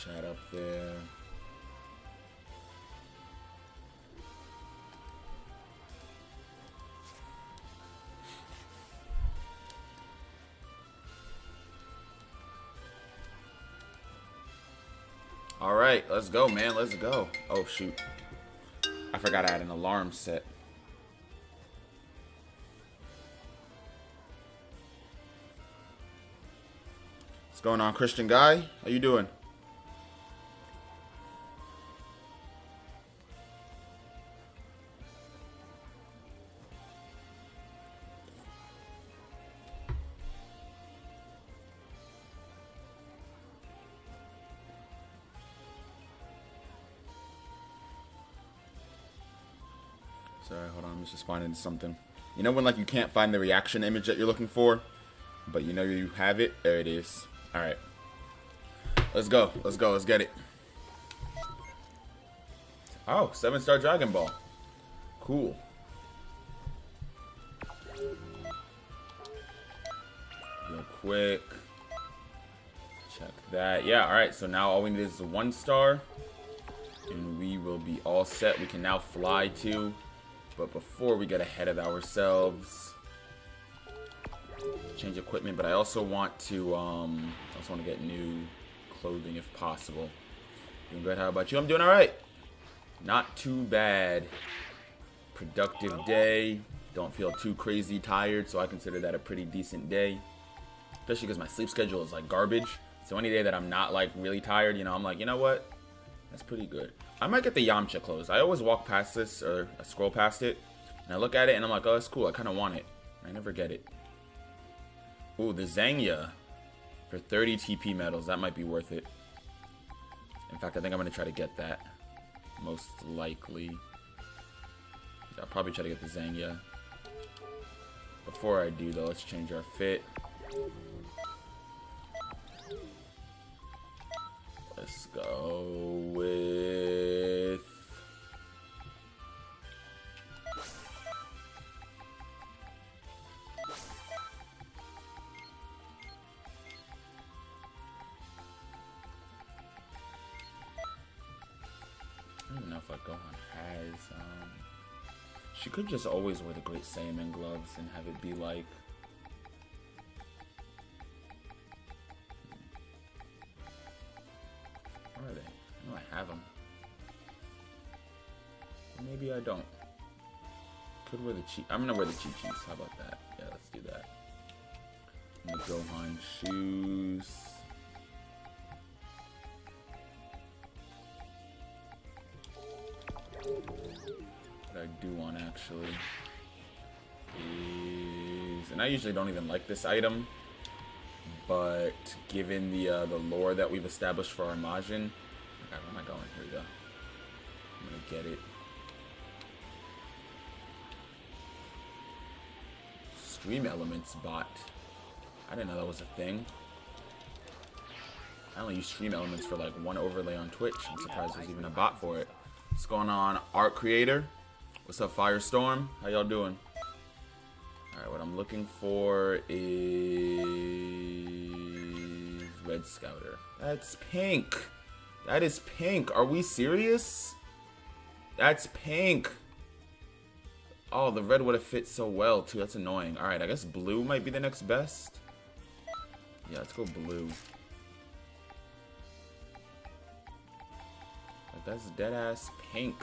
chat up there. All right, let's go, man. Let's go. Oh, shoot. I forgot I had an alarm set. What's going on, Christian guy? How you doing? Sorry, hold on. I'm just finding something. You know when like you can't find the reaction image that you're looking for, but you know you have it? There it is. All right. Let's go. Let's go. Let's get it. Oh, 7-star Dragon Ball. Cool. Real quick. Check that. Yeah, all right. So now all we need is a 1-star. And we will be all set. We can now fly to. But before we get ahead of ourselves, change equipment. But I also want to get new clothing if possible. Doing good. How about you? I'm doing all right. Not too bad. Productive day. Don't feel too crazy tired, so I consider that a pretty decent day. Especially because my sleep schedule is like garbage. So any day that I'm not like really tired, you know, I'm like, you know what? That's pretty good. I might get the Yamcha clothes. I always walk past this, or I scroll past it, and I look at it, and I'm like, oh, that's cool. I kind of want it. I never get it. Ooh, the Zangya for 30 TP medals. That might be worth it. In fact, I think I'm going to try to get that. Most likely. I'll probably try to get the Zangya. Before I do, though, let's change our fit. Let's go with... I don't know if I'd go on Has. She could just always wear the Great Saiyaman gloves and have it be like... Where are they? I know I have them. Maybe I don't. Could wear the cheat. I'm gonna wear the cheat cheese. How about that? Yeah, let's do that. And the Gohan shoes. What I do want actually is, and I usually don't even like this item, but given the lore that we've established for our Majin, where am I going? Here we go. I'm gonna get it. Stream Elements bot. I didn't know that was a thing. I only use Stream Elements for like one overlay on Twitch. I'm surprised there's even a bot for it. What's going on, Art Creator? What's up, Firestorm? How y'all doing? Alright, what I'm looking for is Red Scouter. That's pink. That is pink. Are we serious? That's pink. Oh, the red would have fit so well, too. That's annoying. Alright, I guess blue might be the next best. Yeah, let's go blue. Like, that's dead-ass pink.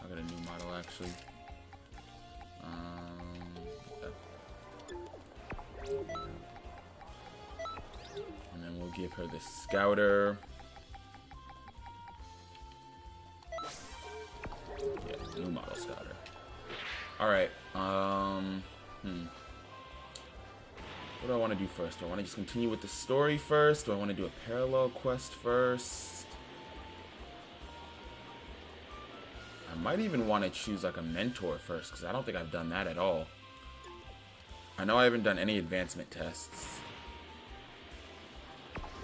I got a new model, actually. Yeah. And then we'll give her the Scouter. Yeah, new model Scouter. Alright, what do I want to do first? Do I want to just continue with the story first? Do I want to do a parallel quest first? I might even want to choose like a mentor first, because I don't think I've done that at all. I know I haven't done any advancement tests.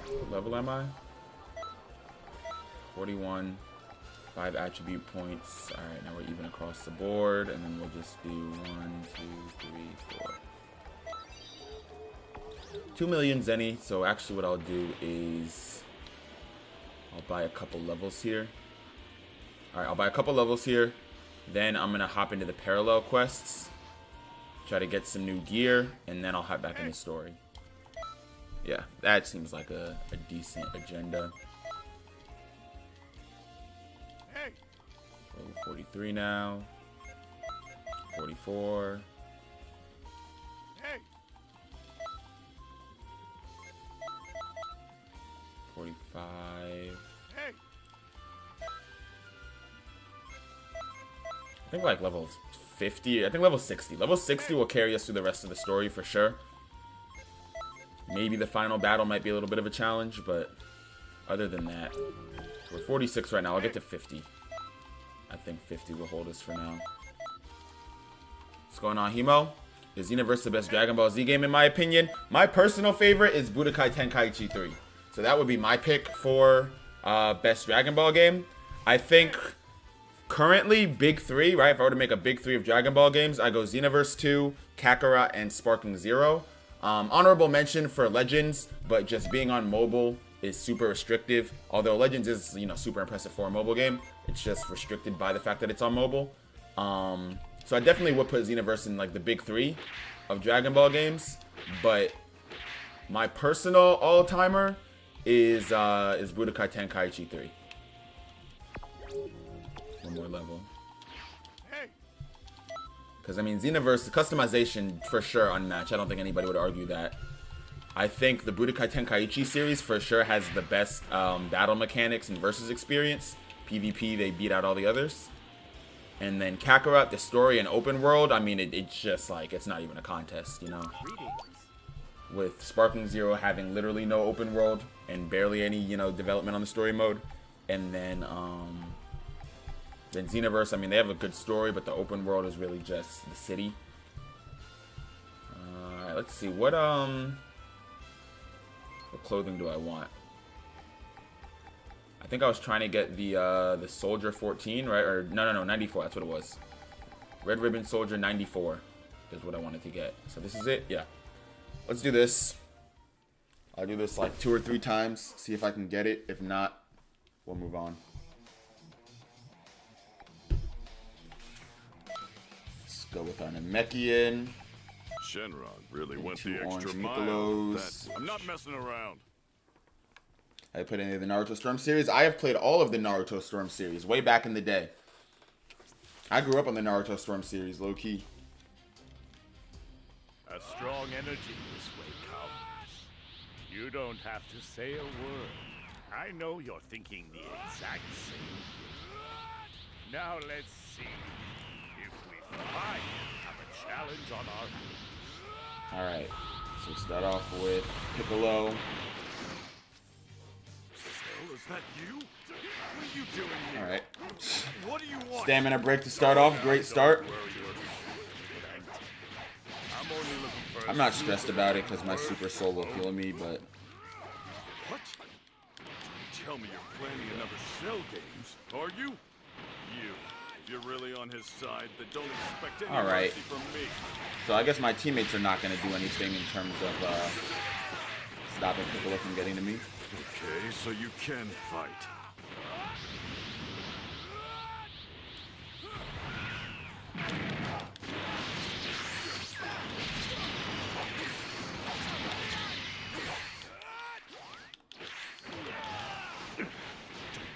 What level am I? 41. 5 attribute points. Alright, now we're even across the board, and then we'll just do 1, 2, 3, 4. 2 million zenny. So actually what I'll do is I'll buy a couple levels here. Alright, I'll buy a couple levels here. Then I'm going to hop into the parallel quests. Try to get some new gear. And then I'll hop back in the story. Yeah, that seems like a decent agenda. Level 43 now. 44. 45. I think like level 50. I think level 60. Level 60 will carry us through the rest of the story for sure. Maybe the final battle might be a little bit of a challenge, but other than that, we're 46 right now. I'll get to 50. I think 50 will hold us for now. What's going on, Hemo? Is Xenoverse the best Dragon Ball Z game in my opinion? My personal favorite is Budokai Tenkaichi 3. So that would be my pick for best Dragon Ball game. I think currently big three, right? If I were to make a big three of Dragon Ball games, I go Xenoverse 2, Kakarot, and Sparking Zero. Honorable mention for Legends, but just being on mobile is super restrictive. Although Legends is, you know, super impressive for a mobile game, it's just restricted by the fact that it's on mobile. So I definitely would put Xenoverse in like the big three of Dragon Ball games, but my personal all-timer is Budokai Tenkaichi 3. One more level. Because, I mean, Xenoverse, the customization, for sure, unmatched. I don't think anybody would argue that. I think the Budokai Tenkaichi series, for sure, has the best battle mechanics and versus experience. PvP, they beat out all the others. And then Kakarot, the story and open world, I mean, it's just, like, it's not even a contest, you know? With Sparking Zero having literally no open world and barely any, you know, development on the story mode. And then Xenoverse, I mean, they have a good story, but the open world is really just the city. Alright, let's see. What clothing do I want? I think I was trying to get the Soldier 14, right? Or no, 94. That's what it was. Red Ribbon Soldier 94 is what I wanted to get. So this is it. Yeah. Let's do this. I'll do this like 2 or 3 times. See if I can get it. If not, we'll move on. Go with our Namekian. Shenron really went the 2 extra orange mile. Piccolos. I'm not messing around. Have you played any of the Naruto Storm series? I have played all of the Naruto Storm series way back in the day. I grew up on the Naruto Storm series, low key. A strong energy this way comes. You don't have to say a word. I know you're thinking the exact same thing. Now let's see. I have a challenge on our hands. Alright, so start off with Piccolo. Still, is that you? What are you doing here? Alright. What do you want? Stamina break to start off. Great start. I'm not stressed about it because my Super Soul will heal me, but... What? Tell me you're planning another Cell Games, are you? If you're really on his side, then don't expect any mercy from me. So I guess my teammates are not going to do anything in terms of stopping Piccolo from getting to me. Okay, so you can fight.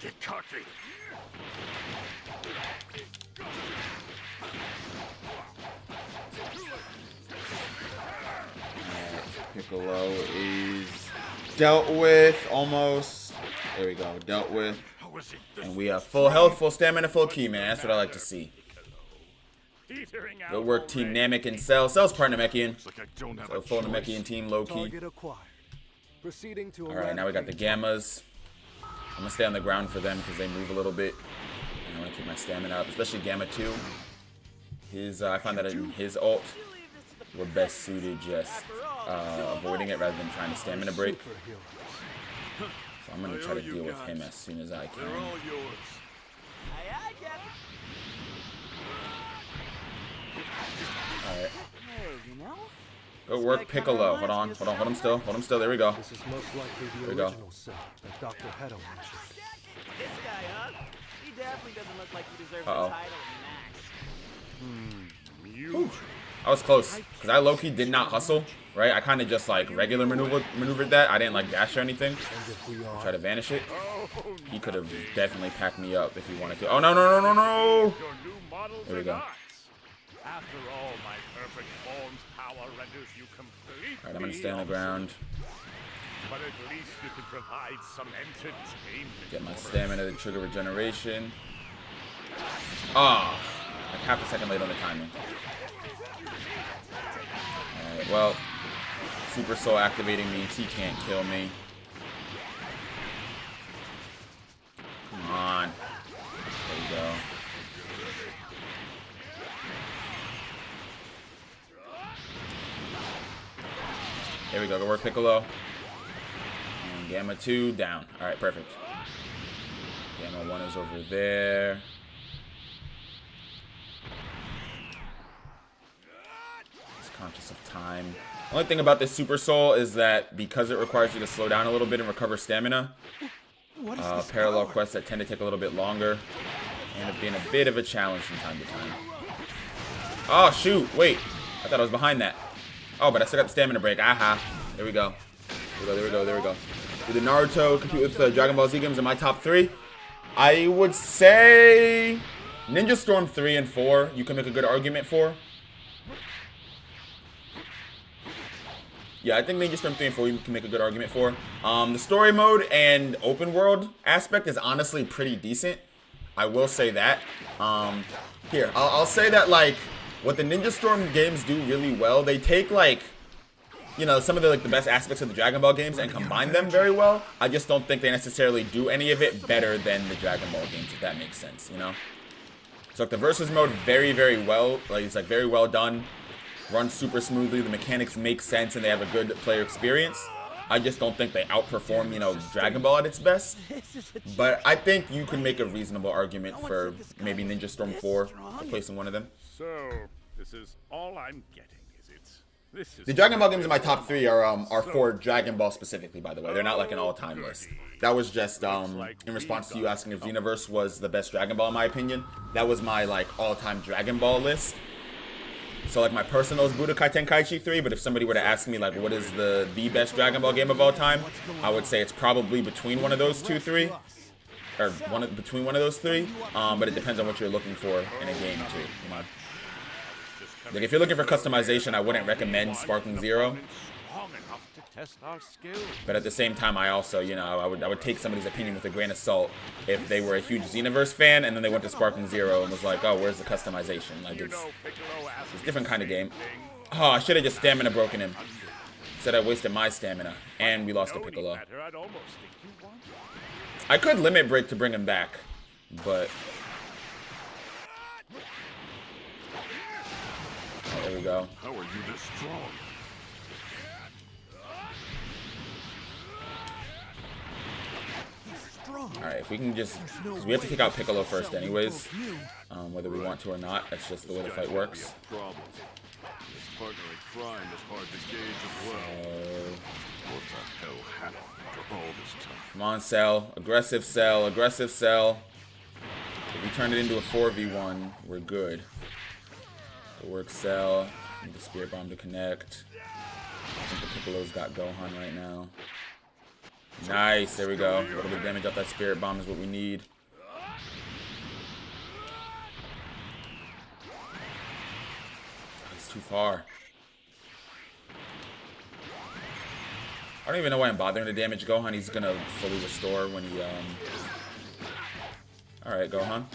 Get cocky. Piccolo is dealt with, almost. There we go, dealt with. And we have full health, full stamina, full key, man. That's what I like to see. Good work, Team Namek and Cell. Cell's part Namekian. So full Namekian team, low key. Alright, now we got the Gammas. I'm going to stay on the ground for them because they move a little bit. And I want to keep my stamina up, especially Gamma 2. I find that in his ult, we're best suited just avoiding it rather than trying to stamina break. So I'm going to try to deal with him as soon as I can. Alright. Go work Piccolo. Hold on. Hold him still. There we go. This is most likely the There we go. original cell that Dr. Hedo mentioned. This guy, huh? He definitely doesn't look like he deserves the Uh-oh. title of Max. You. I was close. Because I low-key did not hustle, right? I kind of just, like, regular maneuvered that. I didn't, like, dash or anything. And if we are, Try to vanish it. Oh, He could have definitely packed me up if he wanted to. Oh, no, no, no, no, no! your new models There we are go. nuts. After all, my perfect form's power renders you completely. Alright, I'm gonna stay on the ground. But at least you can provide some entertainment. Get my stamina to trigger regeneration. Ah! Like half a second late on the timing. Alright, well. Super Soul activating means he can't kill me. Come on. There we go. There we go. Go work Piccolo. And Gamma 2 down. Alright, perfect. Gamma 1 is over there. Just conscious of time. Only thing about this Super Soul is that because it requires you to slow down a little bit and recover stamina, parallel quests that tend to take a little bit longer end up being a bit of a challenge from time to time. Oh, shoot. Wait. I thought I was behind that. Oh, but I still got the stamina break. Aha. There we go. There we go. Do the Naruto compete with Dragon Ball Z games in my top 3? I would say Ninja Storm 3 and 4 you can make a good argument for. Yeah, I think Ninja Storm 3 and 4 you can make a good argument for. The story mode and open world aspect is honestly pretty decent. I will say that. Here, I'll say that, like, what the Ninja Storm games do really well, they take, like, you know, some of the, like, the best aspects of the Dragon Ball games and combine them very well. I just don't think they necessarily do any of it better than the Dragon Ball games, if that makes sense, you know? So, like, the versus mode, very, very well. Like, it's, like, very well done. Runs super smoothly. The mechanics make sense, and they have a good player experience. I just don't think they outperform, you know, Dragon Ball at its best. But I think you can make a reasonable argument for maybe Ninja Storm 4 replacing one of them. So, this is all I'm getting, is it? This is The Dragon Ball games in my top 3 are for Dragon Ball specifically, by the way. They're not like an all-time list. That was just in response to you asking if Xenoverse was the best Dragon Ball in my opinion. That was my like all-time Dragon Ball list. So like my personal is Budokai Tenkaichi 3, but if somebody were to ask me like what is the best Dragon Ball game of all time, I would say it's probably between one of those three. Between one of those three. But it depends on what you're looking for in a game too. You know? Like if you're looking for customization, I wouldn't recommend Sparking Zero. But at the same time, I also, you know, I would take somebody's opinion with a grain of salt if they were a huge Xenoverse fan and then they went to Sparking Zero and was like, oh, where's the customization? Like it's a different kind of game. Oh, I should have just stamina broken him. Said I wasted my stamina and we lost to Piccolo. I could limit break to bring him back, but oh, there we go. How are you this strong? Alright, if we can just... Because we have to kick out Piccolo first anyways. Whether we want to or not. That's just the way the fight works. Problem. This partner in crime is hard to gauge as well. What the hell happened after all this time? Come on, Cell. Aggressive Cell. Aggressive Cell. If we turn it into a 4v1, we're good. Good work, Cell. Need the Spirit Bomb to connect. I think the Piccolo's got Gohan right now. Nice, there we go. A little bit of damage off that Spirit Bomb is what we need. It's too far. I don't even know why I'm bothering to damage Gohan. He's gonna fully restore when he, Alright, Gohan.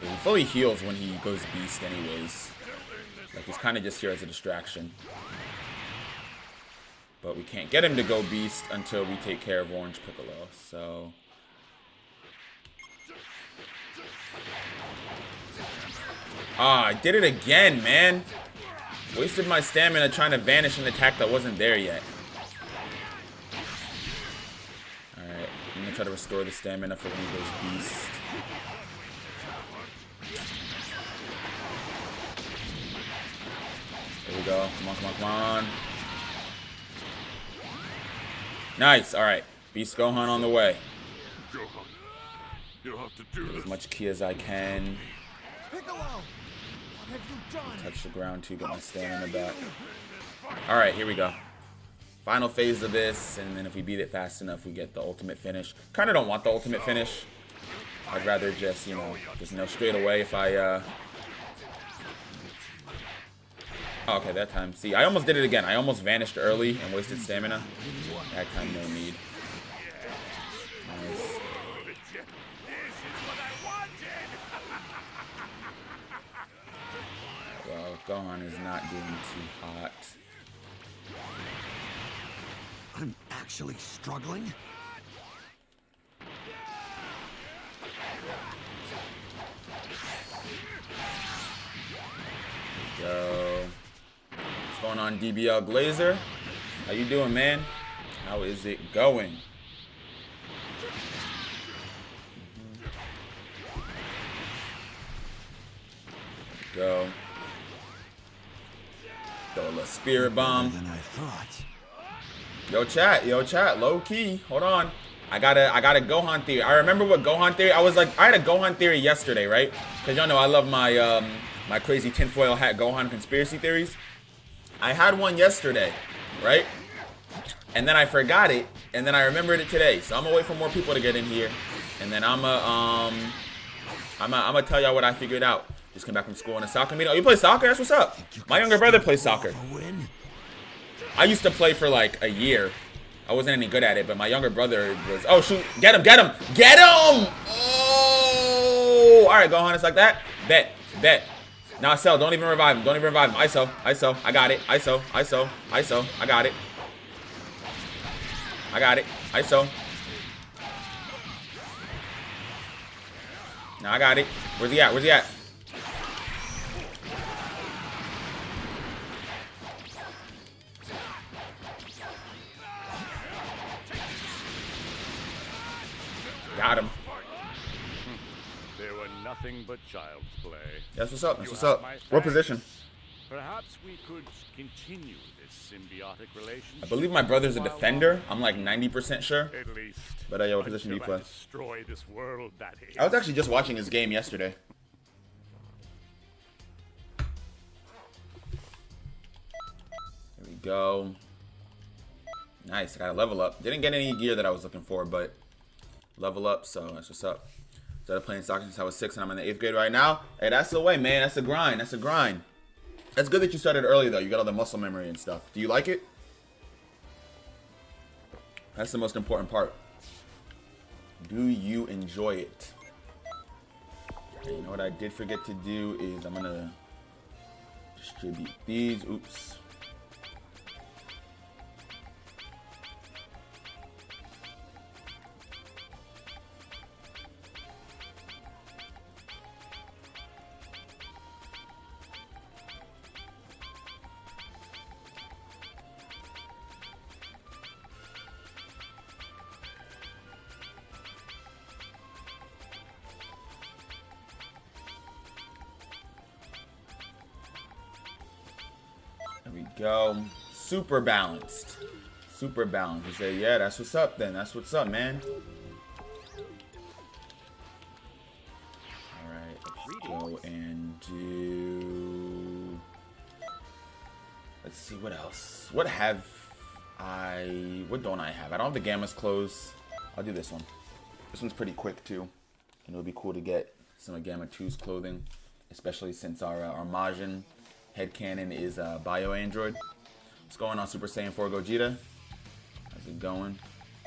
Yeah, he fully heals when he goes Beast anyways. Like, he's kind of just here as a distraction. But we can't get him to go Beast until we take care of Orange Piccolo, so... Ah, I did it again, man! Wasted my stamina trying to vanish an attack that wasn't there yet. Alright, I'm gonna try to restore the stamina for when he goes Beast. Here we go. Come on, come on, come on. Nice. All right. Beast Gohan on the way. Gohan, you'll have to do Get this. as much ki as I can. Piccolo! What have you done? Touch the ground to get my stamina back. All right, here we go. Final phase of this, and then if we beat it fast enough, we get the ultimate finish. Kind of don't want the ultimate finish. I'd rather just, you know, straight away if I, Oh, okay, that time. See, I almost did it again. I almost vanished early and wasted stamina. That time, no need. Nice. Well, Gohan is not doing too hot. I'm actually struggling? Go. What's going on, DBL Glazer? How you doing, man? How is it going? Go. Throw a little spirit bomb. Than I thought. Yo chat, low key. Hold on. I got a Gohan theory. I remember what Gohan theory. I had a Gohan theory yesterday, right? Cause y'all know I love my my crazy tinfoil hat Gohan conspiracy theories. I had one yesterday, right? And then I forgot it, and then I remembered it today. So I'm gonna wait for more people to get in here, and then I'm gonna tell y'all what I figured out. Just came back from school in a soccer meeting. Oh, you play soccer? That's what's up. My younger brother plays soccer. I used to play for like a year. I wasn't any good at it, but my younger brother was. Oh shoot! Get him! Get him! Get him! Oh! All right, Gohan, it's like that. Bet. Nah, Cell, don't even revive him. Don't even revive him. ISO. I got it. ISO. I got it. ISO. Nah, I got it. Where's he at? Got him. They were nothing but child's play. That's what's up. You have my What thanks. position? Perhaps we could continue this symbiotic relationship. I believe my brother's a defender. I'm like 90% sure. At least. But yeah, what position do you until I play? destroy this world, that is. I was actually just watching his game yesterday. Here we go. Nice. I got a level up. Didn't get any gear that I was looking for, but level up, so that's what's up. Started playing soccer since I was 6, and I'm in the 8th grade right now. Hey, that's the way, man. That's a grind. That's good that you started early, though. You got all the muscle memory and stuff. Do you like it? That's the most important part. Do you enjoy it? Okay, you know what I did forget to do is I'm gonna distribute these. Oops. There we go. Super balanced. You say, yeah, that's what's up then. That's what's up, man. Alright, let's go and do... Let's see, what else? What don't I have? I don't have the Gamma's clothes. I'll do this one. This one's pretty quick, too. And it'll be cool to get some of Gamma 2's clothing. Especially since our Majin headcanon is Bio Android. What's going on, Super Saiyan 4 Gogeta? How's it going?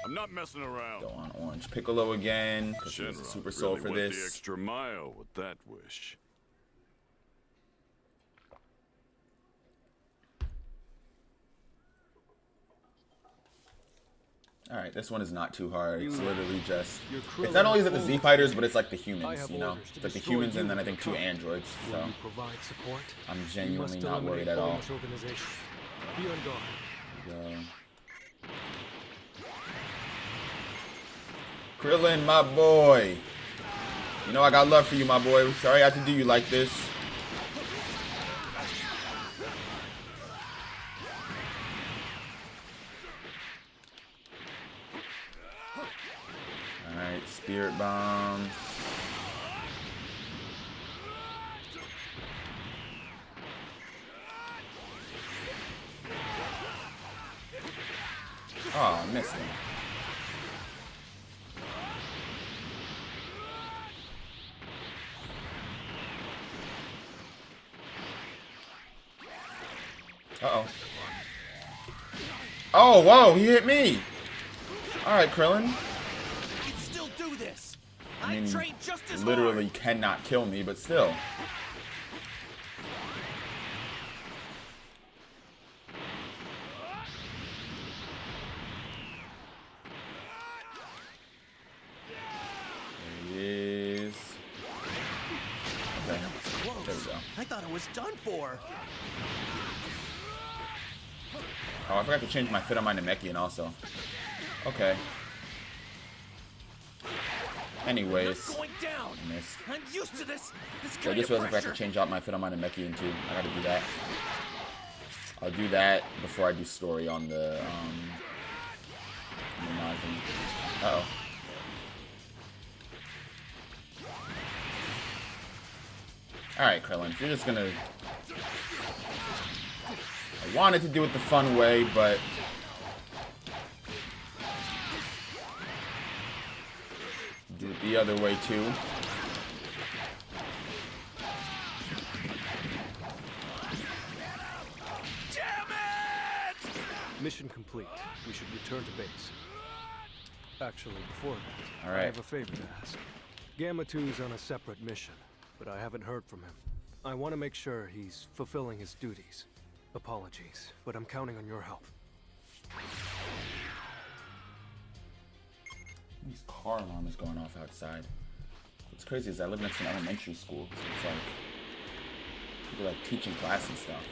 I'm not messing around. Go on Orange Piccolo again, because he's a Shenron Super Soul really for went this. the extra mile with that wish. Alright, this one is not too hard. It's literally just... Your It's not only is it the Krillin Z Fighters, but it's like the I humans, have you know? orders to It's like the destroy humans and you then I and think the 2 Comet. androids, Will so you provide support? I'm You must genuinely not worried eliminate at all. this organization. Be on guard. Go. Krillin, my boy. You know I got love for you, my boy. Sorry I had to do you like this. Spirit Bomb. Oh, I missed him. Uh-oh. Oh, whoa, he hit me. All right, Krillin. You can still do this. I mean, trained just as literally cannot kill me, but still. There he is. Okay, there we go. I thought it was done for. Oh, I forgot to change my fit on my Namekian also. Okay. Anyways. Going down. Missed. I'm used to this. I just realized I forgot to change out my fit on my Namekian too. I gotta do that. I'll do that before I do story on the Majin. Uh-oh. Alright, Krillin, if you're just gonna... I wanted to do it the fun way, but... do it the other way too. Mission complete. We should return to base. Actually, before that, All right. I have a favor to ask. Gamma 2's on a separate mission, but I haven't heard from him. I want to make sure he's fulfilling his duties. Apologies, but I'm counting on your help. This car alarm is going off outside. What's crazy is I live next to an elementary school, so it's like people like teaching class and stuff.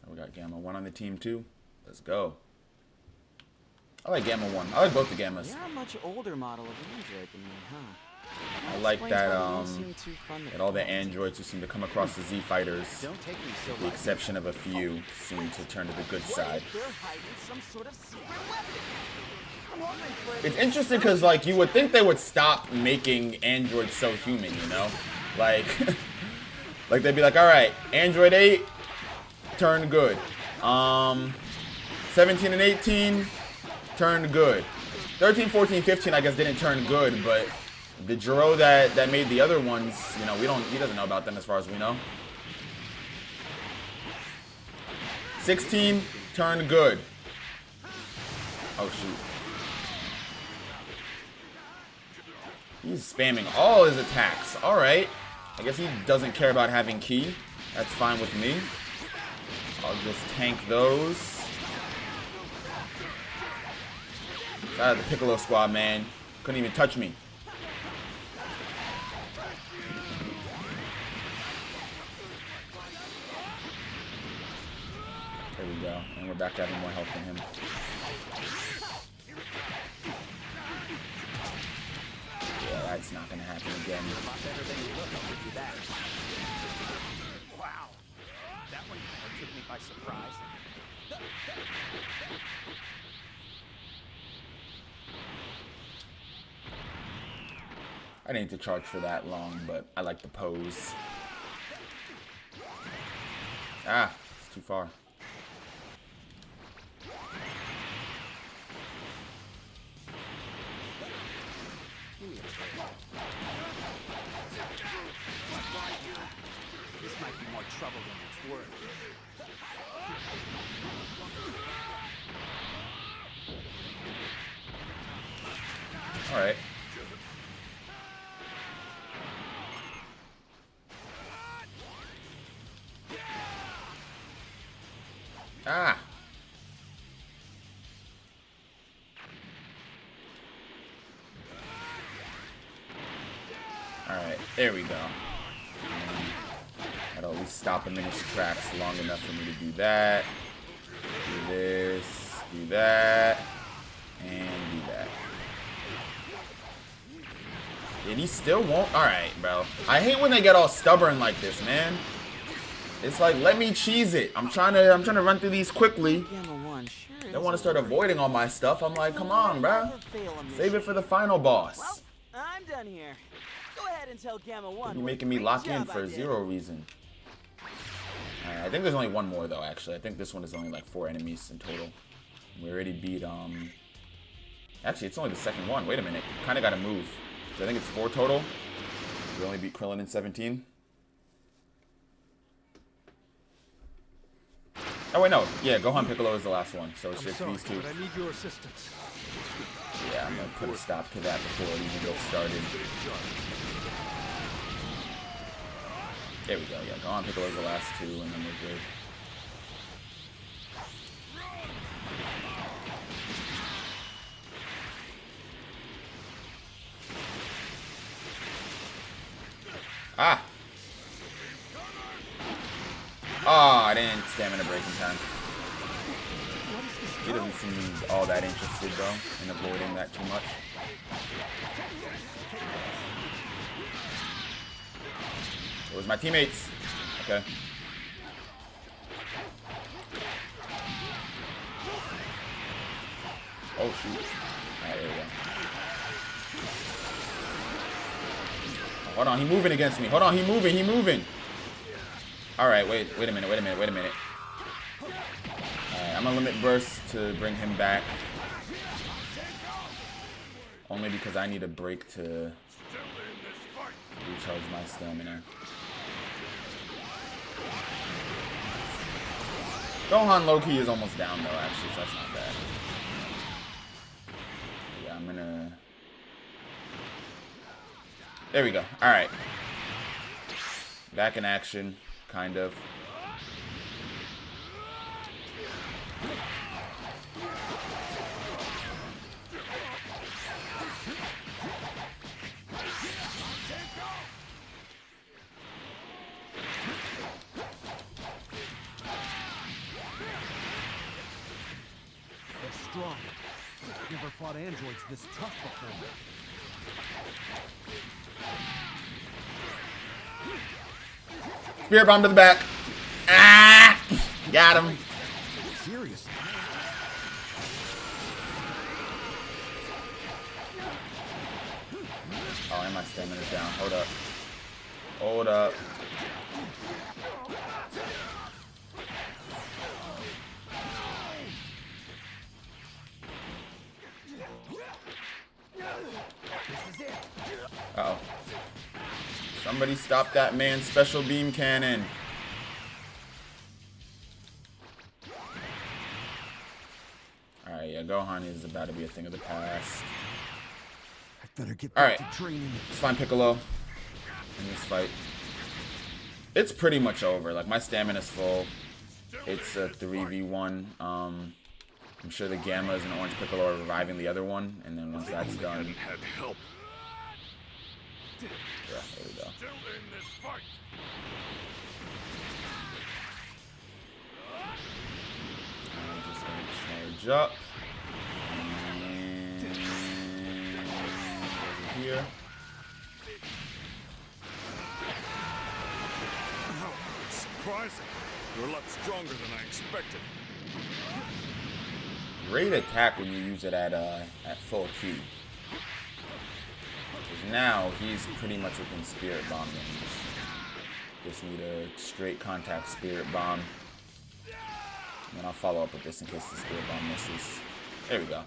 Oh, we got Gamma 1 on the team too. Let's go. I like Gamma 1. I like both the Gammas. You're a much older model of android than me, huh? I like that That all the androids who seem to come across the Z fighters, Don't take me so with the exception of a few, seem to turn to the good side. They're hiding some sort of secret weapon. It's interesting because, like, you would think they would stop making androids so human, you know? Like, like they'd be like, all right, Android 8, turn good. 17 and 18, turned good. 13, 14, 15, I guess didn't turn good, but the Jiro that made the other ones, you know, he doesn't know about them as far as we know. 16, turned good. Oh, shoot. He's spamming all his attacks. Alright. I guess he doesn't care about having ki. That's fine with me. I'll just tank those. Shout out to the Piccolo squad, man. Couldn't even touch me. There we go. And we're back to having more health than him. Yeah, that's not gonna happen again. Wow. That one kind of took me by surprise. I didn't need to charge for that long, but I like the pose. Ah, it's too far. This might be more trouble than it's worth. All right. Ah. Alright, there we go. That'll at least stop him in his tracks long enough for me to do that. Do this, do that, and do that. And he still won't. Alright, bro. I hate when they get all stubborn like this, man. It's like, let me cheese it. I'm trying to run through these quickly. They want to start avoiding all my stuff. I'm like, come on, bro. Save it for the final boss. Well, I'm done here. Go ahead and tell Gamma 1. You're making me lock in for zero reason. Alright, I think there's only one more though, actually. I think this one is only like 4 enemies in total. We already beat, actually, it's only the second one. Wait a minute. Kinda gotta move. So I think it's 4 total. We only beat Krillin in 17. Oh wait, no. Yeah, Gohan Piccolo is the last one. So it's just these two. But I need your assistance. Yeah, I'm gonna put a stop to that before it even gets started. There we go. Yeah, Gohan Piccolo is the last 2, and then we're good. Ah! Oh, I didn't stamina break in time. He doesn't seem all that interested, though, in avoiding that too much. Where's my teammates? Okay. Oh, shoot. Alright, there we go. Hold on, he moving against me. Hold on, he moving. Alright, wait a minute. Alright, I'm gonna limit burst to bring him back. Only because I need a break to recharge my stamina. Gohan low-key is almost down though, actually, so that's not bad. Yeah, I'm gonna... There we go. Alright. Back in action, kind of. They're strong. Never fought androids this tough before. Spirit bomb to the back. Ah! Got him. Seriously. Oh, and my stamina's down. Hold up. Hold up. Uh-oh. Somebody stop that man's special beam cannon. Alright, yeah, Gohan is about to be a thing of the past. I better get Alright, back to training. let's find Piccolo in this fight. It's pretty much over. Like, my stamina's full. It's a 3v1. I'm sure the Gammas and Orange Piccolo are reviving the other one, and then once that's done... Had help. Yeah, there we go. Still in this fight. I'm just gonna charge up. And over here. Surprising. You're a lot stronger than I expected. Great attack when you use it at full Q. Because now he's pretty much within Spirit Bomb range. Just need a straight contact Spirit Bomb. And then I'll follow up with this in case the Spirit Bomb misses. There we go.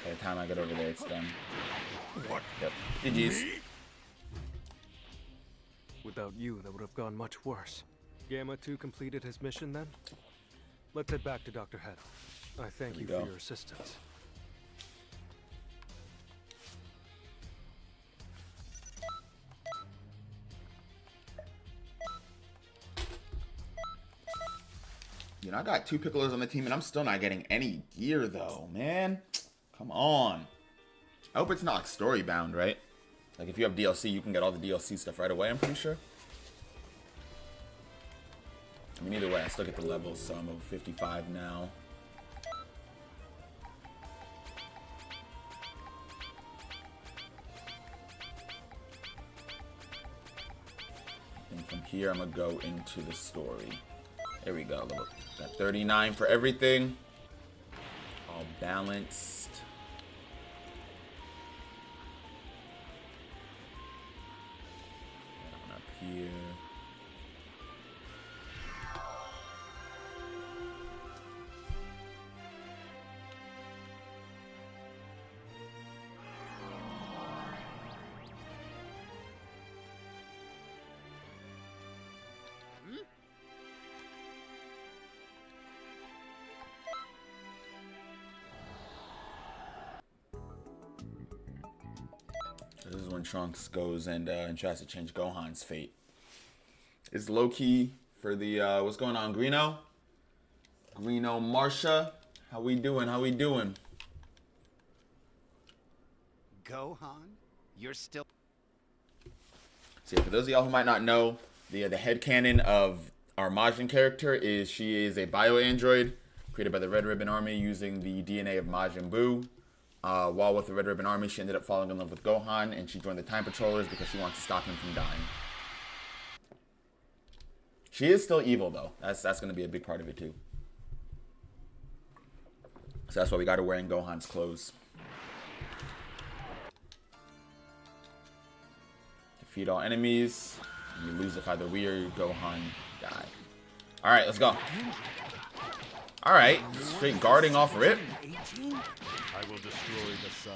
By the time I get over there, it's done. What? Yep. GG's. Without you, that would have gone much worse. Gamma 2 completed his mission then? Let's head back to Dr. Head. I thank you There we for go. your assistance. You know, I got 2 Piccolos on the team, and I'm still not getting any gear, though, man. Come on. I hope it's not like story bound, right? Like, if you have DLC, you can get all the DLC stuff right away, I'm pretty sure. I mean, either way, I still get the levels, so I'm over 55 now. From here, I'm gonna go into the story. There we go. Got 39 for everything. All balanced. And up here. This is when Trunks goes and tries to change Gohan's fate. It's low-key for the, what's going on, Greeno? Greeno Marsha, how we doing, how we doing? Gohan? You're still... So yeah, for those of y'all who might not know, the headcanon of our Majin character is she is a bio-android created by the Red Ribbon Army using the DNA of Majin Buu. While with the Red Ribbon Army, she ended up falling in love with Gohan, and she joined the Time Patrollers because she wants to stop him from dying. She is still evil, though. That's going to be a big part of it, too. So that's why we got her wearing Gohan's clothes. Defeat all enemies. You lose if either we or Gohan die. Alright, let's go. Alright, straight guarding off rip. I will destroy the sun.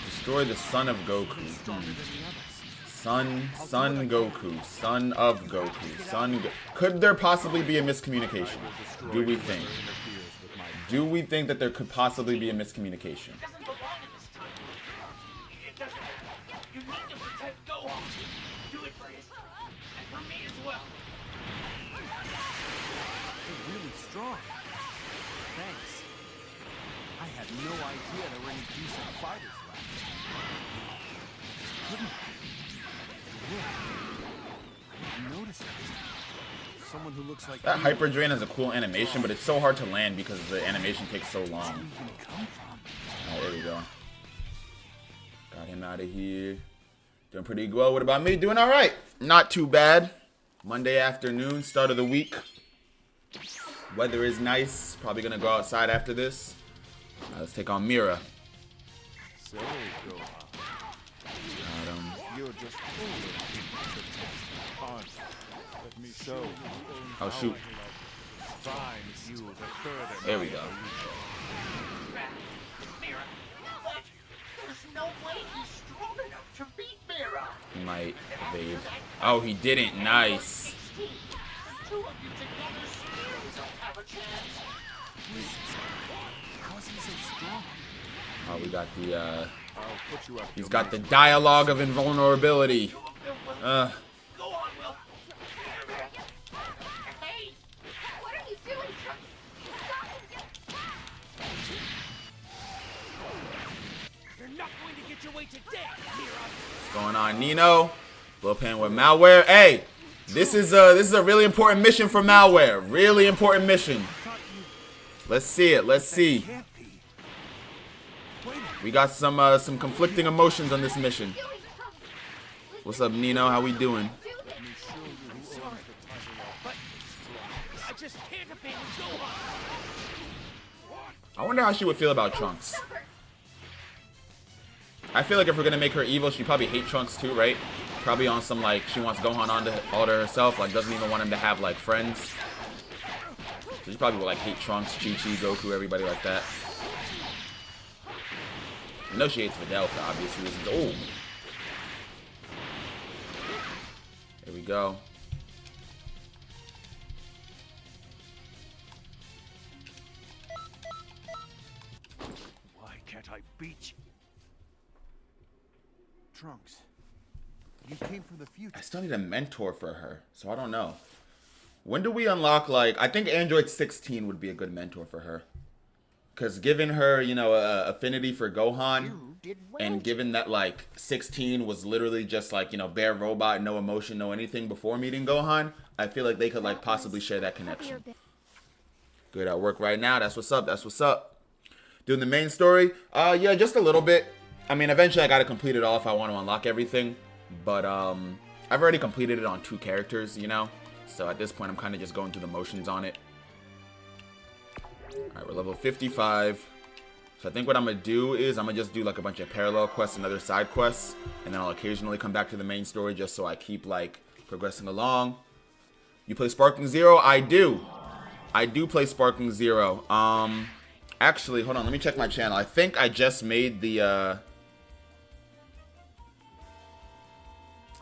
Destroy the son of Goku. Son Goku. Son of Goku. Could there possibly be a miscommunication? Do we think? Do we think that there could possibly be a miscommunication? You need to protect Gohan. Do it for his and for me as well. They're really strong. Thanks. I had no idea there were any decent fighters left. Couldn't I didn't notice it. Someone who looks like that Hyper Drain has a cool animation, but it's so hard to land because the animation takes so long. Oh, there we go. Got him out of here. Doing pretty well. What about me? Doing all right. Not too bad. Monday afternoon, start of the week. Weather is nice. Probably gonna go outside after this. Let's take on Mira. So, Gohan, Got him. you're just fooling people. Let me show you. Oh shoot. Finds you the further. There we go. Mira, what? There's no way he's strong enough to beat Mira. He might evade. Oh, he didn't. Nice. 16. The two of you together still don't have a chance. how is he so strong? Oh, we got the I'll put you up. he's got the dialogue of invulnerability. Go on, Will. Hey, What are you doing, Trunks? Stop it! you're not going to get your way to death, Mira. What's going on, Nino? Lil Pen with Malware. Hey, this is a really important mission for Malware. Really important mission. Let's see it. Let's see. Can't be. We got some conflicting emotions on this mission. What's up, Nino? How we doing? I just can't abandon Gohan. I wonder how she would feel about Trunks. I feel like if we're gonna make her evil, she'd probably hate Trunks too, right? Probably on some like she wants Gohan all to herself, like doesn't even want him to have like friends. So she probably would like hate Trunks, Chi-Chi, Goku, everybody like that. I know she hates Videl for obvious reasons. Oh, there we go. Why can't I beat you? Trunks, you came from the future. I still need a mentor for her, so I don't know. When do we unlock, like, I think Android 16 would be a good mentor for her. Because given her, you know, affinity for Gohan, and given that, like, 16 was literally just, like, you know, bare robot, no emotion, no anything before meeting Gohan, I feel like they could, like, possibly share that connection. Good at work right now. That's what's up. That's what's up. Doing the main story? Yeah, just a little bit. I mean, eventually I got to complete it all if I want to unlock everything. But I've already completed it on 2 characters, you know? So at this point, I'm kind of just going through the motions on it. Alright, we're level 55. So I think what I'm going to do is I'm going to just do like a bunch of parallel quests and other side quests. And then I'll occasionally come back to the main story just so I keep like progressing along. You play Sparking Zero? I do. I do play Sparking Zero. Actually, hold on. Let me check my channel. I think I just made the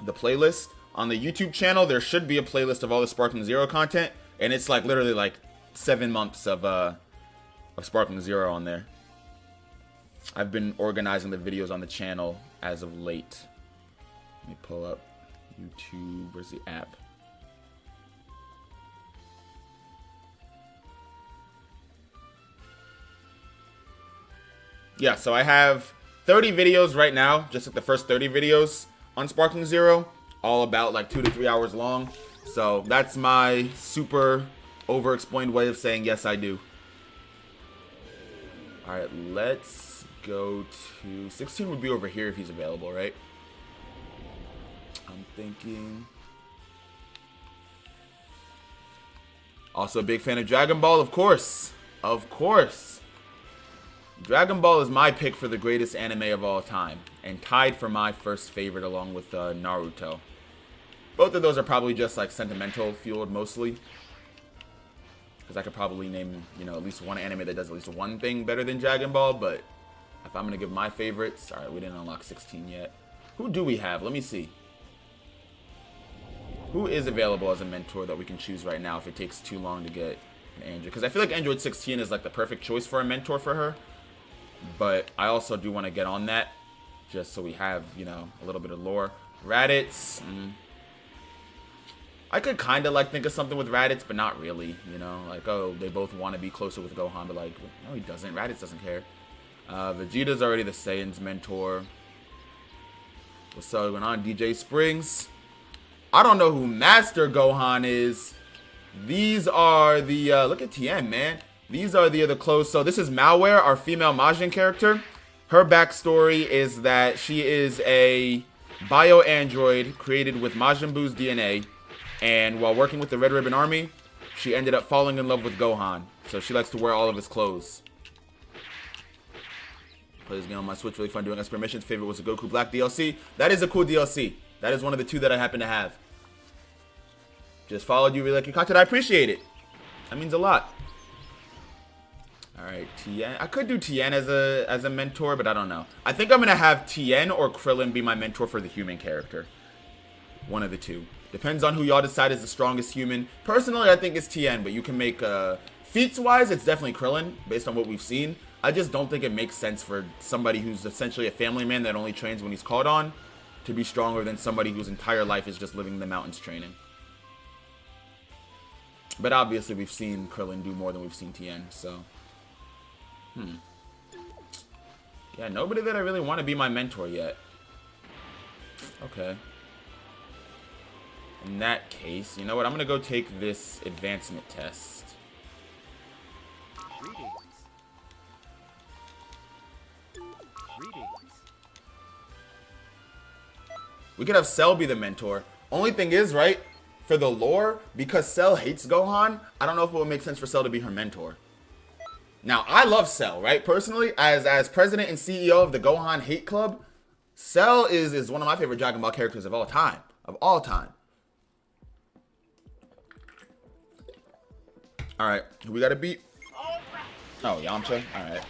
playlist. On the YouTube channel, there should be a playlist of all the Sparking Zero content. And it's like literally like 7 months of Sparking Zero on there. I've been organizing the videos on the channel as of late. Let me pull up YouTube. Where's the app? Yeah, so I have 30 videos right now, just like the first 30 videos on Sparking Zero, all about like 2 to 3 hours long. So that's my super over-explained way of saying yes, I do. All right, let's go to 16 would be over here if he's available, right? I'm thinking. Also a big fan of Dragon Ball, of course. Of course. Dragon Ball is my pick for the greatest anime of all time, and tied for my first favorite along with Naruto. Both of those are probably just like sentimental fueled mostly, because I could probably name, you know, at least one anime that does at least one thing better than Dragon Ball. But if I'm gonna give my favorites, all right, we didn't unlock 16 yet. Who do we have? Let me see. Who is available as a mentor that we can choose right now if it takes too long to get an Android? Because I feel like Android 16 is like the perfect choice for a mentor for her. But I also do want to get on that, just so we have, you know, a little bit of lore. Raditz. I could kind of, like, think of something with Raditz, but not really, you know? Like, oh, they both want to be closer with Gohan, but, like, no, he doesn't. Raditz doesn't care. Vegeta's already the Saiyan's mentor. What's up going on? DJ Springs. I don't know who Master Gohan is. These are the, look at Tien, man. These are the other clothes. So this is Malware, our female Majin character. Her backstory is that she is a bio-android created with Majin Buu's DNA. And while working with the Red Ribbon Army, she ended up falling in love with Gohan. So she likes to wear all of his clothes. Play this game on my Switch, really fun doing expert missions. Favorite was the Goku Black DLC. That is a cool DLC. That is one of the 2 that I happen to have. Just followed you, really like your content. I appreciate it. That means a lot. Alright, Tien. I could do Tien as a mentor, but I don't know. I think I'm going to have Tien or Krillin be my mentor for the human character. One of the 2. Depends on who y'all decide is the strongest human. Personally, I think it's Tien, but you can make... feats-wise, it's definitely Krillin, based on what we've seen. I just don't think it makes sense for somebody who's essentially a family man that only trains when he's called on to be stronger than somebody whose entire life is just living in the mountains training. But obviously, we've seen Krillin do more than we've seen Tien, so... Yeah, nobody that I really want to be my mentor yet. Okay. In that case, you know what? I'm going to go take this advancement test. Greetings. We could have Cell be the mentor. Only thing is, right, for the lore, because Cell hates Gohan, I don't know if it would make sense for Cell to be her mentor. Now, I love Cell, right? Personally, as president and CEO of the Gohan Hate Club, Cell is one of my favorite Dragon Ball characters of all time. Of all time. Alright, who we gotta beat? Oh, Yamcha? Alright.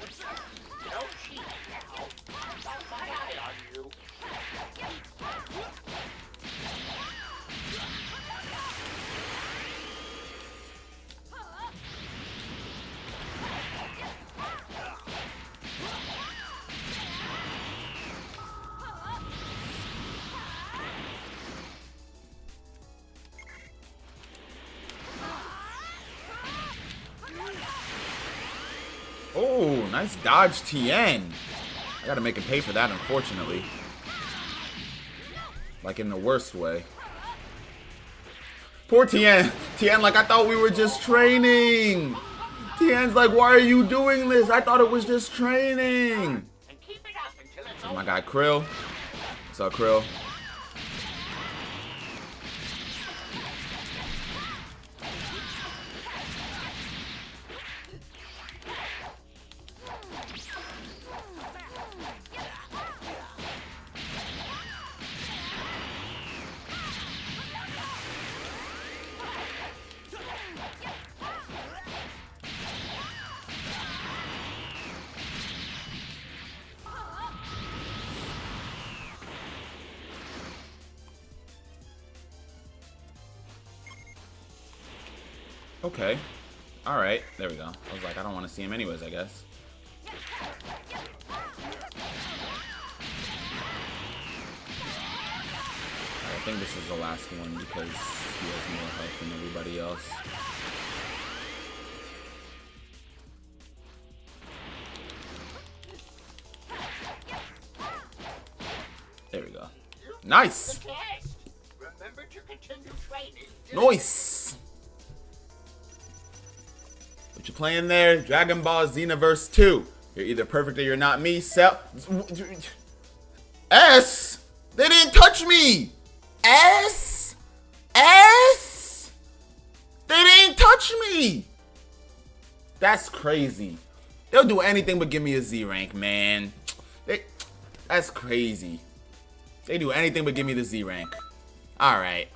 Oh, nice dodge, Tien. I gotta make him pay for that, unfortunately. Like, in the worst way. Poor Tien. Tien, like, I thought we were just training. Tien's like, why are you doing this? I thought it was just training. Oh, my guy, Krill. What's up, Krill? Okay. Alright, there we go. I was like, I don't want to see him anyways, I guess. I think this is the last one because he has more health than everybody else. There we go. Nice! Remember to continue training. Nice! What you playing there? Dragon Ball Xenoverse 2. You're either perfect or you're not me. S! They didn't touch me! S! S! They didn't touch me! That's crazy. They'll do anything but give me a Z rank, man. That's crazy. They do anything but give me the Z rank. Alright.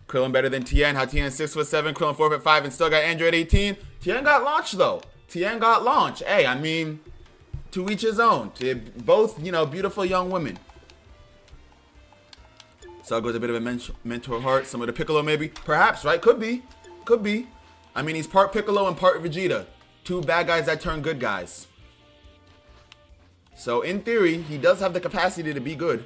Krillin better than Tien. How Tien 6'7", Krillin 4'5", and still got Android 18. Tien got launched though. Tien got launched. Hey, I mean, to each his own. They're both, you know, beautiful young women. So goes a bit of a mentor heart. Some of the Piccolo maybe. Perhaps, right? Could be. Could be. I mean, he's part Piccolo and part Vegeta. Two bad guys that turn good guys. So in theory, he does have the capacity to be good.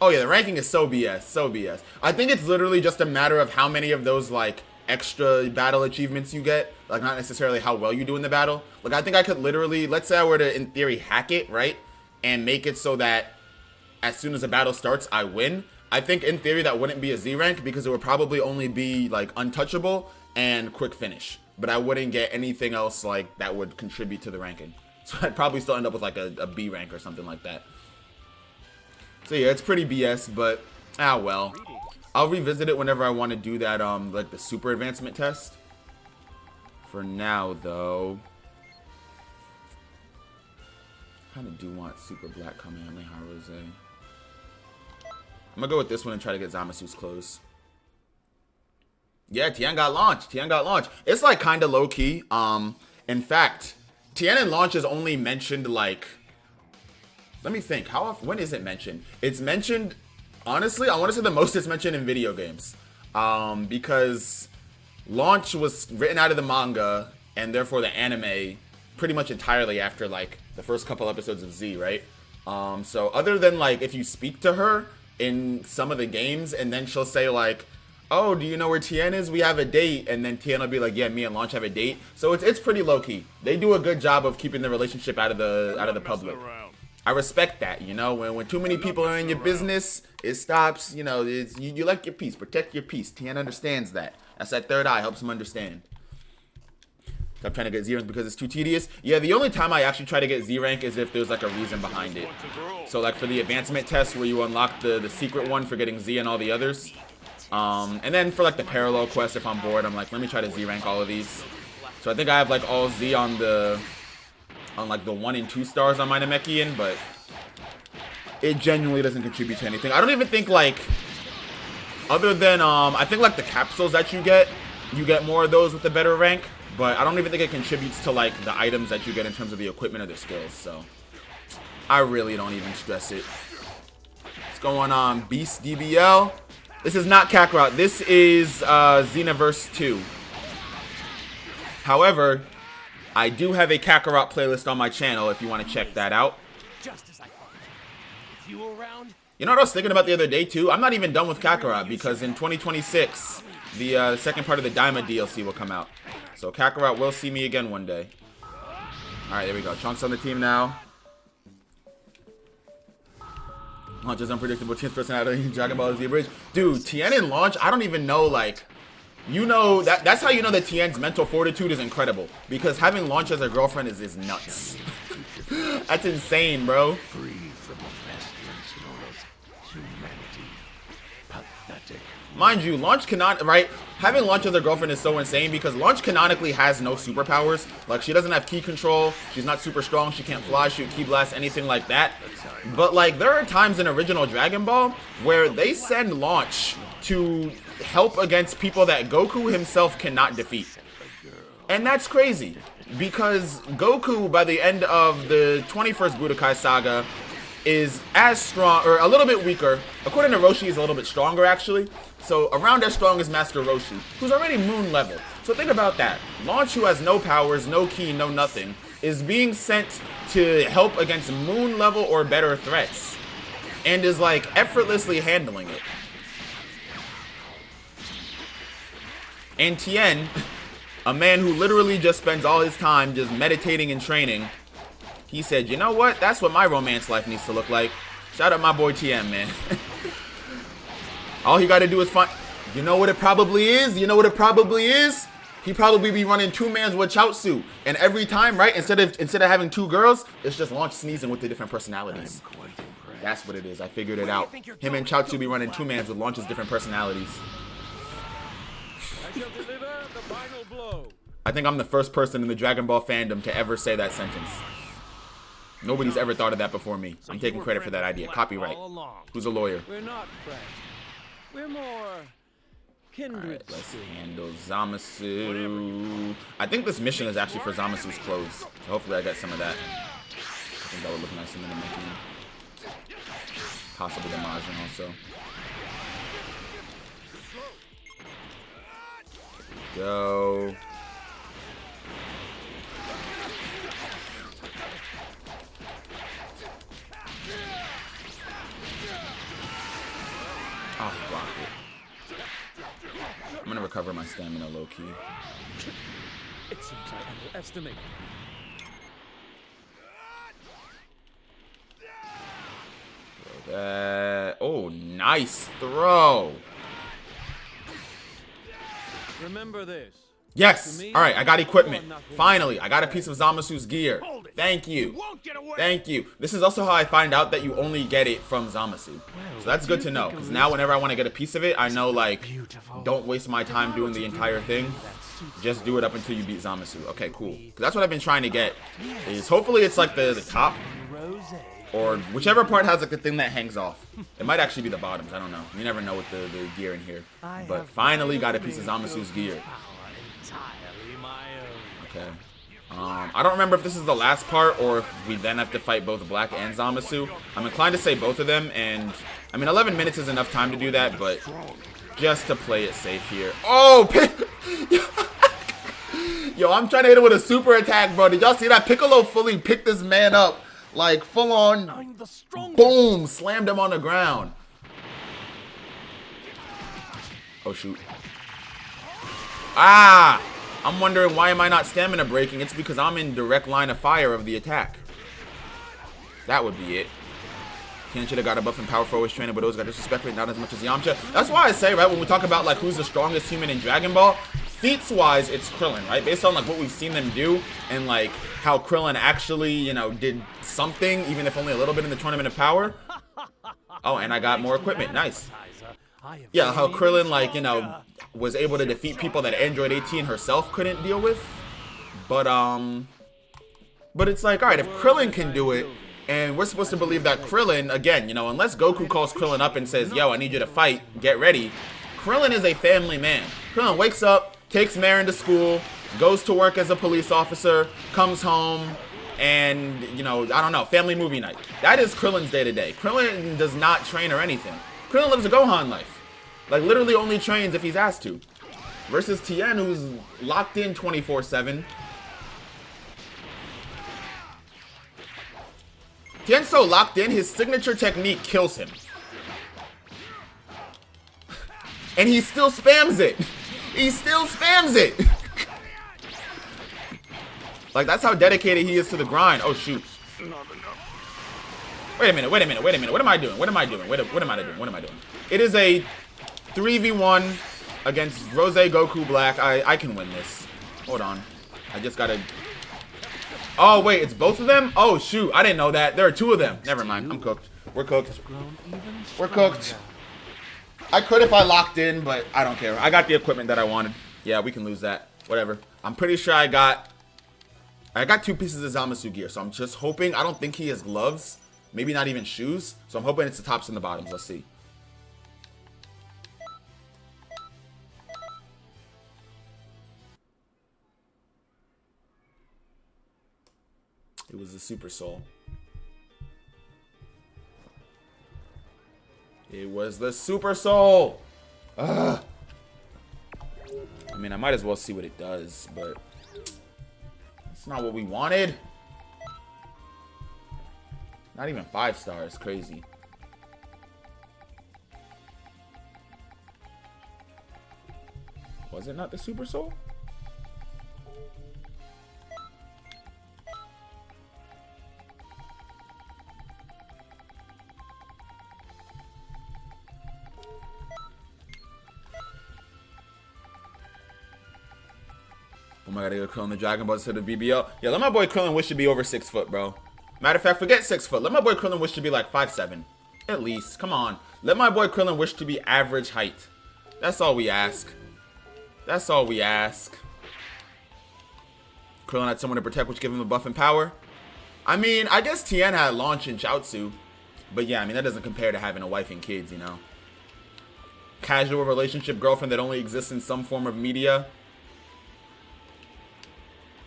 Oh yeah, the ranking is so BS, so BS. I think it's literally just a matter of how many of those like extra battle achievements you get, like not necessarily how well you do in the battle. Like I think I could literally, let's say I were to in theory hack it, right? And make it so that as soon as the battle starts, I win. I think in theory that wouldn't be a Z rank because it would probably only be like untouchable and quick finish. But I wouldn't get anything else like that would contribute to the ranking. So I'd probably still end up with like a B rank or something like that. So yeah, it's pretty BS, but well. I'll revisit it whenever I want to do that, like the super advancement test. For now, though, kind of do want Super Black Kamehameha Rose. I'm gonna go with this one and try to get Zamasu's clothes. Yeah, Tien got launched. Tien got launched. It's like kind of low key. In fact, Tien in launch is only mentioned like. Let me think. How often? When is it mentioned? It's mentioned. Honestly, I want to say the most it's mentioned in video games, because launch was written out of the manga and therefore the anime pretty much entirely after like the first couple episodes of Z, right? So other than like if you speak to her in some of the games and then she'll say like, "Oh, do you know where Tien is? We have a date," and then Tien will be like, "Yeah, me and Launch have a date." So it's pretty low key. They do a good job of keeping the relationship out of the public. I respect that, you know, when too many people are in your business, it stops, you know, you like your peace, protect your peace. Tien understands that. That's that third eye, helps him understand. I'm trying to get Z rank because it's too tedious. Yeah, the only time I actually try to get Z rank is if there's like a reason behind it. So like for the advancement test where you unlock the secret one for getting Z and all the others. And then for like the parallel quest, if I'm bored, I'm like, let me try to Z rank all of these. So I think I have like all Z on like the 1 and 2 stars on my Namekian, but it genuinely doesn't contribute to anything. I don't even think like, other than I think like the capsules that you get more of those with the better rank, but I don't even think it contributes to like the items that you get in terms of the equipment or the skills. So I really don't even stress it. What's going on, Beast DBL? This is not Kakarot. This is Xenoverse 2. However, I do have a Kakarot playlist on my channel if you want to check that out. Just as I thought. If you were around, you know what I was thinking about the other day too? I'm not even done with Kakarot because in 2026, the second part of the Daima DLC will come out. So Kakarot will see me again one day. Alright, there we go. Trunks on the team now. Launch is unpredictable. Tien's personality. Dragon Ball Z Bridge. Dude, Tien in launch, I don't even know, like... You know, that's how you know that Tien's mental fortitude is incredible. Because having Launch as a girlfriend is nuts. That's insane, bro. Free from the pestilence known as humanity. Pathetic. Mind you, Launch cannot, right? Having Launch as a girlfriend is so insane because Launch canonically has no superpowers. Like, she doesn't have ki control. She's not super strong. She can't fly, shoot, ki blast, anything like that. But, like, there are times in original Dragon Ball where they send Launch to help against people that Goku himself cannot defeat. And that's crazy because Goku, by the end of the 21st Budokai Saga, is as strong, or a little bit weaker. According to Roshi, he's a little bit stronger, actually. So around as strong as Master Roshi, who's already moon level. So think about that. Launch, who has no powers, no ki, no nothing, is being sent to help against moon level or better threats. And is like effortlessly handling it. And Tien, a man who literally just spends all his time just meditating and training, he said, you know what? That's what my romance life needs to look like. Shout out my boy Tien, man. All he gotta do is find... You know what it probably is? You know what it probably is? He probably be running 2-mans with Chaozu. And every time, right, instead of having 2 girls, it's just Launch sneezing with the different personalities. That's what it is. I figured it out. Him and Chaozu be running 2-mans with Launch's different personalities. I shall deliver the final blow. I think I'm the first person in the Dragon Ball fandom to ever say that sentence. Nobody's ever thought of that before me. I'm taking credit for that idea. Copyright. Who's a lawyer? We're not friends. We're more kindred. Alright, let's handle Zamasu. I think this mission is actually for Zamasu's clothes. So hopefully I get some of that. I think that would look nice in the making. Possibly the Majin also. Go. Oh, he blocked it. I'm gonna recover my stamina low key. It seems I underestimated. Throw that. Oh, nice throw. Remember this. Yes! Alright, I got equipment. Finally, I got a piece of Zamasu's gear. Thank you. Thank you. This is also how I find out that you only get it from Zamasu. So that's good to know, because now whenever I want to get a piece of it, I know, like, don't waste my time doing the entire thing. Just do it up until you beat Zamasu. Okay, cool. Because that's what I've been trying to get. Is hopefully it's like the top. Or whichever part has like the thing that hangs off. It might actually be the bottoms. I don't know. You never know with the gear in here. But finally got a piece of Zamasu's gear. Okay. I don't remember if this is the last part or if we then have to fight both Black and Zamasu. I'm inclined to say both of them. And I mean, 11 minutes is enough time to do that. But just to play it safe here. Oh! Yo, I'm trying to hit it with a super attack, bro. Did y'all see that? Piccolo fully picked this man up. Like, full on, boom, slammed him on the ground. Oh, shoot. Ah! I'm wondering, why am I not stamina breaking? It's because I'm in direct line of fire of the attack. That would be it. Ken should have got a buff and power for his trainer, but those got disrespected, not as much as Yamcha. That's why I say, right, when we talk about, like, who's the strongest human in Dragon Ball, feats-wise, it's Krillin, right? Based on, like, what we've seen them do and, like, how Krillin actually, you know, did something, even if only a little bit in the Tournament of Power. Oh, and I got more equipment. Nice. Yeah, how Krillin, like, you know, was able to defeat people that Android 18 herself couldn't deal with. But it's like, alright, if Krillin can do it, and we're supposed to believe that Krillin, again, you know, unless Goku calls Krillin up and says, yo, I need you to fight, get ready, Krillin is a family man. Krillin wakes up, takes Marin to school, goes to work as a police officer, comes home, and, you know, I don't know, family movie night. That is Krillin's day-to-day. Krillin does not train or anything. Krillin lives a Gohan life. Like, literally only trains if he's asked to. Versus Tien, who's locked in 24/7. Tien's so locked in, his signature technique kills him. And he still spams it. He still spams it. Like, that's how dedicated he is to the grind. Oh, shoot. Wait a minute. What am I doing? What am I doing? It is a 3v1 against Rose, Goku, Black. I can win this. Hold on. I just gotta... Oh, wait, it's both of them? Oh, shoot. I didn't know that. There are 2 of them. Never mind. I'm cooked. We're cooked. We're cooked. I could if I locked in, but I don't care. I got the equipment that I wanted. Yeah, we can lose that. Whatever. I'm pretty sure I got 2 pieces of Zamasu gear, so I'm just hoping. I don't think he has gloves. Maybe not even shoes. So I'm hoping it's the tops and the bottoms. Let's see. It was the Super Soul. It was the Super Soul. Ugh. I mean, I might as well see what it does, but it's not what we wanted. Not even 5 stars. Crazy. Was it not the Super Soul? Oh my god, I gotta Krillin the Dragon Ball instead of BBL. Yeah, let my boy Krillin wish to be over 6 foot, bro. Matter of fact, forget 6 foot. Let my boy Krillin wish to be like 5'7". At least. Come on. Let my boy Krillin wish to be average height. That's all we ask. That's all we ask. Krillin had someone to protect, which gave him a buff and power. I mean, I guess Tien had launch and Chaozu. But yeah, I mean, that doesn't compare to having a wife and kids, you know. Casual relationship girlfriend that only exists in some form of media.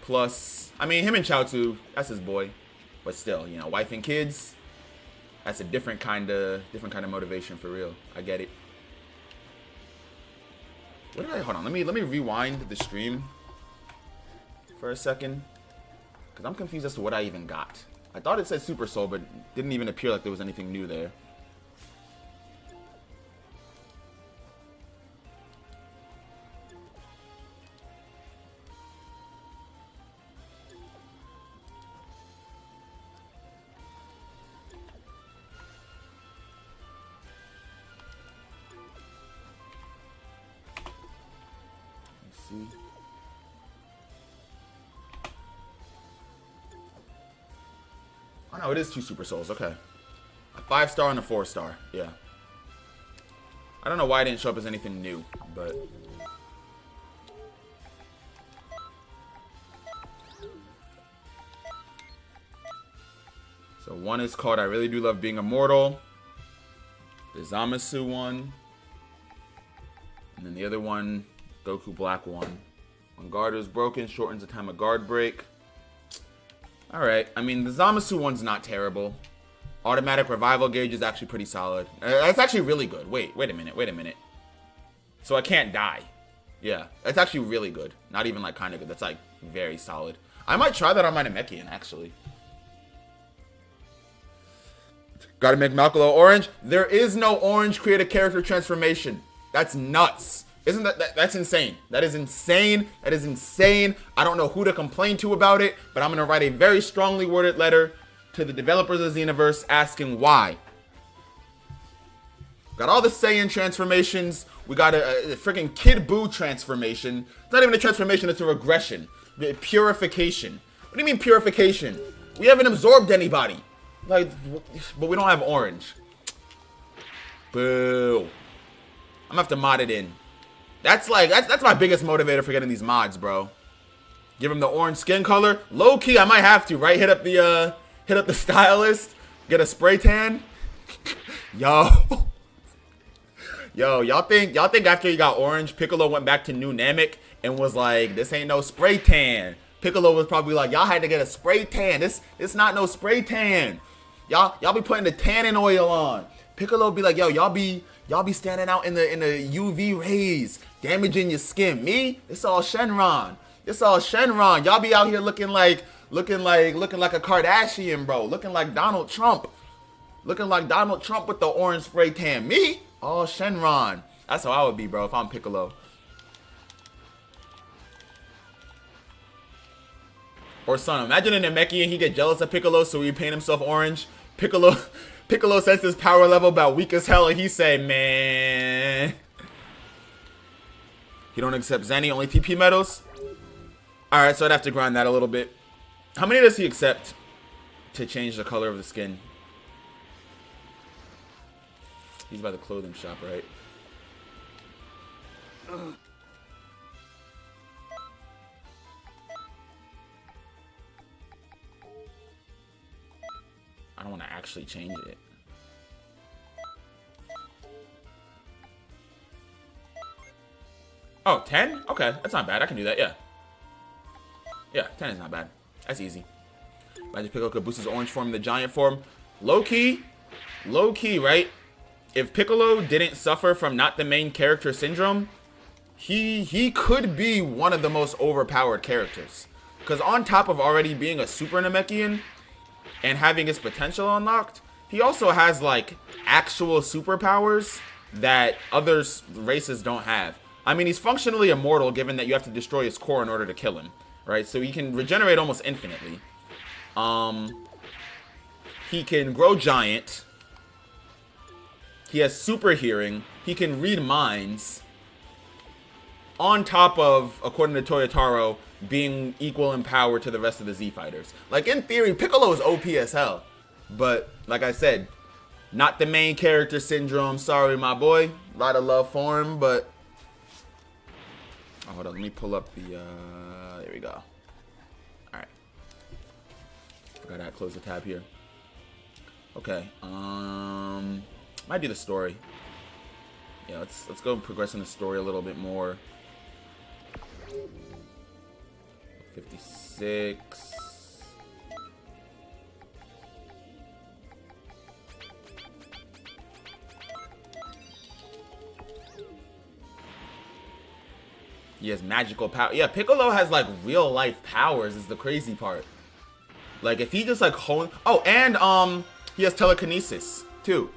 Plus, I mean, him and Chaozu, that's his boy. But still, you know, wife and kids, that's a different kind of motivation for real. I get it. What did I, hold on, let me rewind the stream for a second. Because I'm confused as to what I even got. I thought it said Super Soul, but didn't even appear like there was anything new there. Oh no, it is 2 Super Souls. Okay, a 5-star and a 4-star. Yeah. I don't know why it didn't show up as anything new, but so one is called I Really Do Love Being Immortal. The Zamasu one, and then the other one, Goku Black one. When guard is broken, shortens the time of guard break. Alright, I mean, the Zamasu one's not terrible. Automatic revival gauge is actually pretty solid. That's actually really good. Wait a minute. So I can't die. Yeah, that's actually really good. Not even like kind of good. That's like very solid. I might try that on my Namekian, actually. Gotta make Malkalo orange. There is no orange create a character transformation. That's nuts. Isn't that's insane? That is insane. That is insane. I don't know who to complain to about it, but I'm gonna write a very strongly worded letter to the developers of Xenoverse asking why. Got all the Saiyan transformations. We got a freaking Kid Buu transformation. It's not even a transformation, it's a regression. Purification. What do you mean purification? We haven't absorbed anybody. Like, but we don't have orange. Boo. I'm gonna have to mod it in. That's my biggest motivator for getting these mods, bro. Give him the orange skin color. Low key, I might have to, right? Hit up the stylist, get a spray tan. Yo, y'all think after he got orange, Piccolo went back to New Namek and was like, this ain't no spray tan. Piccolo was probably like, y'all had to get a spray tan. This not no spray tan. Y'all be putting the tanning oil on. Piccolo be like, yo, y'all be standing out in the UV rays, damaging your skin. Me, it's all Shenron. It's all Shenron. Y'all be out here looking like a Kardashian, bro. Looking like Donald Trump. Looking like Donald Trump with the orange spray tan. Me, all Shenron. That's how I would be, bro, if I'm Piccolo. Or son, imagine in Namekian he get jealous of Piccolo, so he paint himself orange. Piccolo sends his power level about weak as hell, and he say, man. He don't accept Zenny, only TP medals? Alright, so I'd have to grind that a little bit. How many does he accept to change the color of the skin? He's by the clothing shop, right? I don't want to actually change it. Oh, 10? Okay, that's not bad. I can do that, yeah. Yeah, 10 is not bad. That's easy. Magic Piccolo could boost his orange form in the giant form. Low key, right? if Piccolo didn't suffer from not the main character syndrome, he could be one of the most overpowered characters. Because on top of already being a Super Namekian and having his potential unlocked, he also has like actual superpowers that other races don't have. I mean, he's functionally immortal given that you have to destroy his core in order to kill him, right? So he can regenerate almost infinitely. He can grow giant. He has super hearing. He can read minds. On top of, according to Toyotaro, being equal in power to the rest of the Z fighters. Like, in theory, Piccolo is OP as hell. But, like I said, not the main character syndrome. Sorry, my boy. A lot of love for him, but... Oh, hold on. Let me pull up the... There we go. Alright. Forgot I had to close the tab here. Okay. Might do the story. Yeah, let's go progress in the story a little bit more. 56. He has magical power. Yeah, Piccolo has like real life powers is the crazy part. Like if he just like oh, and he has telekinesis too.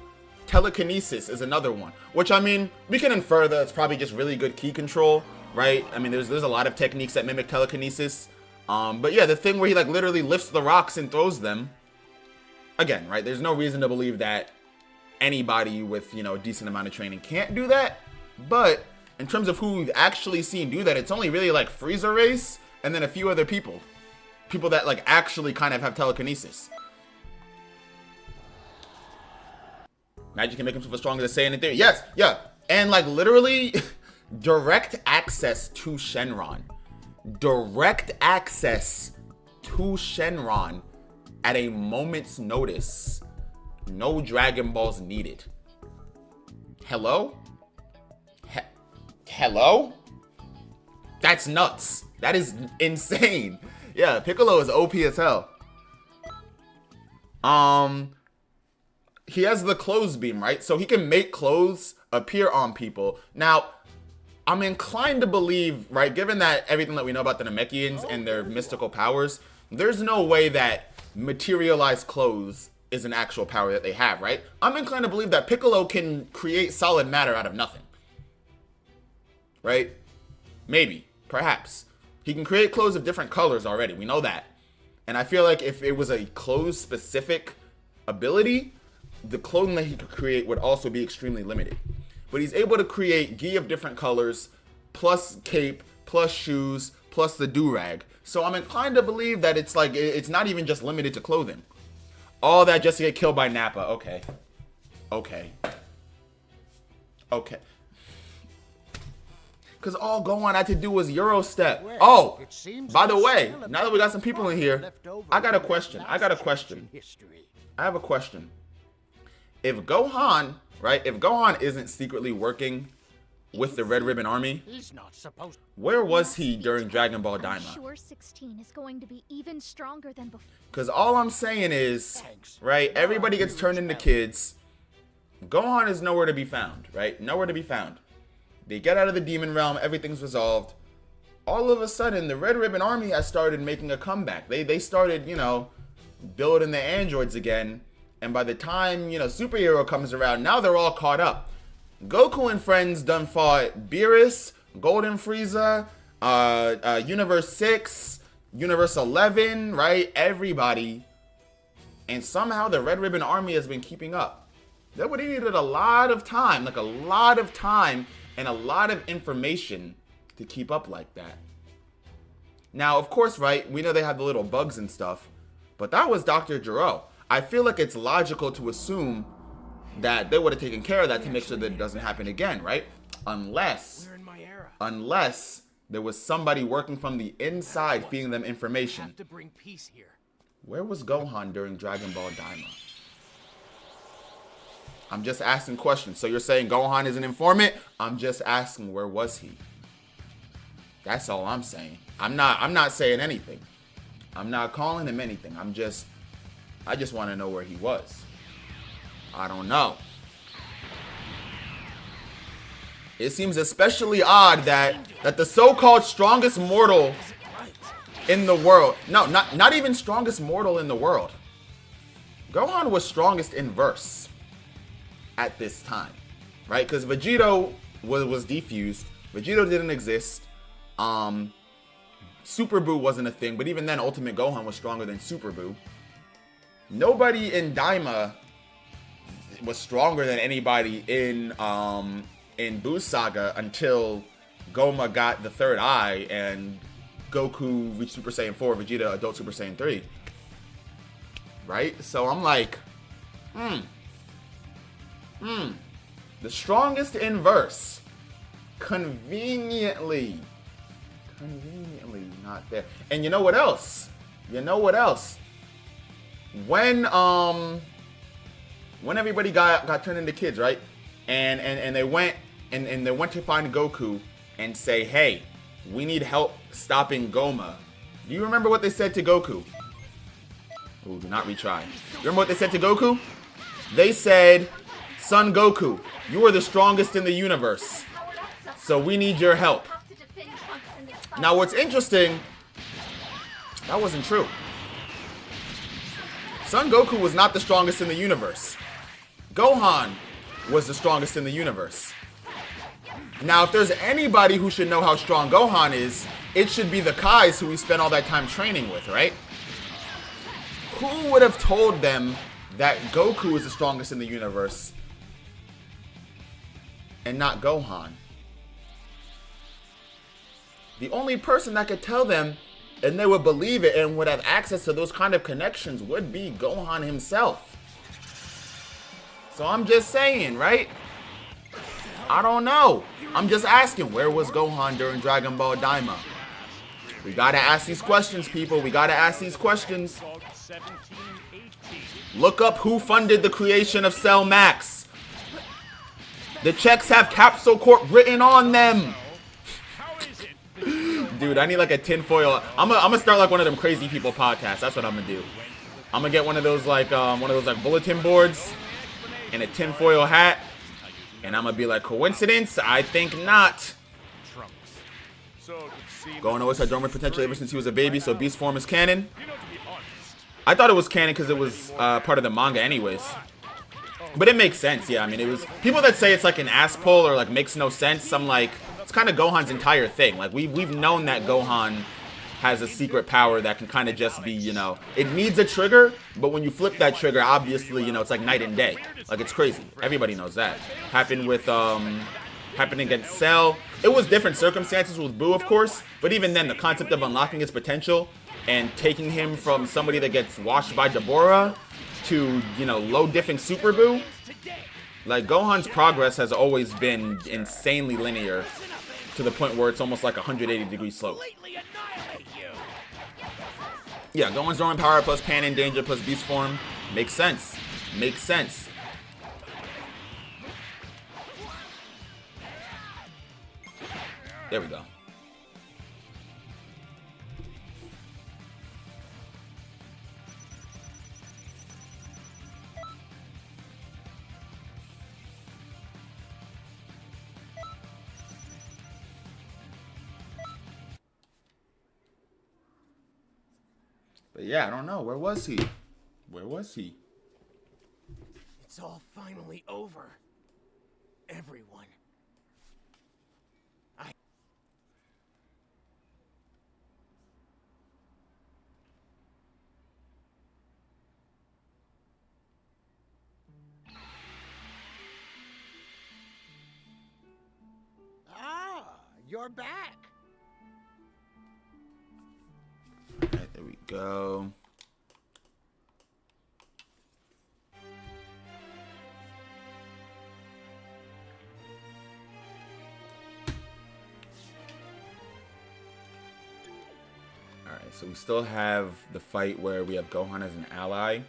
Telekinesis is another one, which I mean, we can infer that it's probably just really good ki control, right? I mean, there's a lot of techniques that mimic telekinesis. But yeah, the thing where he like literally lifts the rocks and throws them. Again, right? There's no reason to believe that anybody with, you know, a decent amount of training can't do that. But in terms of who we've actually seen do that, it's only really like Frieza Race and then a few other people. People that like actually kind of have telekinesis. Magic can make himself as strong as a Saiyan in theory. Yes, yeah. And like literally direct access to Shenron. Direct access to Shenron at a moment's notice. No Dragon Balls needed. Hello? Hello? That's nuts. That is insane. Yeah, Piccolo is OP as hell. He has the clothes beam, right? So he can make clothes appear on people. Now, I'm inclined to believe, right, given that everything that we know about the Namekians and their mystical powers, there's no way that materialized clothes is an actual power that they have, right? I'm inclined to believe that Piccolo can create solid matter out of nothing. Right? Maybe. Perhaps. He can create clothes of different colors already. We know that. And I feel like if it was a clothes-specific ability, the clothing that he could create would also be extremely limited. But he's able to create gi of different colors, plus cape, plus shoes, plus the do-rag. So I'm inclined to believe that it's like, it's not even just limited to clothing. All that just to get killed by Nappa. Okay. Okay. Okay. Because all Gohan had to do was Euro step. Oh, by the way, now that we got some people in here, I got a question. I have a question. If Gohan, right, if Gohan isn't secretly working with the Red Ribbon Army, where was he during Dragon Ball Daima? I'm sure 16 is going to be even stronger than before. Because all I'm saying is, right, everybody gets turned into kids. Gohan is nowhere to be found, right? Nowhere to be found. They get out of the demon realm, everything's resolved. All of a sudden, the Red Ribbon Army has started making a comeback. They started, you know, building the androids again. And by the time, you know, Superhero comes around, now they're all caught up. Goku and friends done fought Beerus, Golden Frieza, Universe 6, Universe 11, right? Everybody. And somehow the Red Ribbon Army has been keeping up. They would have needed a lot of time, like a lot of time and a lot of information to keep up like that. Now, of course, right, we know they have the little bugs and stuff, but that was Dr. Gero. I feel like it's logical to assume that they would have taken care of that to make sure that it doesn't happen again, right? Unless there was somebody working from the inside feeding them information. Where was Gohan during Dragon Ball Daima? I'm just asking questions. So you're saying Gohan is an informant? I'm just asking, where was he? That's all I'm saying. I'm not saying anything. I'm not calling him anything. I just want to know where he was. I don't know. It seems especially odd that the so-called strongest mortal in the world, no, not even strongest mortal in the world. Gohan was strongest in verse at this time, right? Because Vegito was defused. Vegito didn't exist. Super Buu wasn't a thing, but even then, Ultimate Gohan was stronger than Super Buu. Nobody in Daima was stronger than anybody in Buu Saga until Goma got the third eye and Goku reached Super Saiyan 4, Vegeta Adult Super Saiyan 3. Right? So I'm like, the strongest in verse, conveniently not there. And you know what else? When everybody got turned into kids, right? And they went to find Goku and say, hey, we need help stopping Goma. Do you remember what they said to Goku? Ooh, do not retry. You remember what they said to Goku? They said, Son Goku, you are the strongest in the universe, so we need your help. Now what's interesting, that wasn't true. Son Goku was not the strongest in the universe. Gohan was the strongest in the universe. Now, if there's anybody who should know how strong Gohan is, it should be the Kais who we spent all that time training with, right? Who would have told them that Goku is the strongest in the universe and not Gohan? The only person that could tell them and they would believe it and would have access to those kind of connections would be Gohan himself. So I'm just saying, right? I don't know. I'm just asking, where was Gohan during Dragon Ball Daima? We gotta ask these questions, people. We gotta ask these questions. Look up who funded the creation of Cell Max. The checks have Capsule Corp written on them. Dude, I need like a tinfoil. I'm gonna start like one of them crazy people podcasts. That's what I'm gonna do. I'm gonna get one of those like bulletin boards and a tinfoil hat, and I'm gonna be like, coincidence? I think not. Gohan always had dormant potential ever since he was a baby, so Beast form is canon. I thought it was canon because it was part of the manga anyways. But it makes sense, yeah. I mean, it was people that say it's like an ass pull or like makes no sense. I'm like, it's kind of Gohan's entire thing. Like we've known that Gohan has a secret power that can kind of just be, you know, it needs a trigger, but when you flip that trigger, obviously, you know, it's like night and day. Like it's crazy. Everybody knows that. Happened against Cell. It was different circumstances with Buu, of course, but even then, the concept of unlocking his potential and taking him from somebody that gets washed by Deborah to, you know, low-diffing Super Buu. Like, Gohan's progress has always been insanely linear to the point where it's almost like a 180-degree slope. Yeah, Gohan's dormant power plus Panin Danger plus Beast form. Makes sense. Makes sense. There we go. But yeah, I don't know. Where was he? Where was he? It's all finally over. Everyone. You're back. Alright, there we go. Alright, so we still have the fight where we have Gohan as an ally.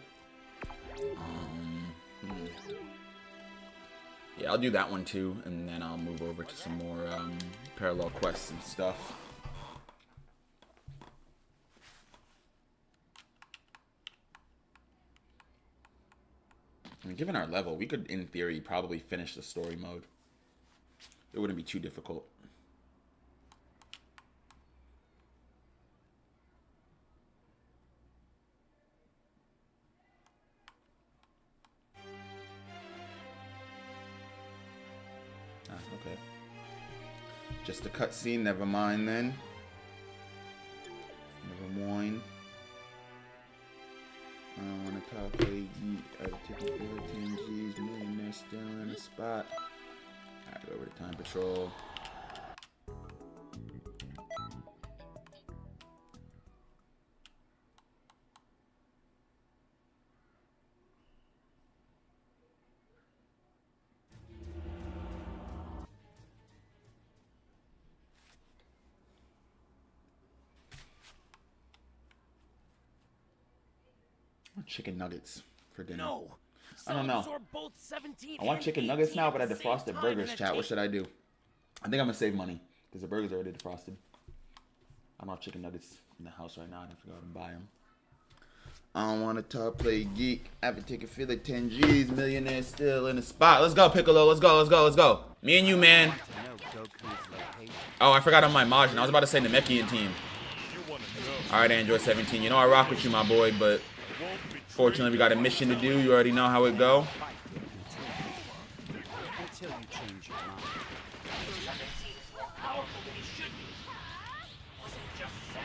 Yeah, I'll do that one too, and then I'll move over to some more parallel quests and stuff. I mean, given our level, we could, in theory, probably finish the story mode. It wouldn't be too difficult. Okay. Just a cutscene, never mind then. Never mind. I don't want to talk to you. I've taken 10 G's, millionaire still in a spot. Alright, go over to Time Patrol. Chicken nuggets for dinner. No. I don't know. Absorb both 17 I want and chicken nuggets 18 now, but I at the same defrosted time burgers, in a chat. What tape. should I do? I think I'm gonna save money because the burgers are already defrosted. I don't have chicken nuggets in the house right now. I have to go out and buy them. I don't want to talk, play geek. I have to take a feel like 10 G's. Millionaire still in the spot. Let's go, Piccolo. Let's go. Let's go. Let's go. Me and you, man. Oh, I forgot on my Majin. I was about to say Namekian team. All right, Android 17. You know I rock with you, my boy, but fortunately we got a mission to do. You already know how it go. Until you change your mind. 17 is more powerful than he should be. Was it just Cell?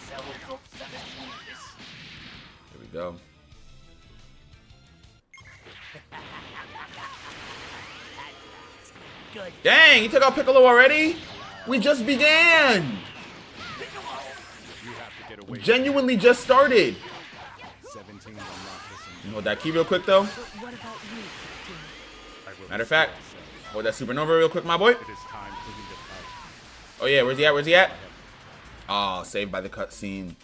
Cell absorbed 17 of this? Here we go. Good. Dang, he took out Piccolo already? We just began. Genuinely just started. 17 will not listen. You hold that key real quick, though. What about you, 16? Matter of fact, hold that supernova real quick, my boy. It is time for me to fight. Oh, yeah, where's he at? Where's he at? Oh, saved by the cutscene.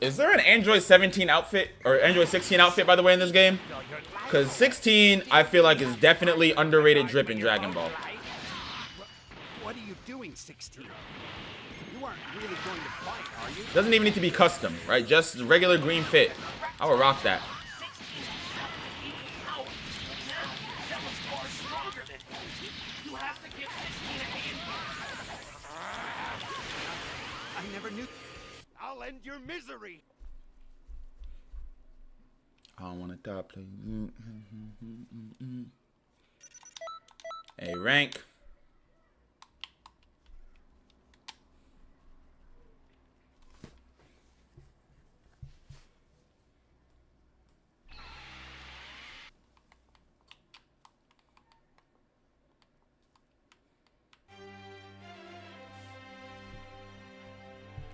Is there an Android 17 outfit, or Android 16 outfit, by the way, in this game? Because 16, I feel like, is definitely underrated drip in Dragon Ball. What are you doing, 16? You aren't really going to fight, are you? Doesn't even need to be custom, right? Just regular green fit. I would rock that. 16 is even power. Now, Cell is far stronger than him. You have to give 16 a hand. I never knew. I'll end your misery. I don't want to top play. Hey, rank.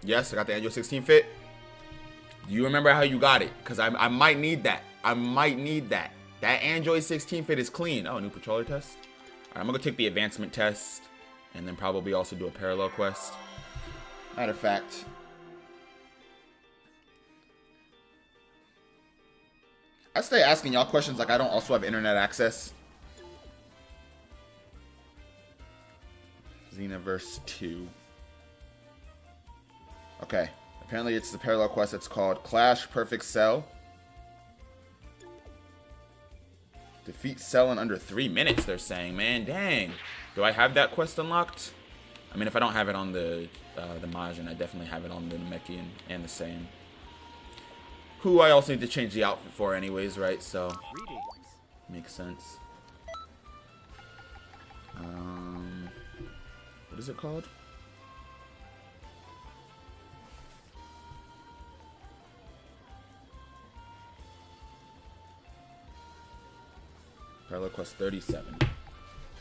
Yes, I got the Android 16 fit. Do you remember how you got it? Because I might need that. I might need that. That Android 16 fit is clean. Oh, new patroller test. All right, I'm going to take the advancement test and then probably also do a parallel quest. Matter of fact, I stay asking y'all questions like I don't also have internet access. Xenoverse 2. Okay. Apparently it's the parallel quest that's called Clash Perfect Cell. Defeat Cell in under 3 minutes, they're saying. Man, dang. Do I have that quest unlocked? I mean, if I don't have it on the Majin, I definitely have it on the Namekian and the Saiyan. Who I also need to change the outfit for anyways, right? So, makes sense. What is it called? Parallel quest 37.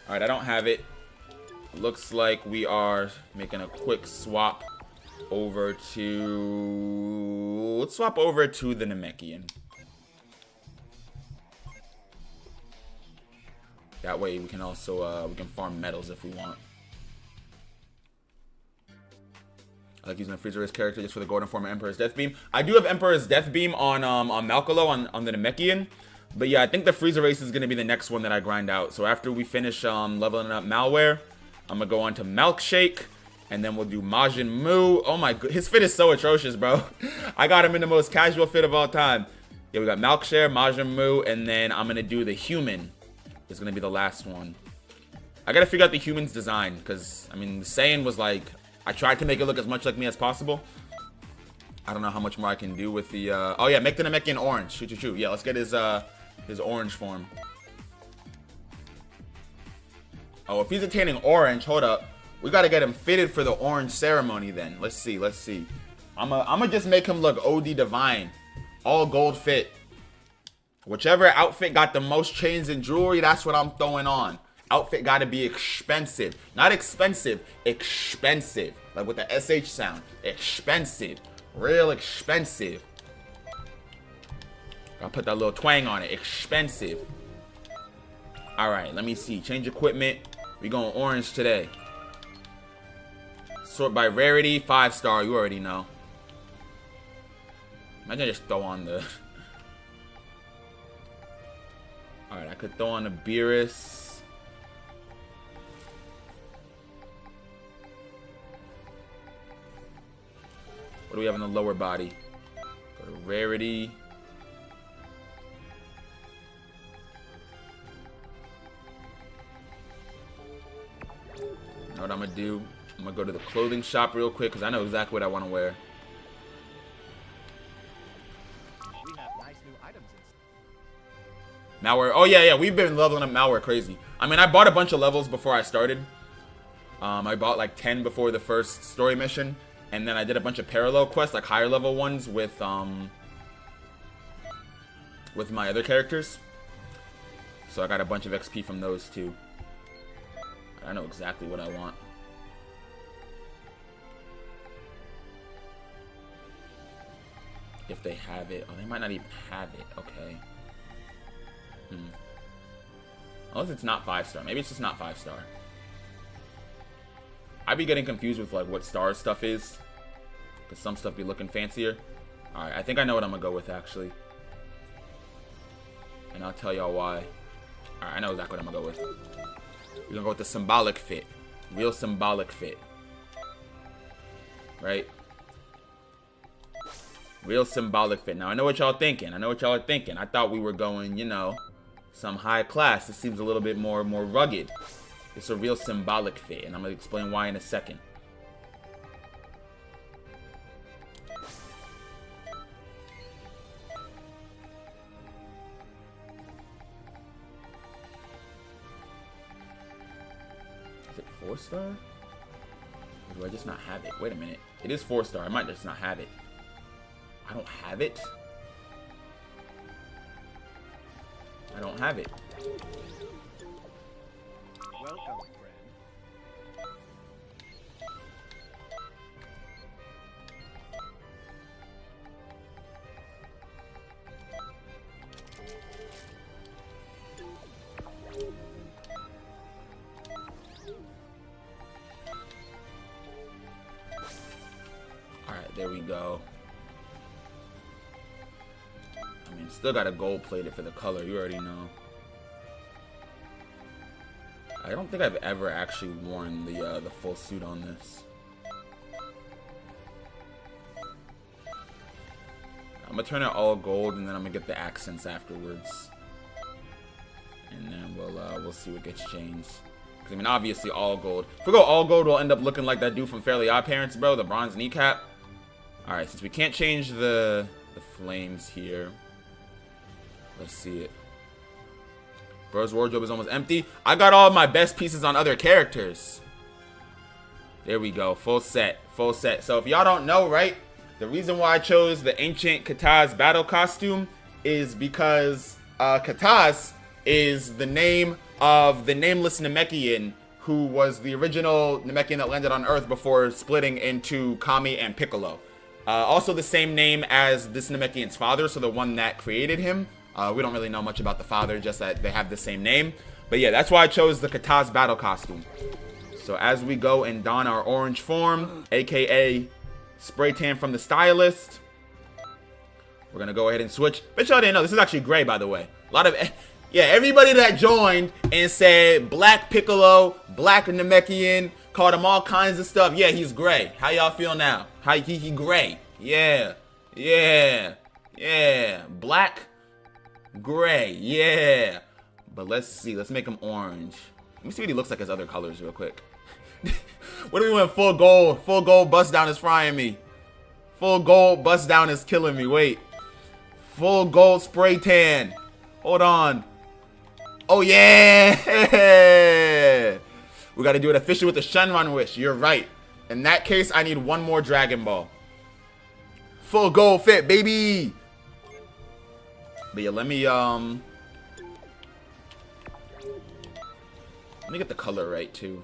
Alright, I don't have it. Looks like we are making a quick swap over to... Let's swap over to the Namekian. That way we can also we can farm medals if we want. I like using a Freezer Race character just for the golden form of Emperor's Death Beam. I do have Emperor's Death Beam on Malkalo on the Namekian. But yeah, I think the Freezer Race is going to be the next one that I grind out. So after we finish leveling up Malware, I'm going to go on to Milkshake. And then we'll do Majin Mu. Oh my god, his fit is so atrocious, bro. I got him in the most casual fit of all time. Yeah, we got Malkshare, Majin Mu, and then I'm gonna do the human. Is gonna be the last one. I gotta figure out the human's design, because I mean, the Saiyan was like, I tried to make it look as much like me as possible. I don't know how much more I can do with the. Oh yeah, make the Namekian orange. Shoot. Yeah, let's get his orange form. Oh, if he's attaining orange, hold up. We gotta get him fitted for the orange ceremony then. Let's see. I'ma just make him look OD divine. All gold fit. Whichever outfit got the most chains and jewelry, that's what I'm throwing on. Outfit gotta be expensive. Not expensive, expensive. Like with the SH sound. Expensive. Real expensive. I'll put that little twang on it. Expensive. Alright, let me see. Change equipment. We going orange today. Sort by rarity. 5-star. You already know. Imagine I just throw on the... Alright, I could throw on the Beerus. What do we have in the lower body? Go to rarity. You know what I'm gonna do? I'm gonna go to the clothing shop real quick because I know exactly what I want to wear. We have nice new items in Malware. Oh yeah, we've been leveling up Malware crazy. I mean, I bought a bunch of levels before I started. I bought like 10 before the first story mission. And then I did a bunch of parallel quests, like higher level ones with my other characters. So I got a bunch of XP from those too. I know exactly what I want. If they have it. Oh, they might not even have it. Okay. Unless it's not 5-star. Maybe it's just not 5-star. I'd be getting confused with like what star stuff is, because some stuff be looking fancier. Alright, I think I know what I'm gonna go with actually. And I'll tell y'all why. Alright, I know exactly what I'm gonna go with. We're gonna go with the symbolic fit. Real symbolic fit. Right? Real symbolic fit. Now I know what y'all thinking. I thought we were going, you know, some high class. This seems a little bit more rugged. It's a real symbolic fit, and I'm going to explain why in a second. Is it 4-star? Or do I just not have it? Wait a minute. It is 4-star. I might just not have it. I don't have it? I don't have it. Welcome, friend. Alright, there we go. I mean, still got a gold plated for the color, you already know. I don't think I've ever actually worn the full suit on this. I'm gonna turn it all gold, and then I'm gonna get the accents afterwards, and then we'll see what gets changed. 'Cause, I mean, obviously all gold. If we go all gold, we'll end up looking like that dude from Fairly Odd Parents, bro. The bronze kneecap. All right, since we can't change the flames here, let's see it. Bro's wardrobe is almost empty. I got all of my best pieces on other characters. There we go. Full set. Full set. So if y'all don't know, right? The reason why I chose the ancient Kataz battle costume is because Kataz is the name of the nameless Namekian who was the original Namekian that landed on Earth before splitting into Kami and Piccolo. Also the same name as this Namekian's father, so the one that created him. We don't really know much about the father, just that they have the same name. But yeah, that's why I chose the Kataz battle costume. So as we go and don our orange form, aka spray tan from the stylist, we're gonna go ahead and switch. Bet y'all didn't know, this is actually gray, by the way. A lot of, yeah, everybody that joined and said Black Piccolo, Black Namekian, called him all kinds of stuff. Yeah, he's gray. How y'all feel now? How he gray? Yeah. Yeah. Black, gray. Yeah. But let's see. Let's make him orange. Let me see what he looks like as other colors real quick. What do we want? Full gold. Full gold bust down is frying me. Full gold bust down is killing me. Wait. Full gold spray tan. Hold on. Oh, yeah. We got to do it officially with the Shenron wish. You're right. In that case, I need one more Dragon Ball. Full gold fit, baby. But yeah, let me get the color right, too.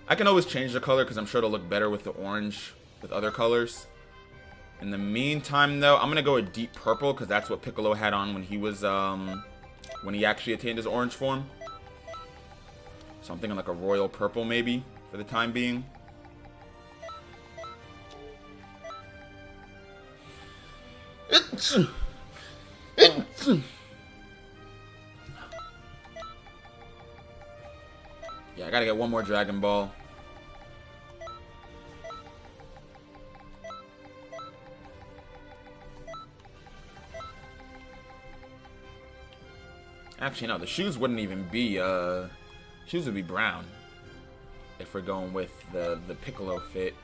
I can always change the color because I'm sure it'll look better with the orange with other colors. In the meantime, though, I'm going to go with deep purple because that's what Piccolo had on when he was, when he actually attained his orange form. So I'm thinking like a royal purple, maybe, for the time being. Yeah, I gotta get one more Dragon Ball. Actually, no, the shoes wouldn't even be, shoes would be brown. If we're going with the Piccolo fit.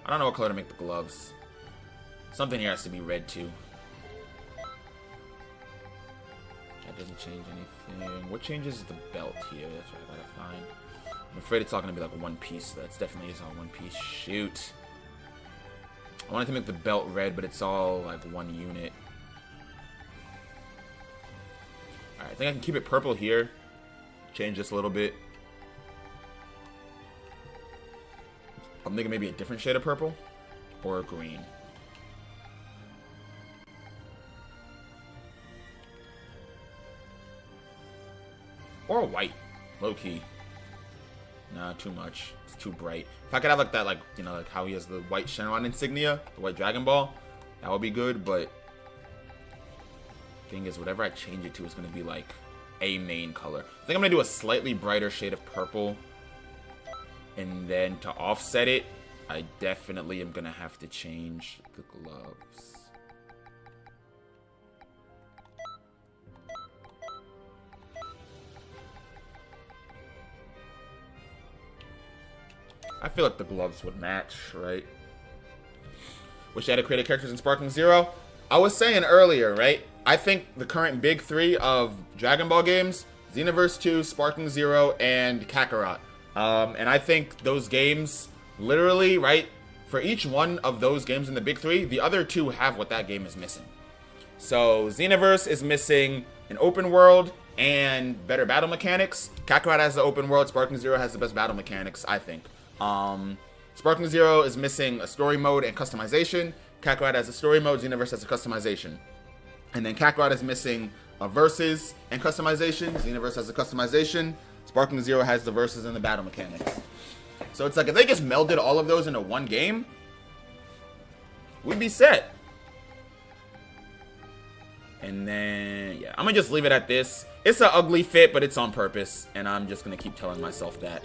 I don't know what color to make the gloves. Something here has to be red, too. That doesn't change anything. What changes the belt here? That's what I gotta find. I'm afraid it's all gonna be like one piece. That's definitely is all one piece. Shoot. I wanted to make the belt red, but it's all like one unit. Alright, I think I can keep it purple here. Change this a little bit. I'm thinking maybe a different shade of purple. Or green. Or white. Low key. Nah, too much. It's too bright. If I could have like that, like, you know, like how he has the white Shenron insignia, the white Dragon Ball, that would be good, but thing is, whatever I change it to is going to be like a main color. I think I'm going to do a slightly brighter shade of purple, and then to offset it, I definitely am going to have to change the gloves. I feel like the gloves would match, right? Wish I had created characters in Sparking Zero. I was saying earlier, right? I think the current big three of Dragon Ball games, Xenoverse 2, Sparking Zero, and Kakarot. And I think those games, literally, right? For each one of those games in the big three, the other two have what that game is missing. So Xenoverse is missing an open world and better battle mechanics. Kakarot has the open world. Sparking Zero has the best battle mechanics, I think. Sparking Zero is missing a story mode and customization. Kakarot has a story mode, Xenoverse has a customization. And then Kakarot is missing a versus and customization. Xenoverse has a customization. Sparking Zero has the versus and the battle mechanics. So it's like if they just melded all of those into one game, we'd be set. And then, yeah, I'm gonna just leave it at this. It's an ugly fit, but it's on purpose. And I'm just gonna keep telling myself that.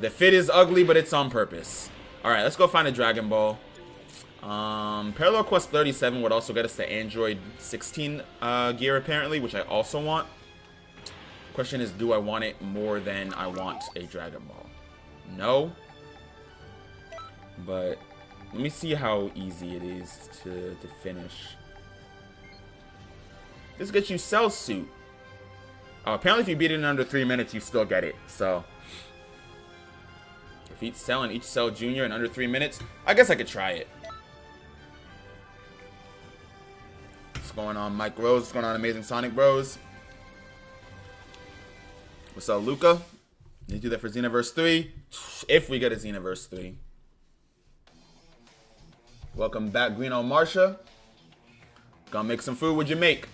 The fit is ugly, but it's on purpose. Alright, let's go find a Dragon Ball. Parallel Quest 37 would also get us the Android 16 gear, apparently, which I also want. Question is, do I want it more than I want a Dragon Ball? No. But let me see how easy it is to finish. This gets you Cell Suit. Oh, apparently if you beat it in under 3 minutes, you still get it. So if each cell and each Cell Junior in under 3 minutes, I guess I could try it. What's going on, Mike Rose? What's going on, Amazing Sonic Bros? What's up, Luca? You do that for Xenoverse 3? If we get a Xenoverse 3. Welcome back, Greeno Marsha. Gonna make some food. What'd you make?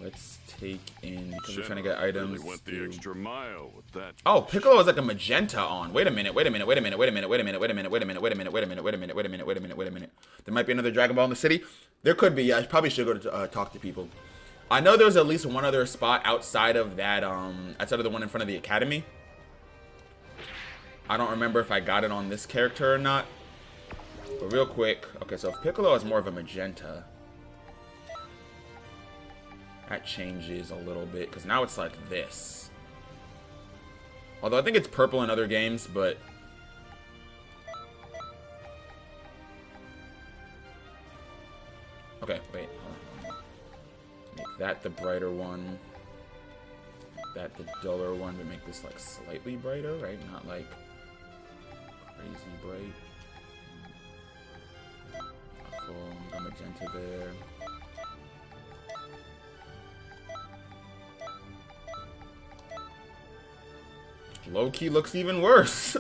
Let's take in, because we're trying to get items. Really went the extra mile with that. Oh, Piccolo has like a magenta on. Wait a minute, wait a minute, wait a minute, wait a minute, wait a minute, wait a minute, wait a minute, wait a minute, wait a minute, wait a minute, wait a minute, wait a minute, wait a minute. There might be another Dragon Ball in the city. There could be. Yeah, I probably should go to talk to people. I know there's at least one other spot outside of that, outside of the one in front of the academy. I don't remember if I got it on this character or not. But real quick. Okay, so if Piccolo is more of a magenta, that changes a little bit. Because now it's like this. Although I think it's purple in other games, but... Okay, wait. Hold on. Make that the brighter one. Make that the duller one, but make this like slightly brighter, right? Not like crazy bright. Full magenta there. Low-key looks even worse.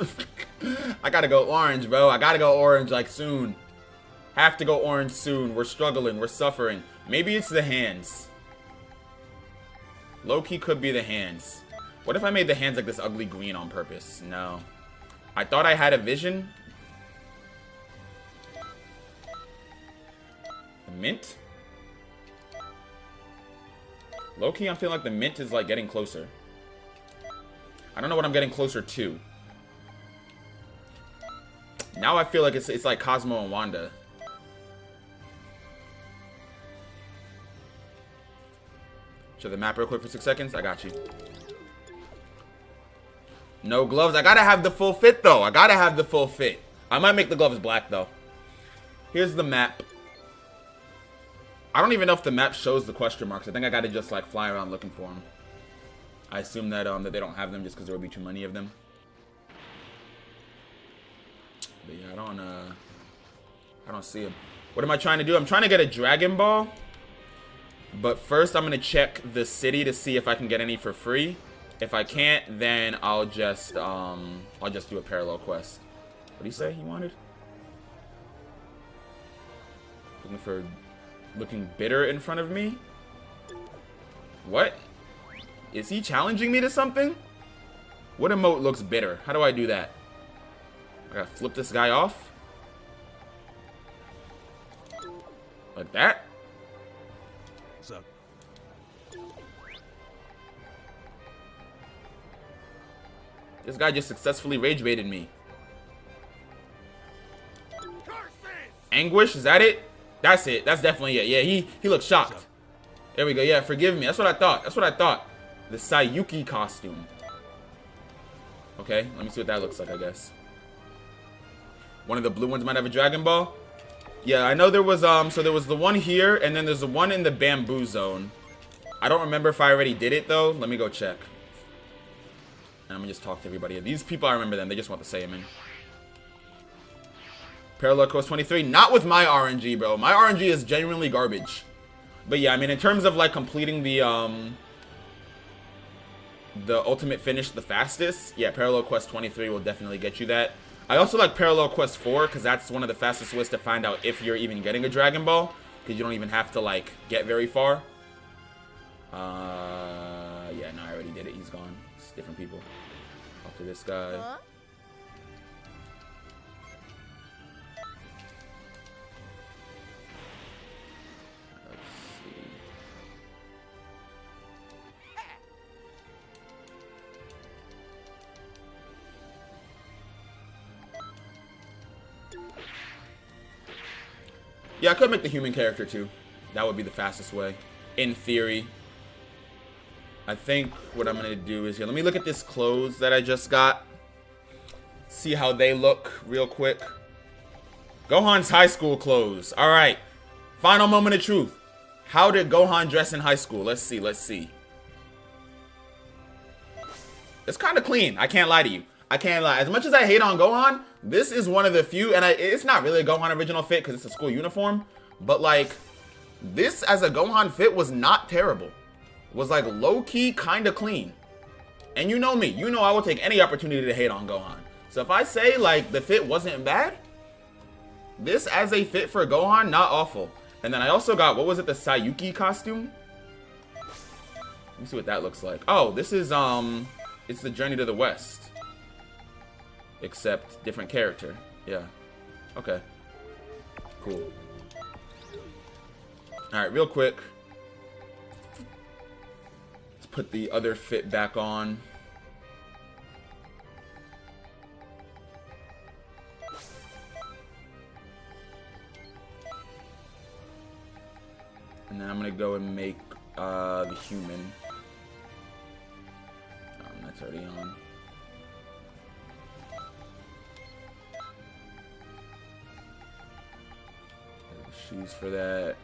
I gotta go orange, bro. I gotta go orange like soon. Have to go orange soon. We're struggling. We're suffering. Maybe it's the hands. Low-key could be the hands. What if I made the hands like this ugly green on purpose? No. I thought I had a vision. The mint? Low-key, I'm feeling like the mint is like getting closer. I don't know what I'm getting closer to. Now I feel like it's like Cosmo and Wanda. Show the map real quick for 6 seconds. I got you. No gloves. I gotta have the full fit though. I gotta have the full fit. I might make the gloves black though. Here's the map. I don't even know if the map shows the question marks. I think I gotta just like fly around looking for them. I assume that that they don't have them just because there will be too many of them. But yeah, I don't see them. What am I trying to do? I'm trying to get a Dragon Ball. But first, I'm gonna check the city to see if I can get any for free. If I can't, then I'll just do a parallel quest. What did he say he wanted? Looking bitter in front of me? What? Is he challenging me to something? What emote looks bitter? How do I do that? I gotta flip this guy off? Like that? What's up? This guy just successfully rage baited me. Anguish, is that it? That's it. That's definitely it. Yeah, he looks shocked. There we go. Yeah, forgive me. That's what I thought. That's what I thought. The Sayuki costume. Okay, let me see what that looks like, I guess. One of the blue ones might have a Dragon Ball. Yeah, I know there was, so there was the one here, and then there's the one in the bamboo zone. I don't remember if I already did it, though. Let me go check. And I'm gonna just talk to everybody. These people, I remember them. They just want the Saiyaman. Parallel Quest 23. Not with my RNG, bro. My RNG is genuinely garbage. But yeah, I mean, in terms of, like, completing the ultimate finish the fastest, yeah, Parallel Quest 23 will definitely get you that. I also like Parallel Quest 4 because that's one of the fastest ways to find out if you're even getting a Dragon Ball, because you don't even have to like get very far. Yeah, no, I already did it. He's gone. It's different people. Talk to this guy. Huh? Yeah, I could make the human character too. That would be the fastest way, in theory. I think what I'm gonna do is here. Let me look at this clothes that I just got. See how they look real quick. Gohan's high school clothes. All right. Final moment of truth. How did Gohan dress in high school? Let's see. Let's see. It's kind of clean. I can't lie to you. I can't lie. As much as I hate on Gohan, this is one of the few, and it's not really a Gohan original fit because it's a school uniform, but like, this as a Gohan fit was not terrible. Was like low-key kind of clean. And you know me. You know I will take any opportunity to hate on Gohan. So if I say like the fit wasn't bad, this as a fit for Gohan, not awful. And then I also got, what was it, the Sayuki costume? Let me see what that looks like. Oh, this is, it's the Journey to the West. Except different character. Yeah. Okay. Cool. Alright, real quick. Let's put the other fit back on. And then I'm gonna go and make the human. That's already on. Shoes for that.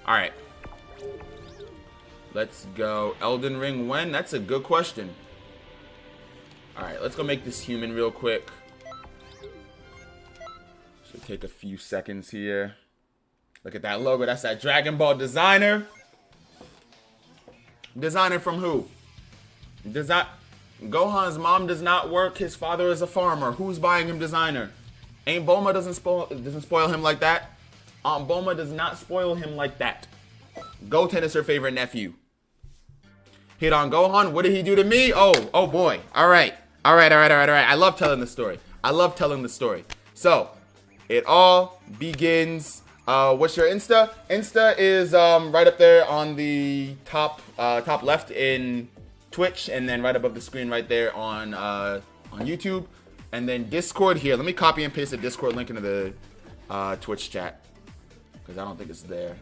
Alright. Let's go. Elden Ring when? That's a good question. Alright, let's go make this human real quick. Should take a few seconds here. Look at that logo. That's that Dragon Ball designer. Designer from who? Gohan's mom does not work. His father is a farmer. Who's buying him designer? Ain't Bulma doesn't spoil him like that. Aunt Bulma does not spoil him like that. Goten is her favorite nephew. Hit on Gohan. What did he do to me? Oh boy. All right. I love telling the story. So, it all begins. What's your Insta? Insta is right up there on the top left in Twitch, and then right above the screen right there on YouTube. And then Discord here. Let me copy and paste the Discord link into the Twitch chat, because I don't think it's there.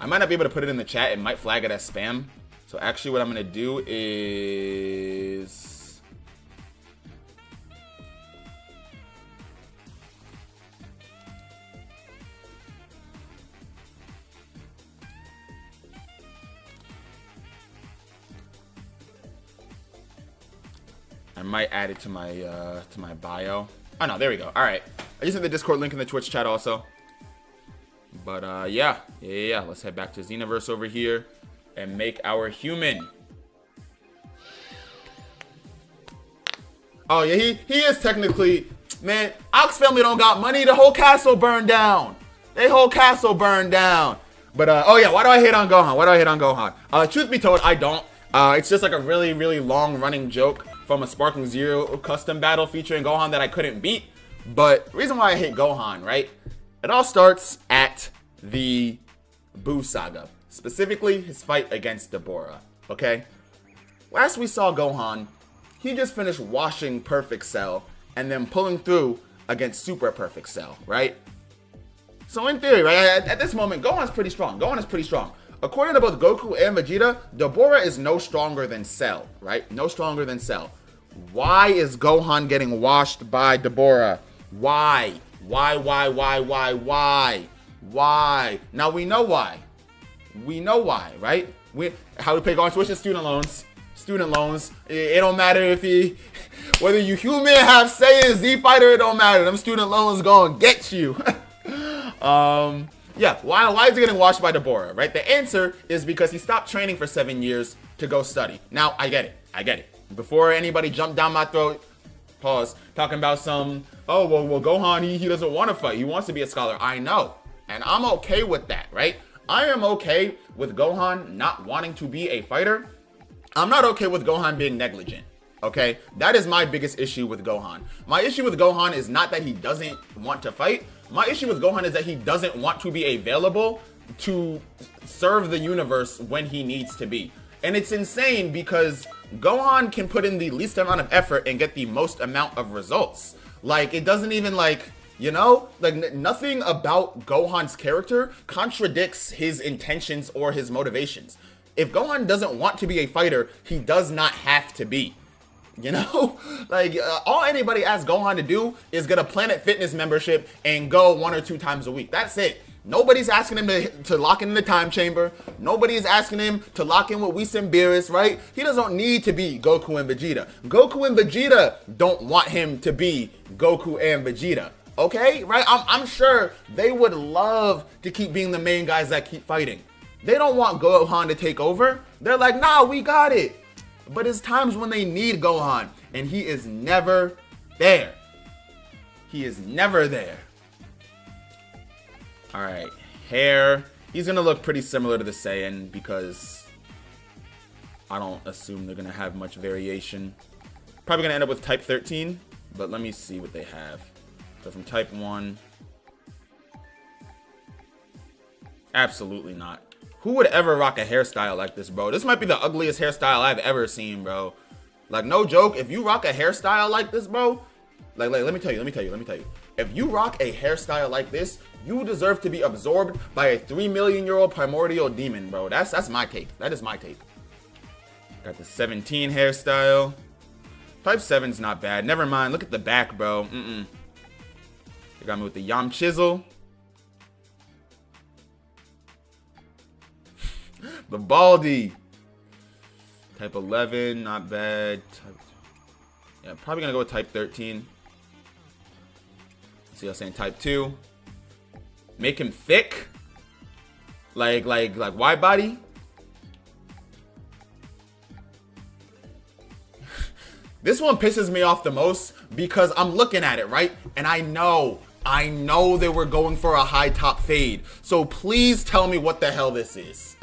I might not be able to put it in the chat. It might flag it as spam. So actually what I'm going to do is... I might add it to my bio. Oh no, there we go. All right. I just have the Discord link in the Twitch chat also. But yeah. Let's head back to Xenoverse over here and make our human. Oh yeah, he is technically, man. Ox family don't got money. The whole castle burned down. They whole castle burned down. But oh yeah, why do I hate on Gohan? Truth be told, I don't. It's just like a really, really long running joke from a Sparking Zero custom battle featuring Gohan that I couldn't beat. But the reason why I hate Gohan, right? It all starts at the Buu Saga. Specifically, his fight against Deborah, okay? Last we saw Gohan, he just finished washing Perfect Cell and then pulling through against Super Perfect Cell, right? So in theory, right, at this moment, Gohan is pretty strong. According to both Goku and Vegeta, Deborah is no stronger than Cell, right? No stronger than Cell. Why is Gohan getting washed by Deborah? Why? Why? Now we know why. Right? How we pay Gohan tuition? Student loans. It don't matter if whether you human, have Saiyan, Z fighter, it don't matter. Them student loans gonna get you. Yeah, why is he getting washed by Deborah, right? The answer is because he stopped training for 7 years to go study. Now, I get it. Before anybody jumped down my throat, pause, talking about some, oh, well, Gohan, he doesn't want to fight. He wants to be a scholar. I know, and I'm okay with that, right? I am okay with Gohan not wanting to be a fighter. I'm not okay with Gohan being negligent, okay? That is my biggest issue with Gohan. My issue with Gohan is not that he doesn't want to fight. My issue with Gohan is that he doesn't want to be available to serve the universe when he needs to be. And it's insane because Gohan can put in the least amount of effort and get the most amount of results. Like, it doesn't even, like, you know, like nothing about Gohan's character contradicts his intentions or his motivations. If Gohan doesn't want to be a fighter, he does not have to be. You know, like all anybody asks Gohan to do is get a Planet Fitness membership and go 1 or 2 times a week. That's it. Nobody's asking him to lock in the time chamber. Nobody's asking him to lock in with Whis and Beerus, right? He doesn't need to be Goku and Vegeta. Goku and Vegeta don't want him to be Goku and Vegeta. Okay, right? I'm sure they would love to keep being the main guys that keep fighting. They don't want Gohan to take over. They're like, nah, we got it. But it's times when they need Gohan, and he is never there. Alright, hair. He's going to look pretty similar to the Saiyan because I don't assume they're going to have much variation. Probably going to end up with type 13, but let me see what they have. So from type 1. Absolutely not. Who would ever rock a hairstyle like this, bro? This might be the ugliest hairstyle I've ever seen, bro. Like, no joke, if you rock a hairstyle like this, bro, like let me tell you. If you rock a hairstyle like this, you deserve to be absorbed by a 3 million-year-old primordial demon, bro. That's my take. That is my take. Got the 17 hairstyle. Type 7's not bad. Never mind. Look at the back, bro. They got me with the Yam Chisel. The Baldy. Type 11, not bad. Yeah, probably gonna go with type 13. See, I was saying type 2. Make him thick. Like wide body. This one pisses me off the most because I'm looking at it, right? And I know they were going for a high top fade. So please tell me what the hell this is.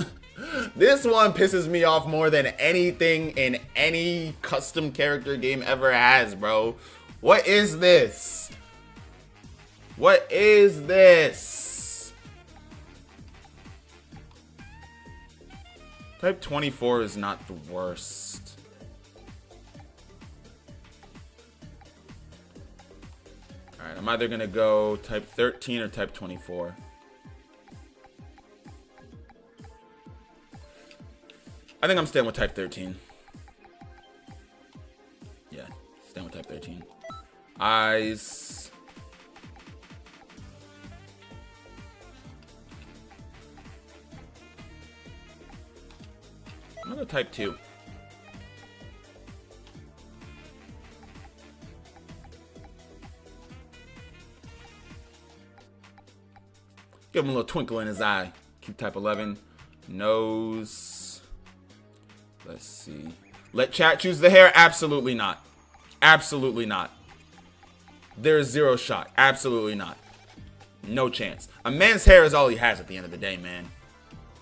This one pisses me off more than anything in any custom character game ever has, bro. What is this? What is this? Type 24 is not the worst. Alright, I'm either gonna go type 13 or type 24. I think I'm staying with type 13. Yeah, staying with type 13. Eyes. I'm gonna go type 2. Give him a little twinkle in his eye. Keep type 11. Nose. Let's see. Let chat choose the hair? Absolutely not. Absolutely not. There's zero shot. Absolutely not. No chance. A man's hair is all he has at the end of the day, man.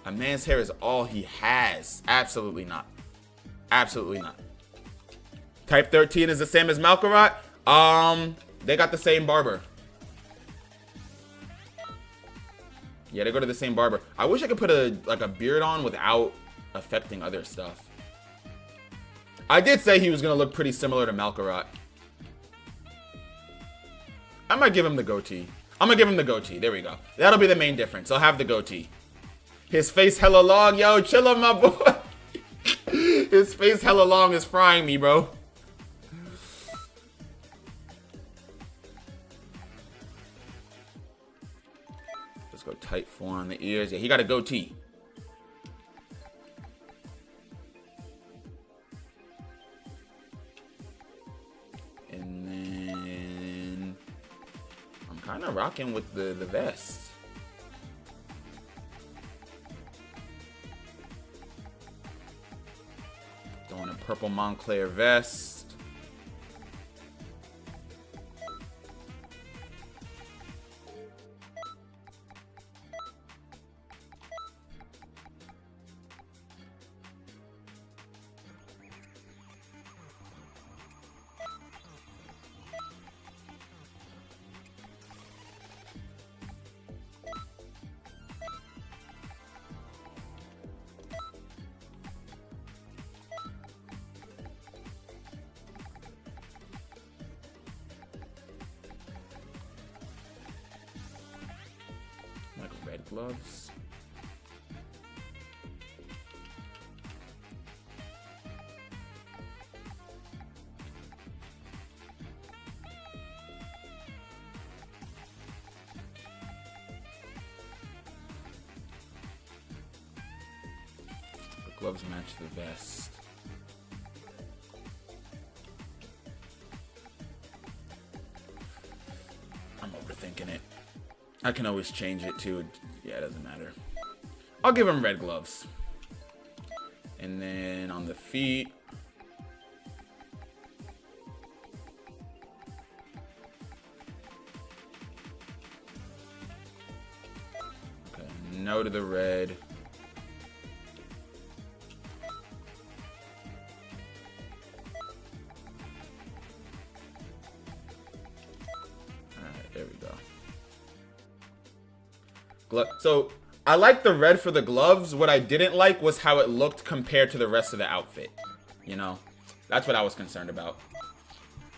A man's hair is all he has. Absolutely not. Absolutely not. Type 13 is the same as Malkarat. They got the same barber. Yeah, they go to the same barber. I wish I could put a beard on without affecting other stuff. I did say he was gonna look pretty similar to Malkarat. I might give him the goatee. I'm gonna give him the goatee. There we go. That'll be the main difference. I'll have the goatee. His face hella long. Yo, chill on my boy. His face hella long is frying me, bro. Let's go type 4 on the ears. Yeah, he got a goatee. And then I'm kind of rocking with the vest. Throwing a purple Montclair vest. Like red gloves. The gloves match the vest. I'm overthinking it. I can always change it too. Yeah, it doesn't matter. I'll give him red gloves. And then on the feet. Okay, no to the red. Alright, there we go. So I like the red for the gloves. What I didn't like was how it looked compared to the rest of the outfit. You know, That's what I was concerned about.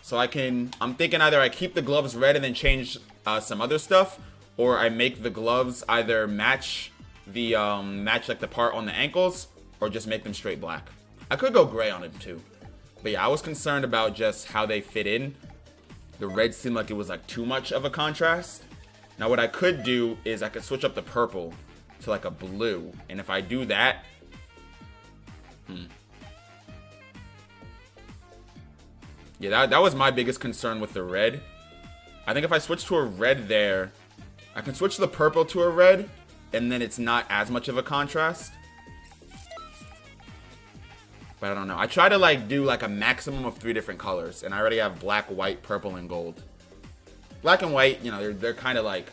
So I'm thinking either I keep the gloves red and then change some other stuff, or I make the gloves either match the like the part on the ankles, or just make them straight black. I could go gray on it too. But yeah, I was concerned about just how they fit in. The red seemed like it was like too much of a contrast. Now what I could do is I could switch up the purple to like a blue. And if I do that, yeah, that was my biggest concern with the red. I think if I switch to a red there, I can switch the purple to a red, and then it's not as much of a contrast. But I don't know. I try to like do like a maximum of 3 different colors, and I already have black, white, purple, and gold. Black and white, you know, they're kind of like,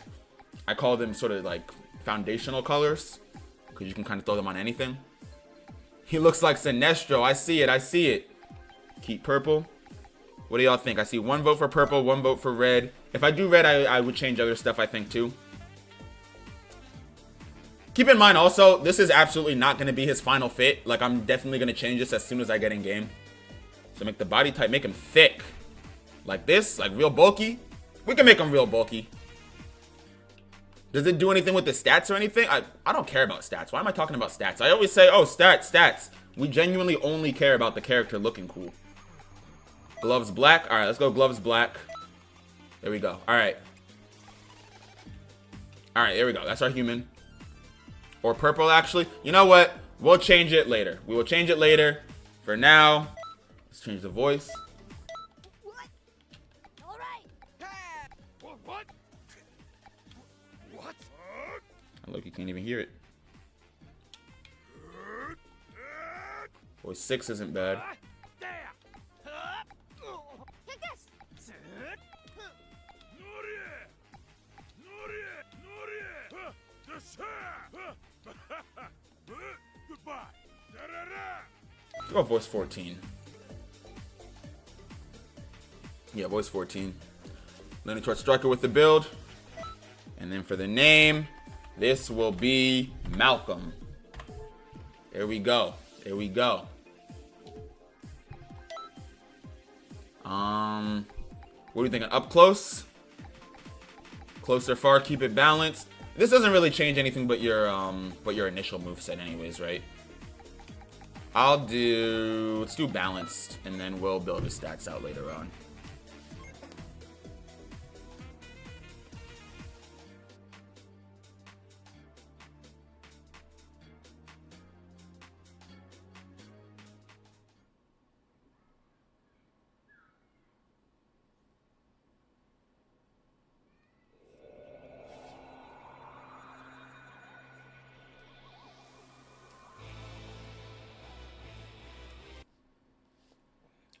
I call them sort of like foundational colors, because you can kind of throw them on anything. He looks like Sinestro. I see it. I see it. Keep purple. What do y'all think? I see 1 vote for purple, 1 vote for red. If I do red, I would change other stuff, I think, too. Keep in mind, also, this is absolutely not going to be his final fit. Like, I'm definitely going to change this as soon as I get in game. So make the body type, make him thick. Like this, like real bulky. We can make him real bulky. Does it do anything with the stats or anything? I don't care about stats. Why am I talking about stats? I always say, oh, stats. We genuinely only care about the character looking cool. Gloves black. All right, let's go gloves black. There we go. All right. All right, there we go. That's our human. Or purple, actually. You know what? We'll change it later. We will change it later. For now, let's change the voice. What? All right. What? What? Look, you can't even hear it. Voice 6 isn't bad. Take this. Goodbye. Let's go voice 14. Yeah, voice 14. Leaning towards striker with the build. And then for the name, this will be Malcolm. There we go. There we go. What are you thinking? Up close? Closer far, keep it balanced. This doesn't really change anything but your initial moveset anyways, right? Let's do balanced, and then we'll build his stats out later on.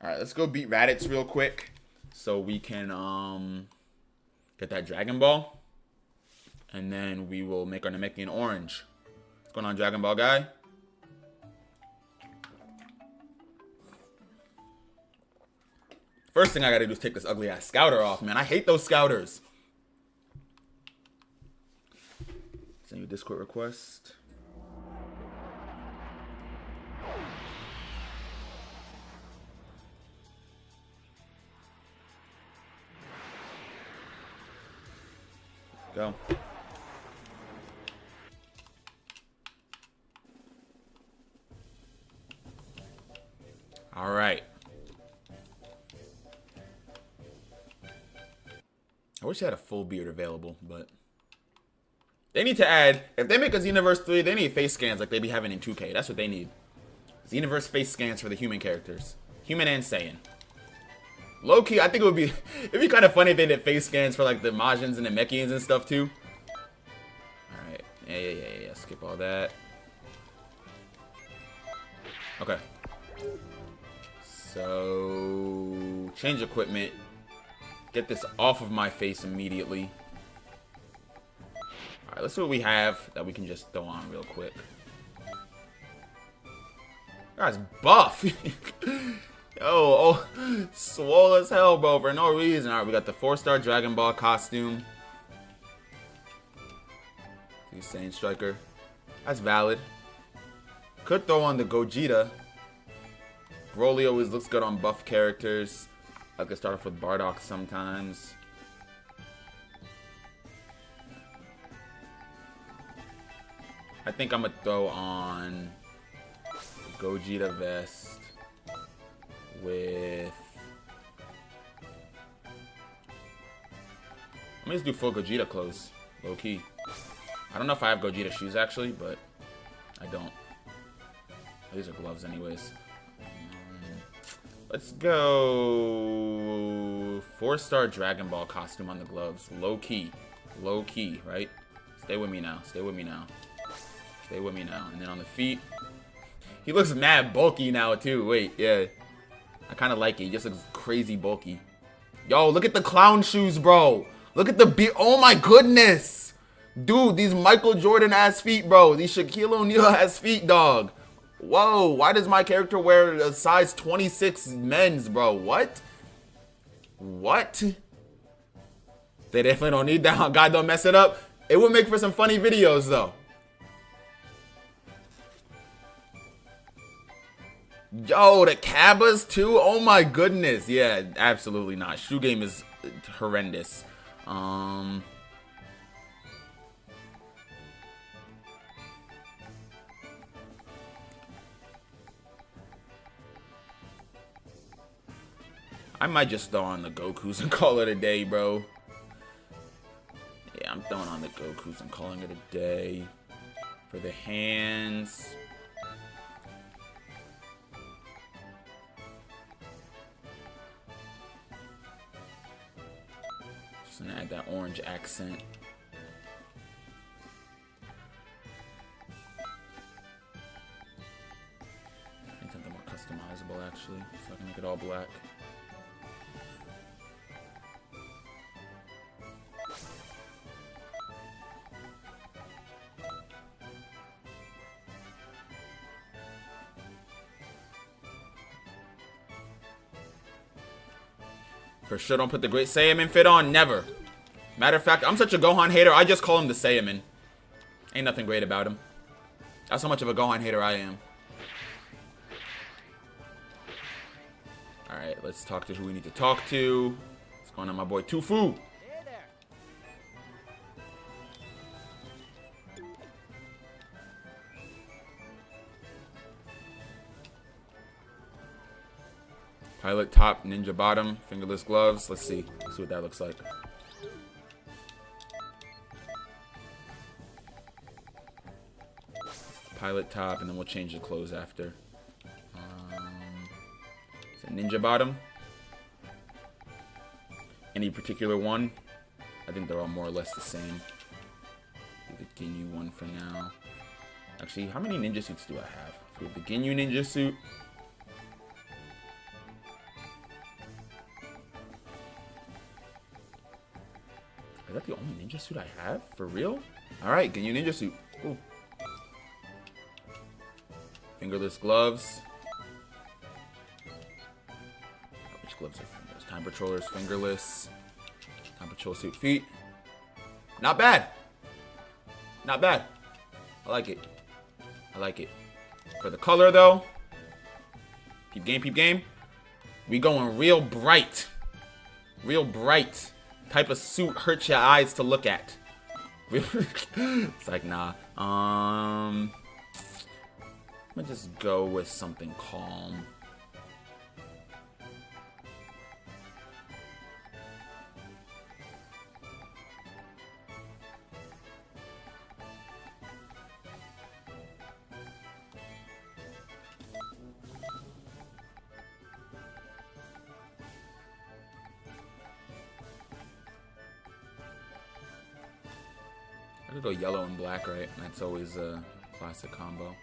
Alright, let's go beat Raditz real quick so we can get that Dragon Ball. And then we will make our Namekian orange. What's going on, Dragon Ball guy? First thing I gotta do is take this ugly ass scouter off, man. I hate those scouters. Send you a Discord request. Go. All right. I wish I had a full beard available, but they need to add, if they make a Xenoverse 3, they need face scans like they be having in 2K. That's what they need. Xenoverse face scans for the human characters. Human and Saiyan. Low-key, I think it'd be kind of funny if they did face scans for like the Majins and the Mechians and stuff too. Alright. Yeah. Skip all that. Okay. So change equipment. Get this off of my face immediately. Alright, let's see what we have that we can just throw on real quick. Guy's buff. Oh, swole as hell, bro, for no reason. Alright, we got the 4-star Dragon Ball costume. He's saying striker. That's valid. Could throw on the Gogeta. Broly always looks good on buff characters. I could start off with Bardock sometimes. I think I'm gonna throw on Gogeta vest with. I'm gonna just do full Gogeta clothes, low key. I don't know if I have Gogeta shoes actually, but I don't. These are gloves, anyways. Let's go 4-star Dragon Ball costume on the gloves, low key, right? Stay with me now. Stay with me now. Stay with me now. And then on the feet, he looks mad bulky now too. Wait, yeah, I kind of like it. He just looks crazy bulky. Yo, look at the clown shoes, bro. Look at the oh my goodness, dude. These Michael Jordan ass feet, bro. These Shaquille O'Neal ass feet, dog. Whoa, why does my character wear a size 26 men's, bro? What? What? They definitely don't need that. God, don't mess it up. It would make for some funny videos, though. Yo, the Cabas, too? Oh, my goodness. Yeah, absolutely not. Shoe game is horrendous. I might just throw on the Gokus and call it a day, bro. Yeah, I'm throwing on the Gokus and calling it a day. For the hands. Just gonna add that orange accent. I need something more customizable, actually, so I can make it all black. For sure, don't put the Great Saiyaman fit on. Never. Matter of fact, I'm such a Gohan hater, I just call him the Saiyaman. Ain't nothing great about him. That's how much of a Gohan hater I am. Alright, let's talk to who we need to talk to. What's going on, my boy Tufu? Hey there. Pilot top, ninja bottom, fingerless gloves. Let's see. Let's see what that looks like. Pilot top, and then we'll change the clothes after. Is it ninja bottom? Any particular one? I think they're all more or less the same. Do the Ginyu one for now. Actually, how many ninja suits do I have? So we have the Ginyu ninja suit. Is that the only ninja suit I have? For real? Alright, Ginyu ninja suit. Cool. Fingerless gloves. Which gloves are fingerless? Time Patroller's fingerless. Time Patrol suit feet. Not bad. Not bad. I like it. I like it. For the color though. Peep game, peep game. We going real bright. Real bright. Type of suit hurts your eyes to look at. It's like, nah. I'm gonna just go with something calm. I could go yellow and black, right? That's always a classic combo.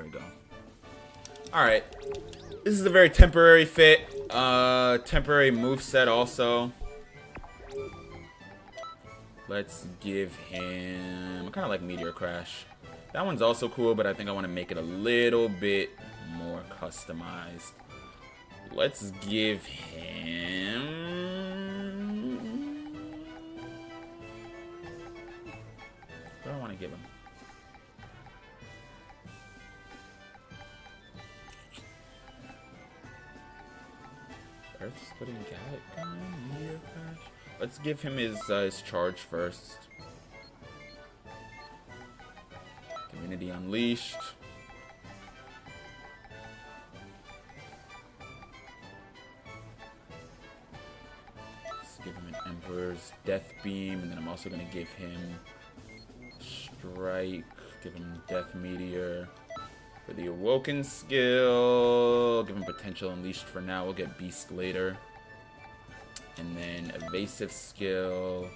There we go. Alright. This is a very temporary fit. Temporary moveset also. Let's give him... I kind of like Meteor Crash. That one's also cool, but I think I want to make it a little bit more customized. Let's give him... What do I want to give him? Earth splitting Gallic Meteor Crash. Let's give him his charge first. Community Unleashed. Let's give him an Emperor's Death Beam, and then I'm also gonna give him Strike. Give him Death Meteor. For the Awoken skill, give him Potential Unleashed for now. We'll get Beast later. And then Evasive skill.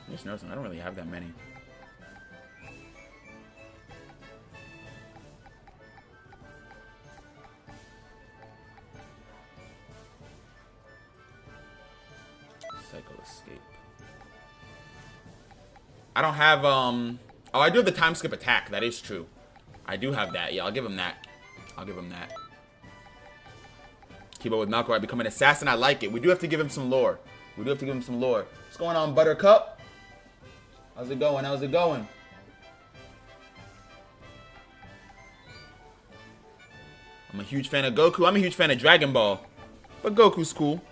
I'm just noticing I don't really have that many. Cycle Escape. I don't have oh, I do have the time skip attack. That is true. I do have that. Yeah, I'll give him that. I'll give him that. Keep up with Malcolm. I become an assassin. I like it. We do have to give him some lore. We do have to give him some lore. What's going on, Buttercup? How's it going? How's it going? I'm a huge fan of Goku. I'm a huge fan of Dragon Ball. But Goku's cool.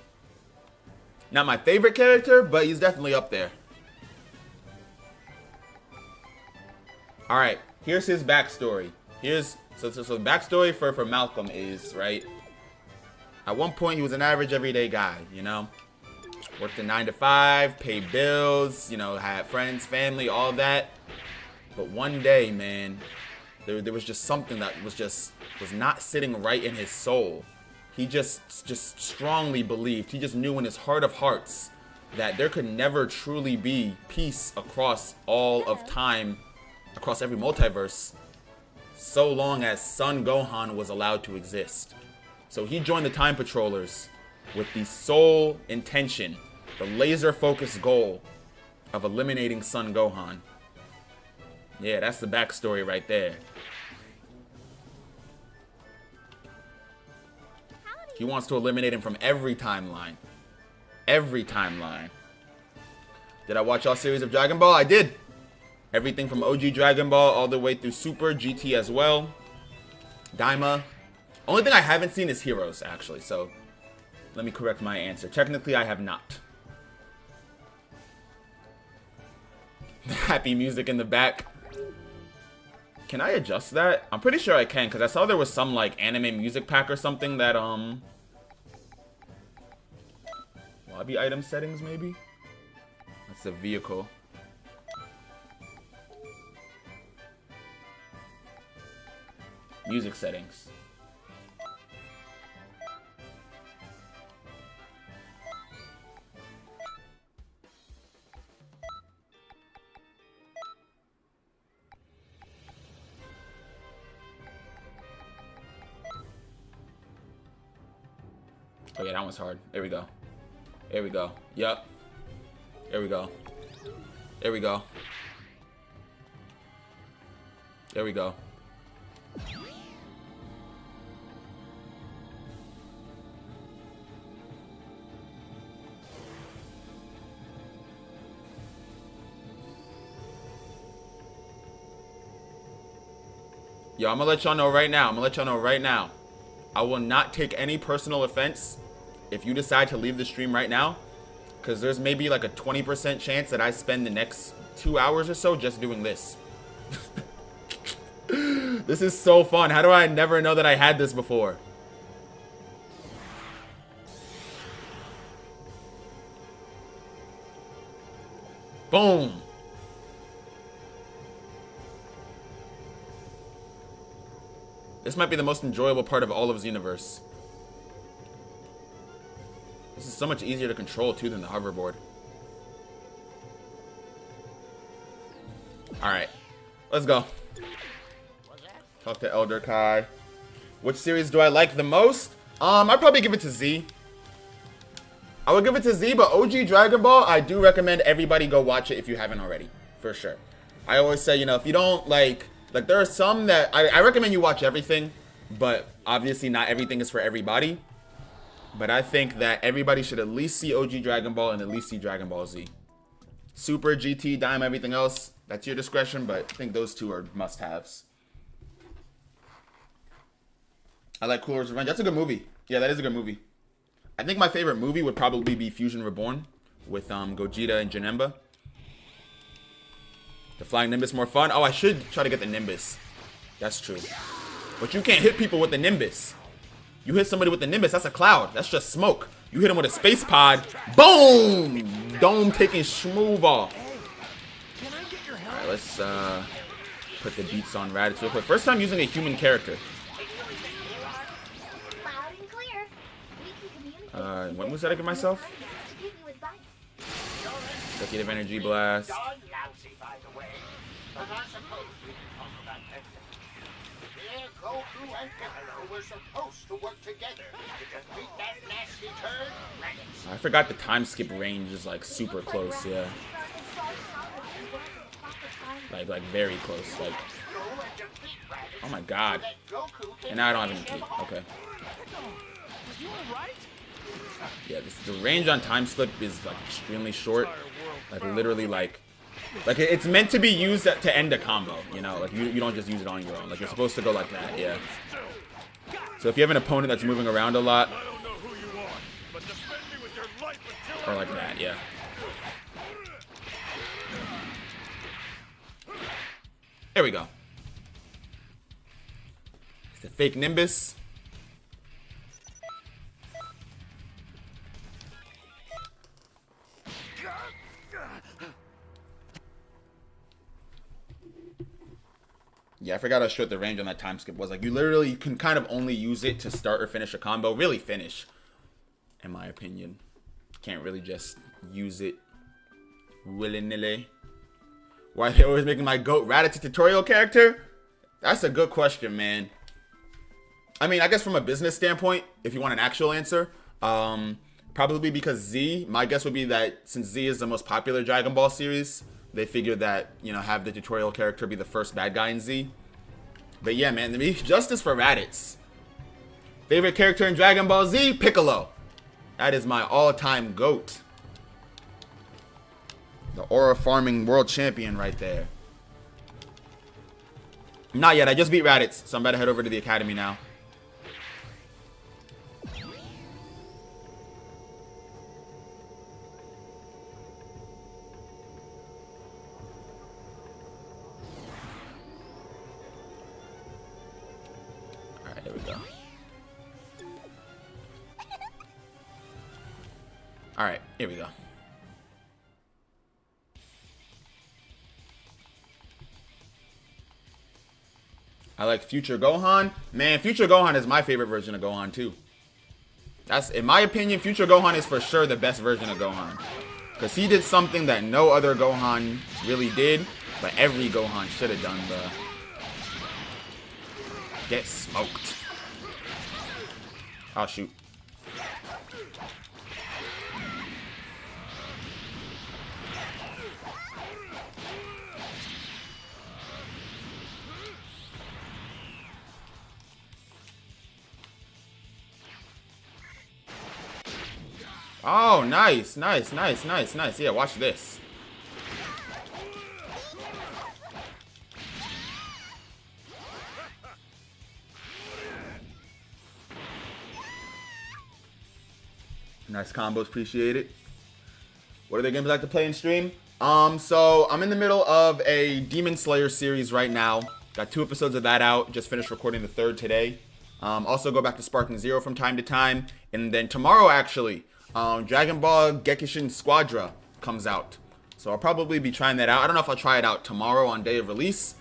Not my favorite character, but he's definitely up there. Alright, here's his backstory. So the backstory for Malcolm is, right? At one point, he was an average everyday guy, you know? Worked a 9 to 5, paid bills, you know, had friends, family, all that. But one day, man, there was just something that was not sitting right in his soul. He just strongly believed, he just knew in his heart of hearts that there could never truly be peace across all of time, across every multiverse, so long as Son Gohan was allowed to exist. So he joined the Time Patrollers with the sole intention, the laser-focused goal of eliminating Son Gohan. Yeah, that's the backstory right there. He wants to eliminate him from every timeline. Every timeline. Did I watch all series of Dragon Ball? I did. Everything from OG Dragon Ball all the way through Super, GT as well. Daima. Only thing I haven't seen is Heroes, actually, so let me correct my answer. Technically, I have not. Happy music in the back. Can I adjust that? I'm pretty sure I can, because I saw there was some, like, anime music pack or something that, lobby item settings, maybe? That's a vehicle. Music settings. Oh yeah, that one's hard. There we go. There we go. Yup. There we go. There we go. There we go. Yo, I'm gonna let y'all know right now. I will not take any personal offense if you decide to leave the stream right now, because there's maybe like a 20% chance that I spend the next 2 hours or so just doing this. This is so fun. How do I never know that I had this before? Boom. This might be the most enjoyable part of all of Xenoverse. This is so much easier to control too than the hoverboard. Alright. Let's go. Talk to Elder Kai. Which series do I like the most? I'd probably give it to Z. I would give it to Z, but OG Dragon Ball, I do recommend everybody go watch it if you haven't already. For sure. I always say, you know, if you don't like there are some that I recommend you watch everything, but obviously not everything is for everybody. But I think that everybody should at least see OG Dragon Ball and at least see Dragon Ball Z. Super, GT, Dime, everything else, that's your discretion, but I think those two are must-haves. I like Cooler's Revenge. That's a good movie. Yeah, that is a good movie. I think my favorite movie would probably be Fusion Reborn with Gogeta and Janemba. The Flying Nimbus more fun. Oh, I should try to get the Nimbus. That's true. But you can't hit people with the Nimbus. You hit somebody with the Nimbus, that's a cloud. That's just smoke. You hit them with a space pod. Boom! Dome taking Schmoove off. Alright, let's put the beats on Raditz real quick. First time using a human character. Loud and clear. We can communicate. What moves did I give myself? Give you advice. Executive Energy Blast. Darn lousy, by the way. But I suppose we can talk about that. Here, Goku and Piccolo were supposed to work together to defeat that nasty turd, Raditz. I forgot the time skip range is like super close, yeah. Like very close, like. Oh my god. And now I don't have any key. Okay. Yeah, the range on time skip is like extremely short. Like literally like it's meant to be used to end a combo, you know? Like you don't just use it on your own. Like you're supposed to go like that, yeah. So if you have an opponent that's moving around a lot, or like that, yeah. There we go. It's the fake Nimbus. Yeah, I forgot how short the range on that time skip was. Like, you can kind of only use it to start or finish a combo. Really finish, in my opinion. Can't really just use it willy-nilly. Why are they always making my GOAT Raditz tutorial character? That's a good question, man. I mean, I guess from a business standpoint, if you want an actual answer, probably because Z, my guess would be that since Z is the most popular Dragon Ball series, they figured that, you know, have the tutorial character be the first bad guy in Z. But yeah, man, justice for Raditz. Favorite character in Dragon Ball Z? Piccolo. That is my all-time GOAT. The aura farming world champion right there. Not yet, I just beat Raditz, so I'm about to head over to the academy now. Alright, there we go. Alright, here we go. I like Future Gohan. Man, Future Gohan is my favorite version of Gohan too. That's, in my opinion, Future Gohan is for sure the best version of Gohan. Because he did something that no other Gohan really did, but every Gohan should have done, bro. Get smoked. Oh, shoot. Oh, nice, nice, nice, nice, nice. Yeah, watch this. Nice combos, appreciate it. What are the games I like to play and stream? So I'm in the middle of a Demon Slayer series right now. Got 2 episodes of that out. Just finished recording the 3rd today. Also go back to Sparking Zero from time to time. And then tomorrow, actually, Dragon Ball Gekishin Squadra comes out. So I'll probably be trying that out. I don't know if I'll try it out tomorrow on day of release,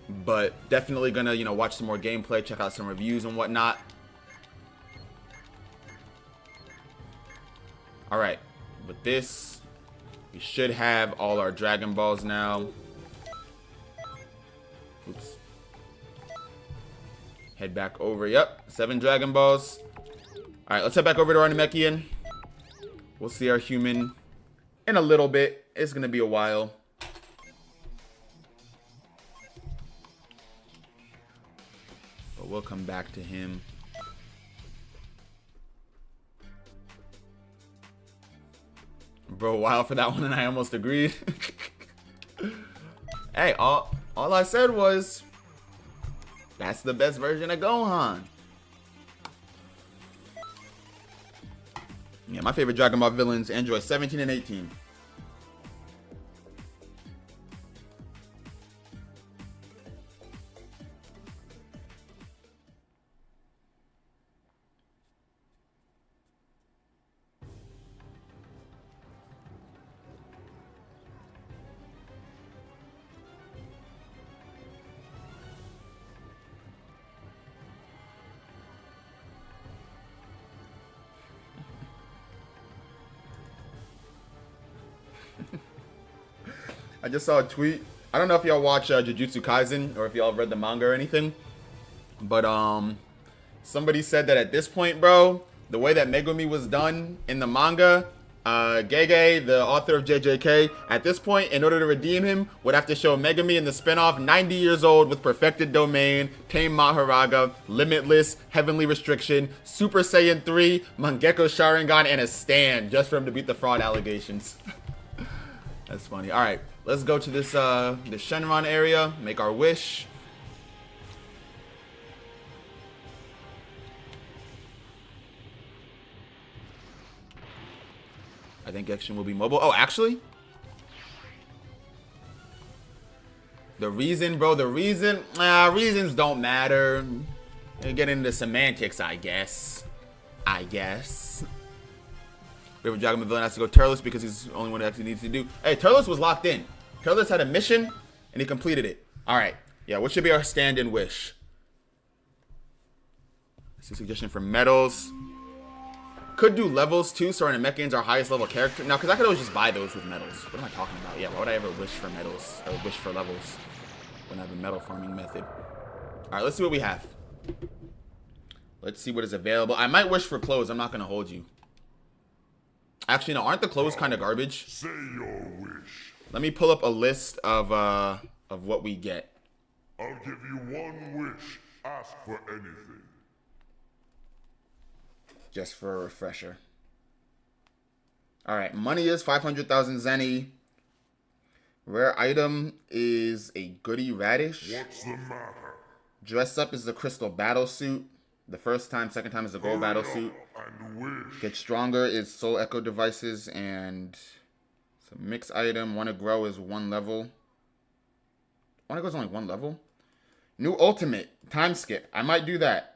but definitely gonna, you know, watch some more gameplay, check out some reviews and whatnot. Alright, with this, we should have all our Dragon Balls now. Oops. Head back over. Yep, 7 Dragon Balls. All right, let's head back over to our Namekian. We'll see our human in a little bit. It's gonna be a while. But we'll come back to him. Bro, wow for that one, and I almost agreed. Hey, all I said was that's the best version of Gohan. Yeah, my favorite Dragon Ball villains, Android 17 and 18. I just saw a tweet. I don't know if y'all watch Jujutsu Kaisen or if y'all read the manga or anything, but somebody said that at this point, bro, the way that Megumi was done in the manga, Gege, the author of JJK, at this point, in order to redeem him, would have to show Megumi in the spinoff 90 years old with perfected domain, tame Maharaga, limitless, heavenly restriction, Super Saiyan 3, Mangekyo Sharingan, and a stand just for him to beat the fraud allegations. That's funny. All right, let's go to this the Shenron area, make our wish. I think action will be mobile. Oh, actually, the reason, bro, reasons don't matter. You get into semantics, I guess. Favorite Dragon Ball villain has to go Turles because he's the only one that actually needs to do. Hey, Turles was locked in. Turles had a mission and he completed it. All right. Yeah, what should be our stand-in wish? That's a suggestion for medals. Could do levels too, so our Namekian's our highest level character. Now, because I could always just buy those with medals. What am I talking about? Yeah, why would I ever wish for medals or wish for levels when I have a medal farming method? All right, let's see what we have. Let's see what is available. I might wish for clothes. I'm not going to hold you. Actually, no, aren't the clothes kind of garbage? Say your wish. Let me pull up a list of what we get. I'll give you one wish. Ask for anything. Just for a refresher. All right, money is 500,000 zeni. Rare item is a goody radish. What's the matter? Dress up is the crystal battle suit. The first time, second time is the gold battle suit. And wish. Get stronger is soul echo devices and some mix item. Want to grow is 1 level. Want to go is only 1 level. New ultimate time skip. I might do that.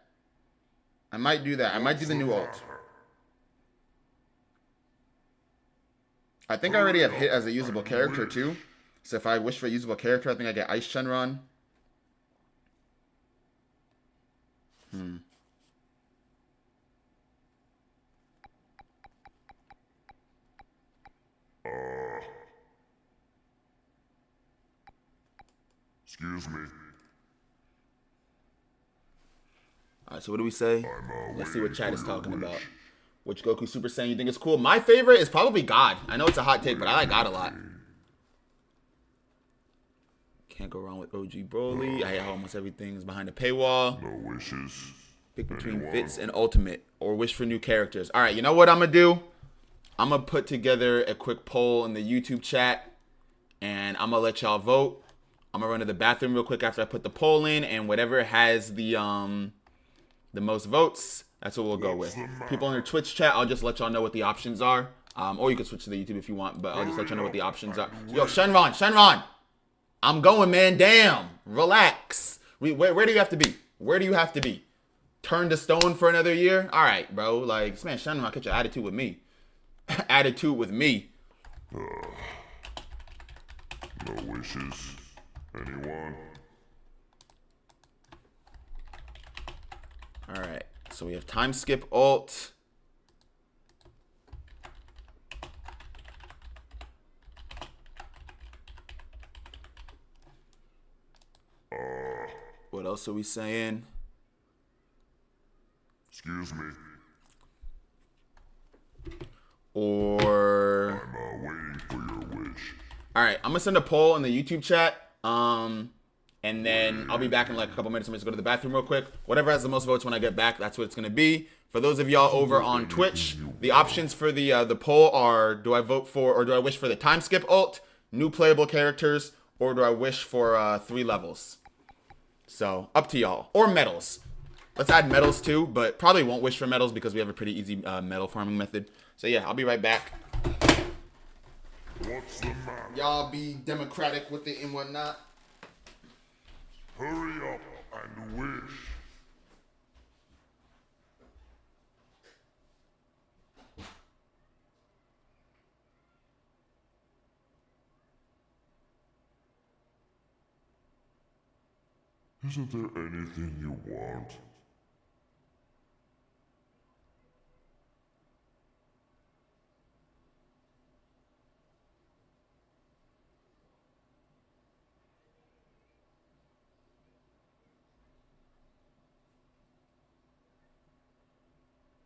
I might do the new ult. I think I already have hit as a usable character too. So if I wish for a usable character, I think I get Ice Shenron. Excuse me. Alright, so what do we say? Let's see what chat is talking about. Which Goku Super Saiyan you think is cool? My favorite is probably God. I know it's a hot take, but I like God a lot. Can't go wrong with OG Broly. I hate how almost everything is behind a paywall. No wishes. Pick between Fits and Ultimate, or wish for new characters. Alright, you know what I'm going to do? I'm going to put together a quick poll in the YouTube chat, and I'm going to let y'all vote. I'm going to run to the bathroom real quick after I put the poll in, and whatever has the most votes, that's what we'll go with. People in your Twitch chat, I'll just let y'all know what the options are. Or you can switch to the YouTube if you want, but I'll just let y'all know what the options are. Yo, Shenron! I'm going, man. Damn. Relax. Where do you have to be? Where do you have to be? Turn to stone for another year? All right, bro. Like, this man Shenron, get your attitude with me. Attitude with me. No wishes. Anyone? All right. So we have time skip ult. else are we saying? Excuse me. Or I'm waiting for your wish. all right, I'm gonna send a poll in the YouTube chat. And then I'll be back in like a couple minutes. I'm just go to the bathroom real quick. Whatever has the most votes when I get back, that's what it's gonna be. For those of y'all over on Twitch, the options for the poll are: do I vote for, or do I wish for the time skip ult, new playable characters, or do I wish for 3 levels? So up to y'all. Or medals. Let's add medals too, but probably won't wish for medals because we have a pretty easy medal farming method. So yeah, I'll be right back. What's the matter? Y'all be democratic with it and whatnot. Hurry up and wish. Isn't there anything you want?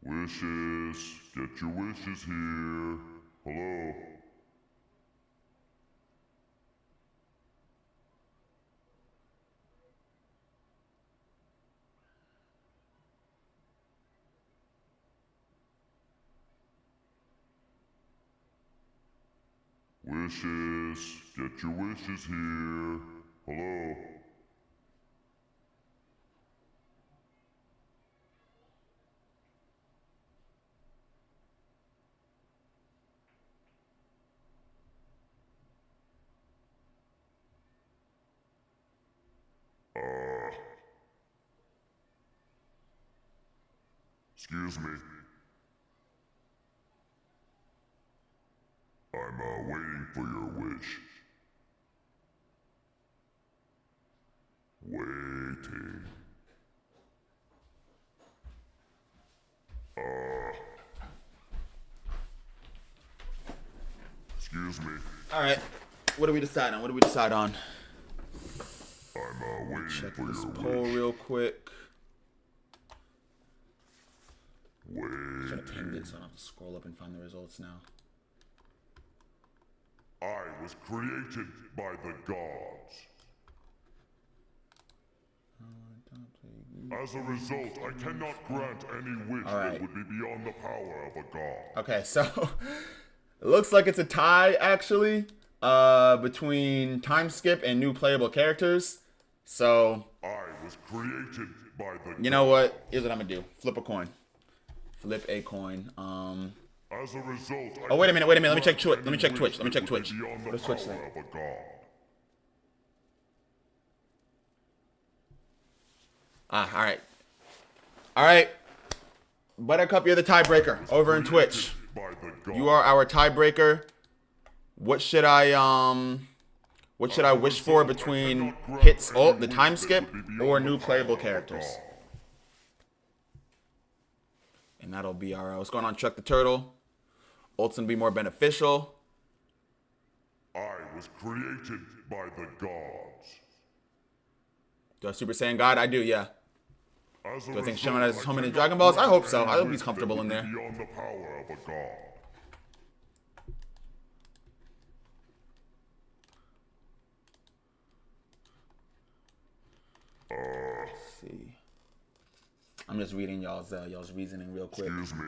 Wishes. Get your wishes here. Hello. Wishes. Get your wishes here. Hello. Excuse me. I'm waiting for your wish. Waiting. Excuse me. All right. What do we decide on? What do we decide on? I'm waiting Check for this your poll wish. real quick. Waiting. Should have pinned it so I don't have to scroll up and find the results now. I was created by the gods. As a result, I cannot grant any wish Alright. that would be beyond the power of a god. Okay, so it looks like it's a tie actually, between time skip and new playable characters. So I was created by the you know what? Here's what I'm gonna do. Flip a coin. Flip a coin. As a result, Oh wait a minute. Let me check Twitch. Let me check Twitch. Let me check Twitch. Beyond the What does Twitch say? power of a god. All right. All right. Buttercup, you're the tiebreaker over in Twitch. By the god. You are our tiebreaker. What should I wish for between hits ult, the time skip, or new playable characters? And that'll be our what's going on, Chuck the Turtle. Ult's gonna be more beneficial. I was created by the gods. Do I Super Saiyan God? I do, yeah. As a Do I think result, Shenron has I so many cannot Dragon Balls? I hope so. grant I hope any he's wish comfortable that in would there. be beyond the power of a god. Let's see. I'm just reading y'all's reasoning real quick. Excuse me.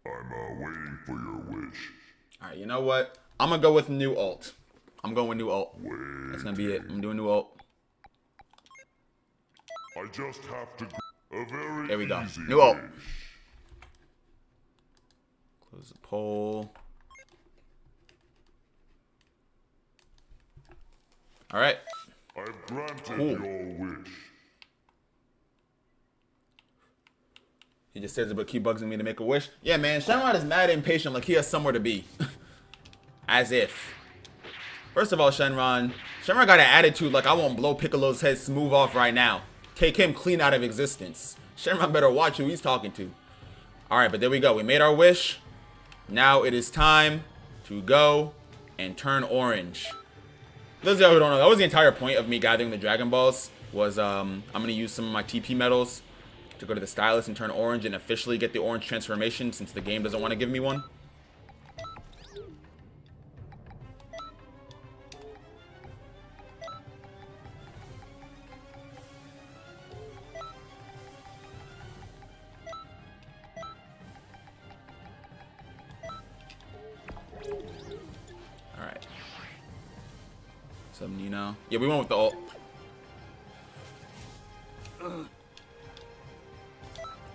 I'm waiting for your wish. All right, you know what? I'm gonna go with new ult. I'm going with new ult. That's gonna be it. I'm doing new ult. I just have to. A very There we go. easy New ult. wish. Close the poll. All right. I've granted Cool. your wish. He just says about keep bugging me to make a wish. Yeah, man. Shenron is mad impatient, like he has somewhere to be. As if. First of all, Shenron got an attitude like I won't blow Piccolo's head smooth off right now. Take him clean out of existence. Shenron better watch who he's talking to. All right, but there we go. We made our wish. Now it is time to go and turn orange. Those of you who don't know, that was the entire point of me gathering the Dragon Balls. Was I'm gonna use some of my TP medals to go to the stylus and turn orange and officially get the orange transformation since the game doesn't want to give me one. Alright. Some Nino. Yeah, we went with the ult.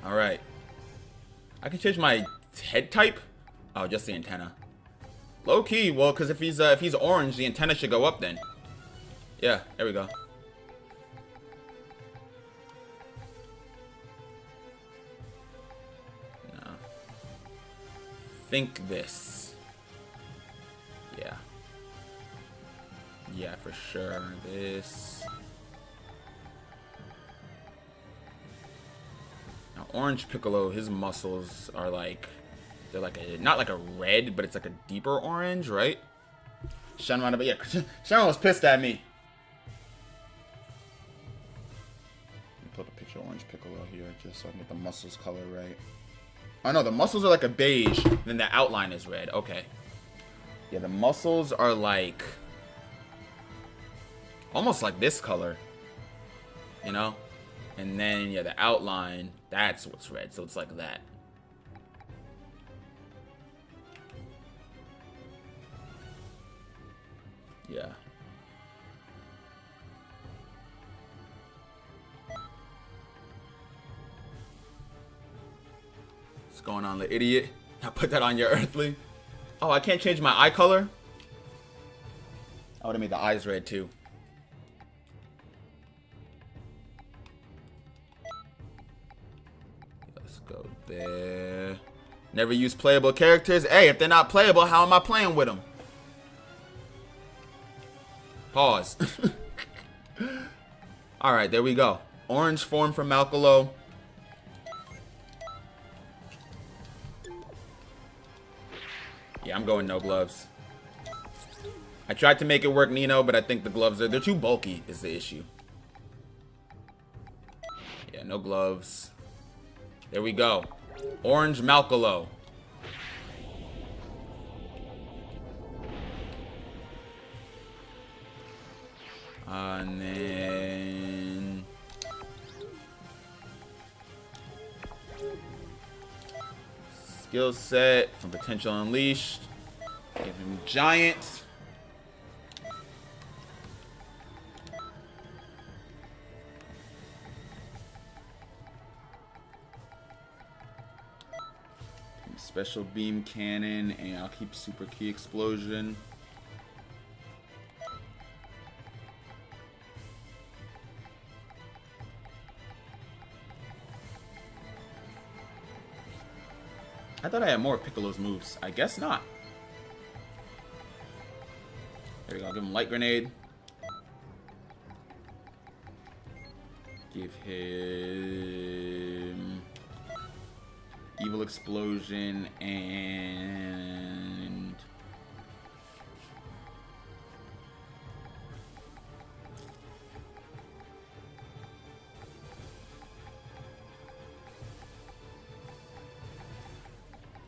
Alright. I can change my head type? Oh, just the antenna. Low key, well, because if he's orange, the antenna should go up then. Yeah, there we go. No. Think this. Yeah. Yeah, for sure. This. Now, Orange Piccolo, his muscles are like, they're like a, not like a red, but it's like a deeper orange, right? Shenron, but yeah, Shenron was pissed at me. Let me put a picture of Orange Piccolo here, just so I can get the muscles color right. Oh no, the muscles are like a beige, then the outline is red. Okay. Yeah, the muscles are like, almost like this color, you know? And then, yeah, the outline, that's what's red, so it's like that. Yeah. What's going on, the idiot? I put that on your earthly. Oh, I can't change my eye color? I would have made the eyes red too. Let's go there. Never use playable characters. Hey, if they're not playable, how am I playing with them? Pause. Alright, there we go. Orange form for Malcolo. Yeah, I'm going no gloves. I tried to make it work Nino, but I think the gloves they're too bulky is the issue. Yeah, no gloves. There we go. Orange Malcolo. And then skill set from Potential Unleashed. Give him Giant. Special Beam Cannon, and I'll keep Super Key Explosion. I thought I had more of Piccolo's moves. I guess not. There we go. Give him Light Grenade. Give him Evil Explosion and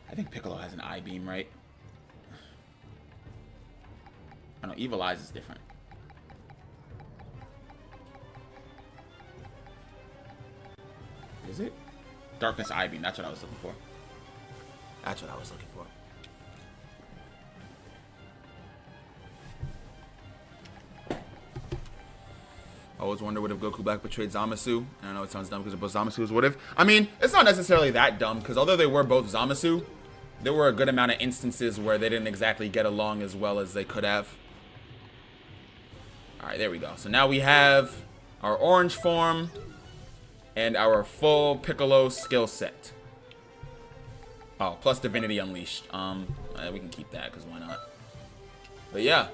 I think Piccolo has an eye beam, right? Oh no, Evil Eyes is different. Is it? Darkness Eye Beam, that's what I was looking for. That's what I was looking for. I always wonder what if Goku Black betrayed Zamasu. And I know it sounds dumb because both Zamasu's what if. I mean, it's not necessarily that dumb because although they were both Zamasu, there were a good amount of instances where they didn't exactly get along as well as they could have. Alright, there we go. So now we have our orange form and our full Piccolo skill set. Oh, plus Divinity Unleashed. We can keep that because why not? But yeah,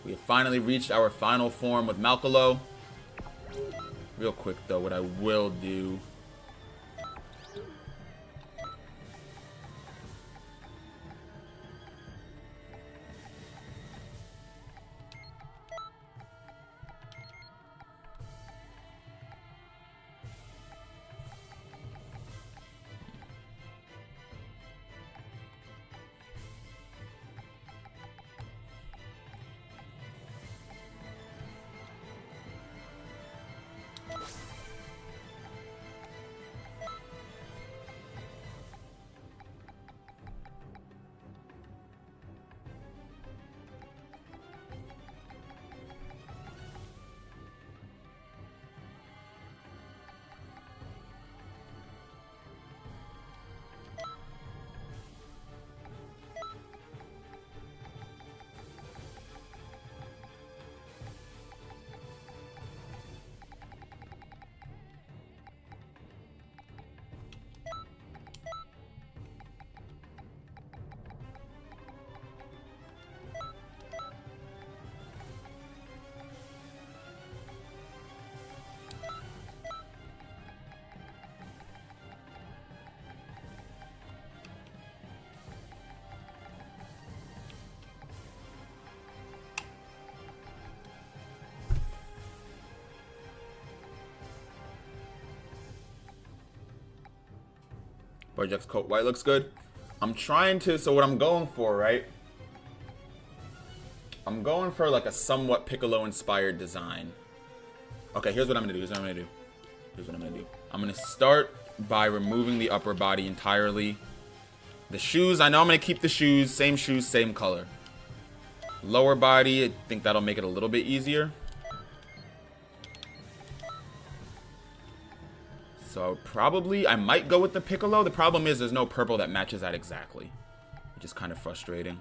we have finally reached our final form with Malcolo. Real quick though, what I will do. Project's coat white looks good. I'm trying to, so what I'm going for, right? I'm going for like a somewhat Piccolo inspired design. Okay, here's what I'm gonna do. I'm gonna start by removing the upper body entirely. The shoes, I know I'm gonna keep the shoes, same color. Lower body, I think that'll make it a little bit easier. So probably, I might go with the Piccolo. The problem is there's no purple that matches that exactly, which is kind of frustrating.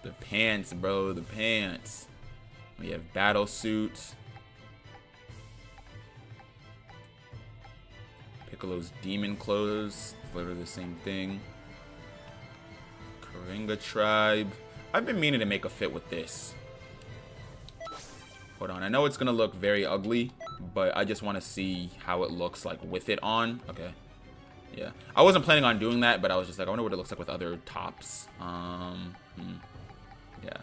The pants, bro, the pants. We have battle suit. Piccolo's demon clothes, literally the same thing. Karinga tribe. I've been meaning to make a fit with this. Hold on, I know it's gonna look very ugly, but I just want to see how it looks like with it on. Okay, yeah, I wasn't planning on doing that, but I was just like, I wonder what it looks like with other tops. Yeah.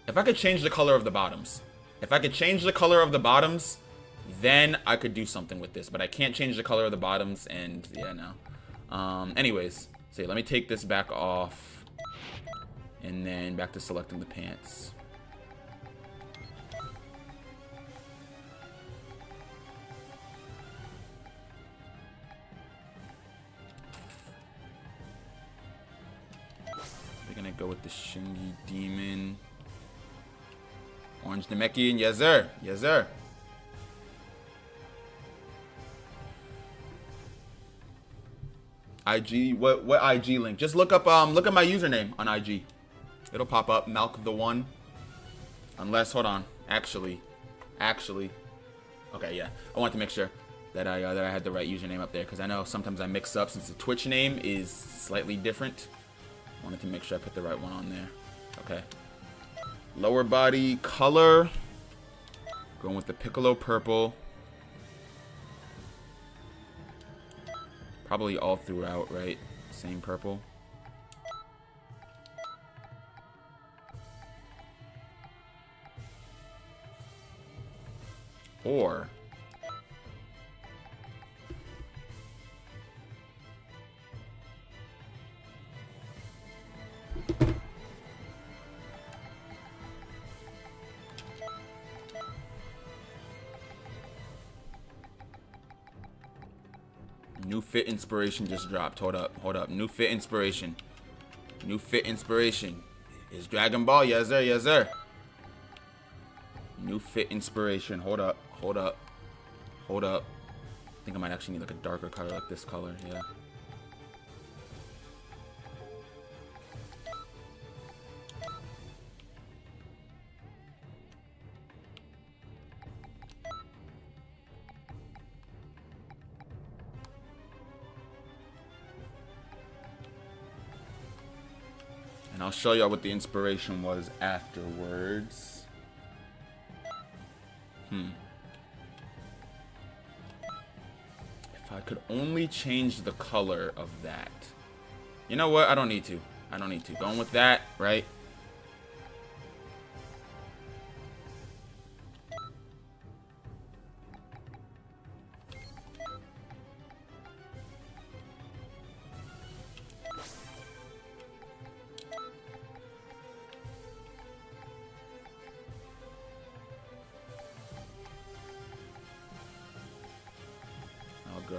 If I could change the color of the bottoms, then I could do something with this, but I can't change the color of the bottoms, and yeah, no. Anyways, so let me take this back off, and then back to selecting the pants. We're gonna go with the Shingi Demon. Orange Namekian, yes sir, yes sir. IG, what IG link? Just look up look at my username on IG. It'll pop up, Malk the One. Unless, hold on, actually, okay, yeah. I want to make sure that I had the right username up there, because I know sometimes I mix up since the Twitch name is slightly different. I wanted to make sure I put the right one on there. Okay. Lower body color. Going with the Piccolo purple. Probably all throughout, right? Same purple. Or new fit inspiration just dropped. Hold up. New fit inspiration is Dragon Ball. Yes sir. New fit inspiration. Hold up. I think I might actually need like a darker color, like this color. Yeah. And I'll show y'all what the inspiration was afterwards. If I could only change the color of that. You know what? I don't need to. Going with that, right?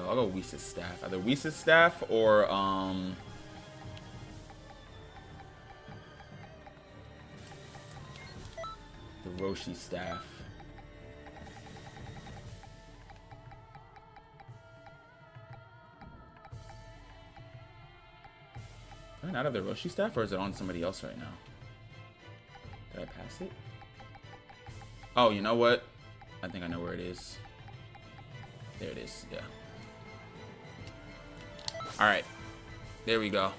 I'll go Whisa's staff. Either Whisa's staff or the Roshi staff. Did I not have the Roshi staff, or is it on somebody else right now? Did I pass it? Oh, you know what? I think I know where it is. There it is, yeah. Alright. There we go.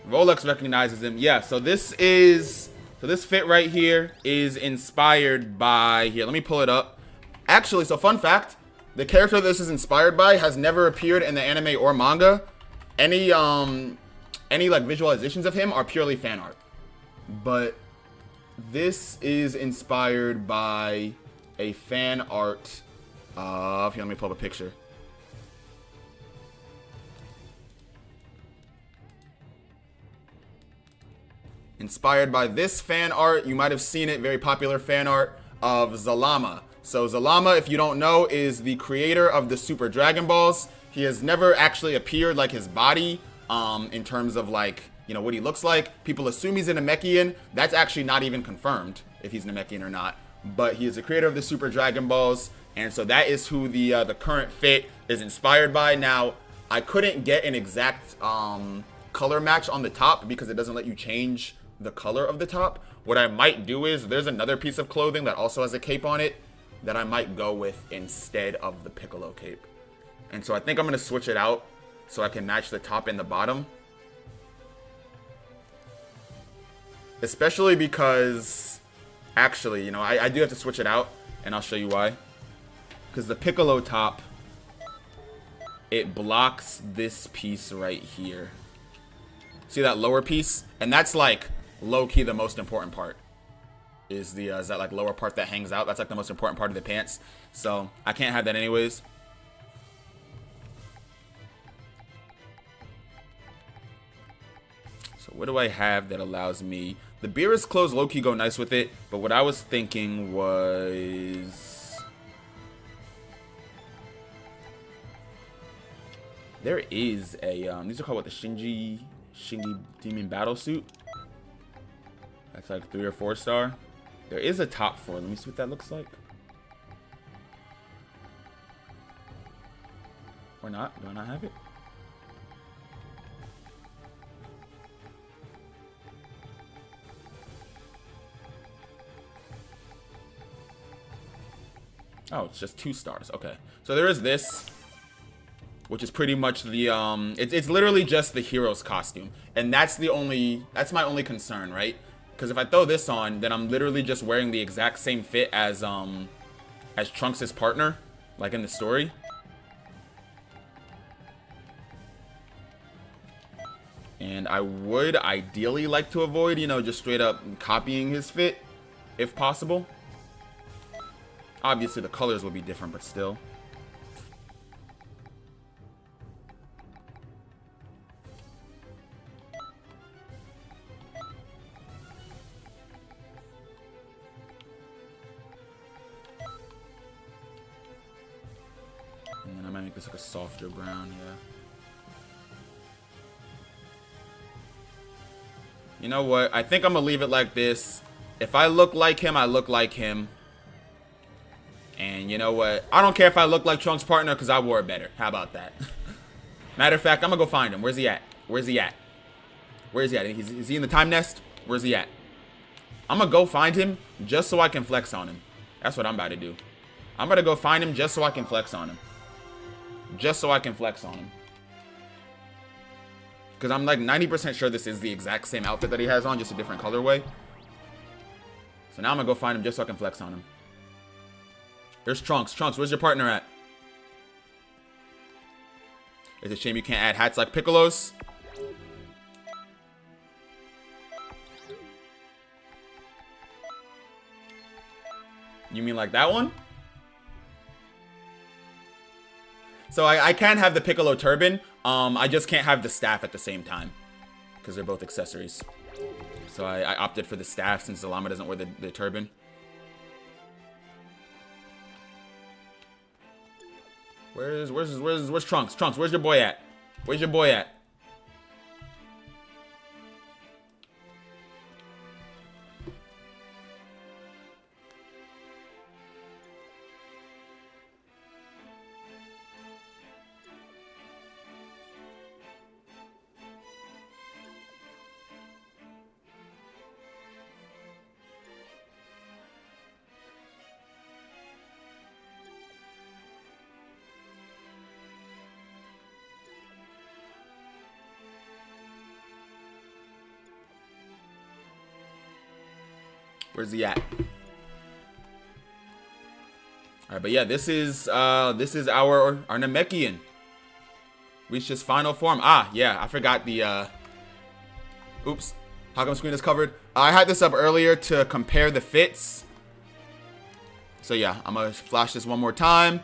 Rolex recognizes him. Yeah, so this fit right here is inspired by, here, let me pull it up. Actually, so fun fact, the character this is inspired by has never appeared in the anime or manga. Any like visualizations of him are purely fan art. But This is inspired by a fan art of... Here, let me pull up a picture. Inspired by this fan art. You might have seen it. Very popular fan art of Zalama. So Zalama, if you don't know, is the creator of the Super Dragon Balls. He has never actually appeared like his body in terms of like, you know, what he looks like. People assume he's a Namekian. That's actually not even confirmed if he's Namekian or not. But he is the creator of the Super Dragon Balls. And so that is who the current fit is inspired by. Now, I couldn't get an exact color match on the top because it doesn't let you change the color of the top. What I might do is, there's another piece of clothing that also has a cape on it that I might go with instead of the Piccolo cape. And so I think I'm going to switch it out so I can match the top and the bottom. Especially because, actually, you know, I do have to switch it out, and I'll show you why. Because the Piccolo top, it blocks this piece right here. See that lower piece? And that's like low-key the most important part. Is that like lower part that hangs out. That's like the most important part of the pants. So I can't have that anyways. So what do I have that allows me? The Beerus clothes low-key go nice with it. But what I was thinking was... There is a... these are called what, the Shinji Demon Battle Suit. That's like 3 or 4 star. There is a top 4. Let me see what that looks like. Or not. Do I not have it? Oh, it's just 2 stars. Okay. So there is this, which is pretty much the it's literally just the hero's costume. And that's my only concern, right? Because if I throw this on, then I'm literally just wearing the exact same fit as Trunks' partner, like in the story. And I would ideally like to avoid, you know, just straight up copying his fit, if possible. Obviously, the colors will be different, but still. And then I might make this like a softer brown, yeah. You know what? I think I'm gonna leave it like this. If I look like him, I look like him. And you know what? I don't care if I look like Trunks' partner because I wore it better. How about that? Matter of fact, I'm gonna go find him. Where's he at? Where's he at? Where is he at? Is he in the time nest? Where's he at? I'm gonna go find him just so I can flex on him. That's what I'm about to do. I'm gonna go find him just so I can flex on him. Just so I can flex on him. Because I'm like 90% sure this is the exact same outfit that he has on, just a different colorway. So now I'm gonna go find him just so I can flex on him. There's Trunks. Trunks, where's your partner at? It's a shame you can't add hats like Piccolo's. You mean like that one? So I can have the Piccolo turban. I just can't have the staff at the same time. Because they're both accessories. So I opted for the staff since Zalama doesn't wear the turban. Where's Trunks? Trunks, where's your boy at? Where's your boy at? Where's he at? Alright, but yeah, this is our Namekian. Reached his final form. Ah, yeah, I forgot the oops. How come screen is covered? I had this up earlier to compare the fits. So yeah, I'm gonna flash this one more time.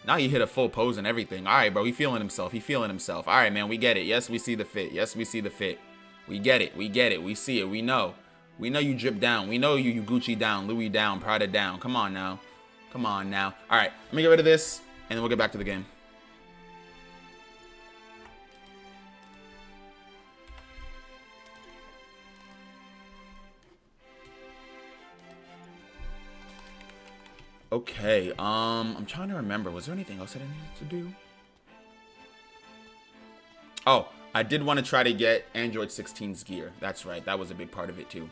Now he hit a full pose and everything. All right, bro, he feeling himself. He feeling himself. All right, man, we get it. Yes, we see the fit. Yes, we see the fit. We get it. We get it. We see it. We know. We know you drip down. We know you Gucci down, Louis down, Prada down. Come on now. Come on now. All right, let me get rid of this, and then we'll get back to the game. Okay, I'm trying to remember. Was there anything else that I needed to do? Oh, I did want to try to get Android 16's gear. That's right. That was a big part of it, too.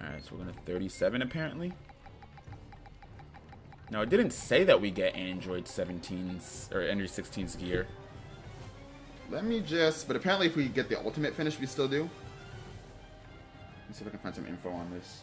Alright, so we're gonna 37 apparently. No, it didn't say that we get Android 17's or Android 16's gear. Let me just, but apparently if we get the ultimate finish, we still do. Let me see if I can find some info on this.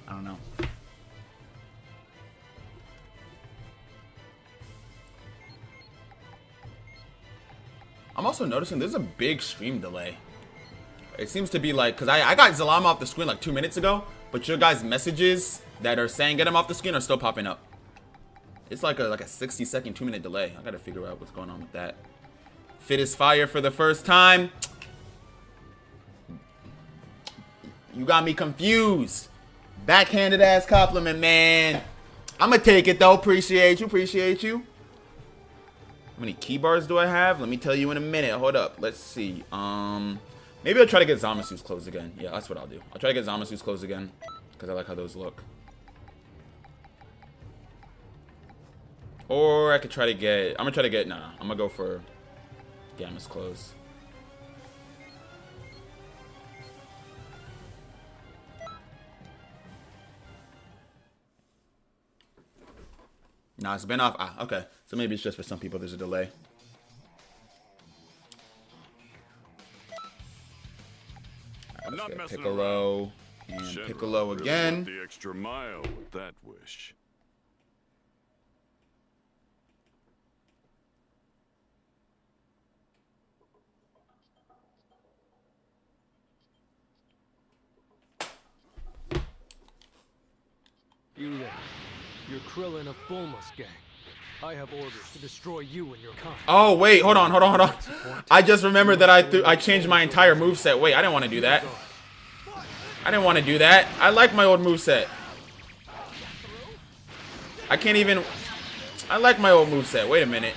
I don't know. I'm also noticing there's a big stream delay. It seems to be like, because I got Zalama off the screen like 2 minutes ago, but your guys' messages that are saying get him off the screen are still popping up. It's like a 60-second, 2-minute delay. I gotta figure out what's going on with that. Fit is fire for the first time. You got me confused. Backhanded ass compliment, man. I'm gonna take it though. Appreciate you. Appreciate you. How many key bars do I have? Let me tell you in a minute. Hold up. Let's see. Maybe I'll try to get Zamasu's clothes again. Yeah, that's what I'll do. I'll try to get Zamasu's clothes again because I like how those look. Or I could try to get. I'm gonna try to get. Nah, I'm gonna go for Gamma's clothes. Nah, it's been off. Ah, okay. So maybe it's just for some people there's a delay. Right, let's get Piccolo and Shenron Piccolo really again. went the extra mile with that wish. You there. You're Krillin of Bulma's gang. I have orders to destroy you and your kind. Oh, wait. Hold on. I just remembered that I changed my entire moveset. Wait, I didn't want to do that. I didn't want to do that. I like my old moveset. I can't even... I like my old moveset. Wait a minute.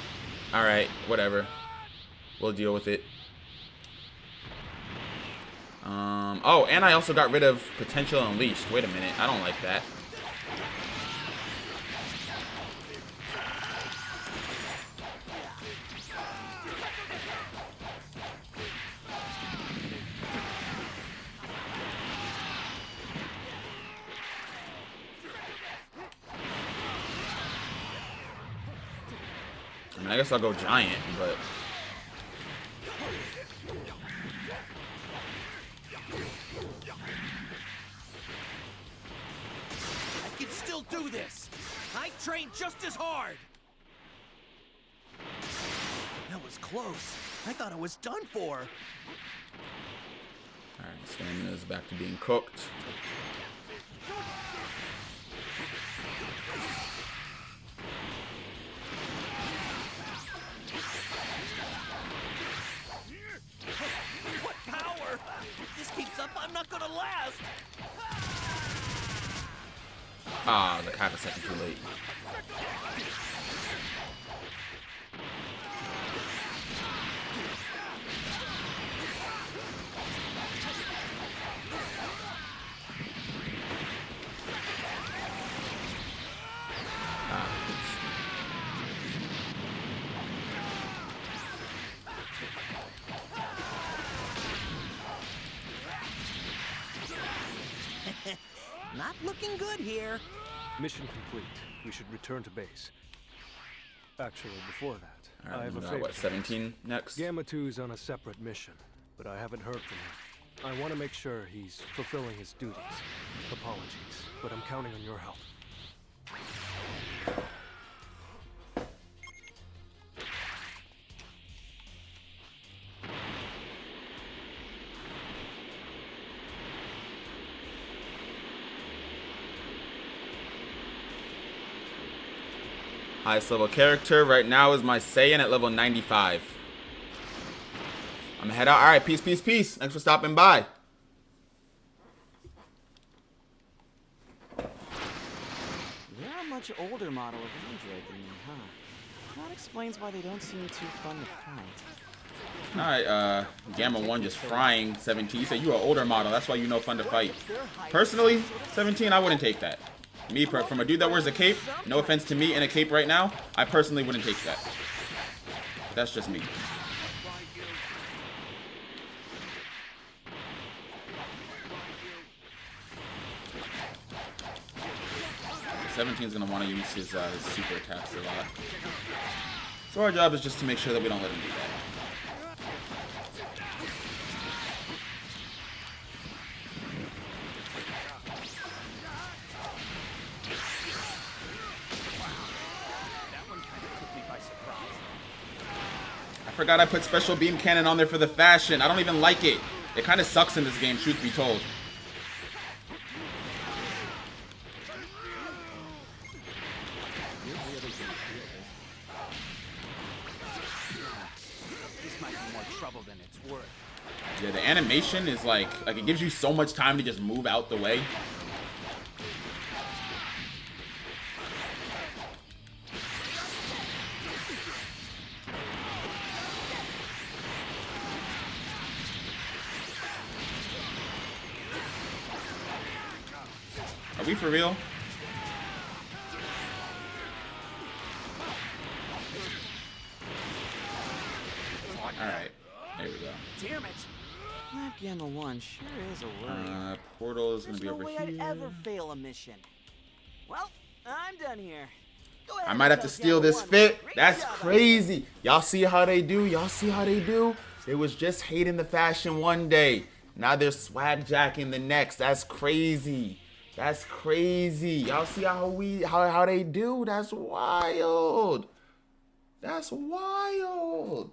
Alright, whatever. We'll deal with it. Oh, and I also got rid of Potential Unleashed. Wait a minute. I don't like that. I mean, I guess I'll go Giant, but... I can still do this? I train just as hard! That was close. I thought I was done for. Alright, stamina's back to being cooked. What power? If this keeps up, I'm not gonna last! Ah, like half a second too late. Not looking good here. Mission complete. We should return to base. Actually, before that, I Alright, have a favor. what, 17 next? Gamma 2's on a separate mission, but I haven't heard from him. I want to make sure he's fulfilling his duties. Apologies, but I'm counting on your help. Highest level character right now is my Saiyan at level 95. I'm gonna head out. Alright, peace, peace, peace. Thanks for stopping by. You're a much older model of android than me, huh? That explains why they don't seem too fun to fight. Alright, Gamma 1 just frying 17. You said you're an older model, that's why you know fun to fight. Personally, 17, I wouldn't take that. Me, from a dude that wears a cape, no offense to me in a cape right now, I personally wouldn't take that. That's just me. Seventeen's gonna want to use his super attacks a lot. So our job is just to make sure that we don't let him do that. I forgot I put special beam cannon on there for the fashion. I don't even like it. It kind of sucks in this game, truth be told. This might be more trouble than it's worth. Yeah, the animation is like it gives you so much time to just move out the way. Are we for real? Alright, there we go. Damn it! That Gamma 1 sure is a worry. Portal is gonna There's be no over way here. I'd ever fail a mission. Well, I'm done here. Go ahead I might have and to tell steal Gamma this 1 fit. what a great That's job I did. crazy. Y'all see how they do? Y'all see how they do? They was just hating the fashion one day. Now they're swag jacking the next. That's crazy. That's crazy. Y'all see how they do? That's wild. That's wild.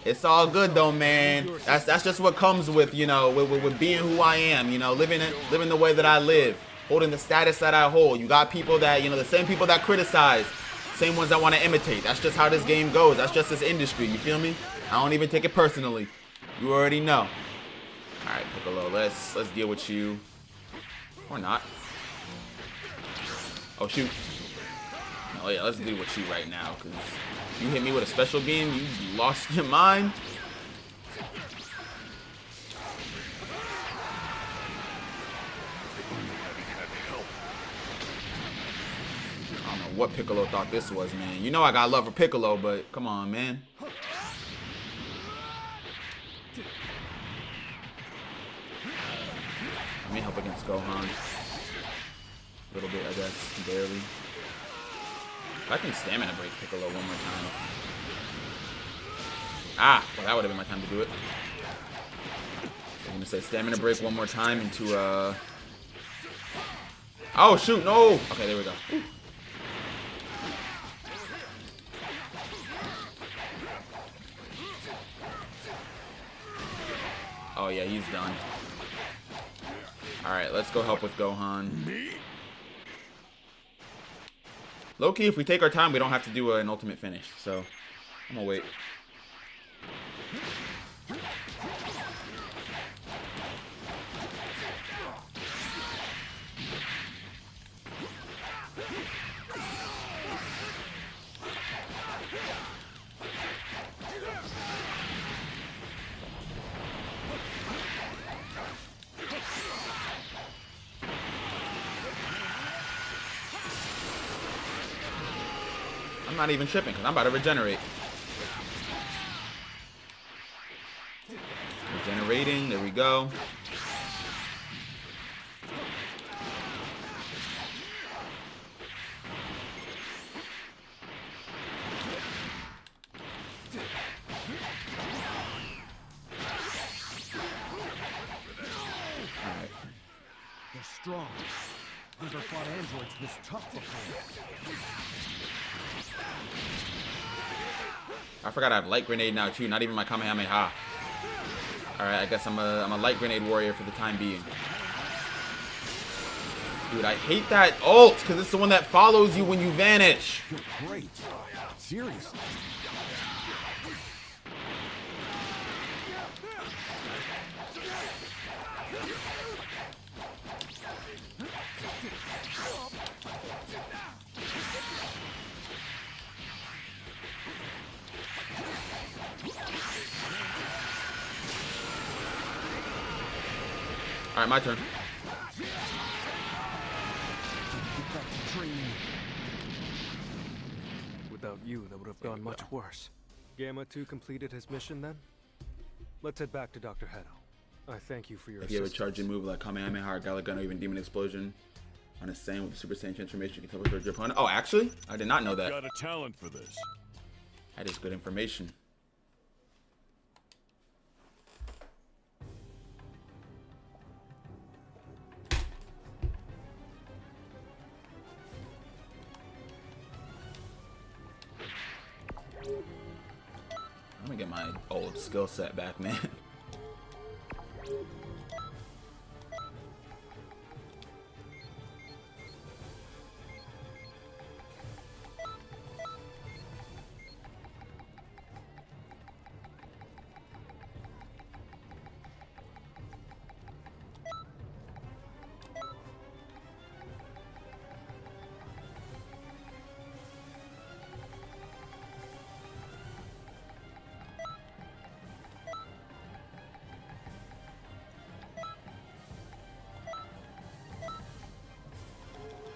It's all good though, man. That's just what comes with, you know, with being who I am, you know, living the way that I live, holding the status that I hold. You got people that, you know, the same people that criticize, same ones that want to imitate. That's just how this game goes. That's just this industry, you feel me? I don't even take it personally. You already know. Alright, Piccolo, let's deal with you. Or not. Oh shoot. Oh yeah, let's deal with you right now, because you hit me with a special beam, you lost your mind. I don't know what Piccolo thought this was, man. You know I got love for Piccolo, but come on, man. Let me help against Gohan. A little bit, I guess, barely. If I can stamina break Piccolo one more time. Ah, well, that would have been my time to do it. I'm gonna say stamina break one more time into Oh, shoot, no. Okay, there we go. Oh, yeah, he's done. Alright, let's go help with Gohan. Low-key, if we take our time, we don't have to do an ultimate finish. So, I'm gonna wait. I'm not even tripping because I'm about to regenerate. Regenerating, there we go. Alright. They're strong. Never fought androids this tough before. I forgot I have light grenade now too, not even my Kamehameha. Alright, I guess I'm a light grenade warrior for the time being. Dude, I hate that ult, because it's the one that follows you when you vanish. You're great. Seriously. Alright, my turn. Without you, that would have gone much worse. Gamma 2 completed his mission then? Let's head back to Dr. Hedo. I thank you for your If you have a assistance. charging move like Kamehameha or Galagun or even Demon Explosion on a Saiyan with the Super Saiyan transformation, you can teleport your opponent. Oh, actually? I did not know that. Got a talent for this. That is good information. I'm gonna get my old skill set back, man.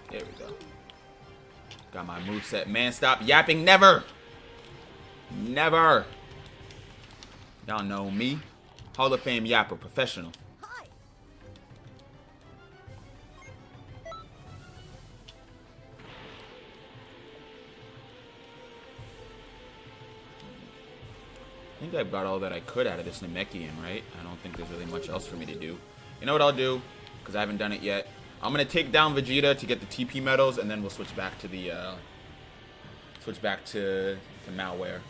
There we go. Got my moveset. Man, stop yapping. Never. Never. Y'all know me. Hall of Fame yapper. Professional. Hi. I think I've got all that I could out of this Namekian, right? I don't think there's really much else for me to do. You know what I'll do? Because I haven't done it yet. I'm gonna take down Vegeta to get the TP medals, and then we'll switch back to the malware.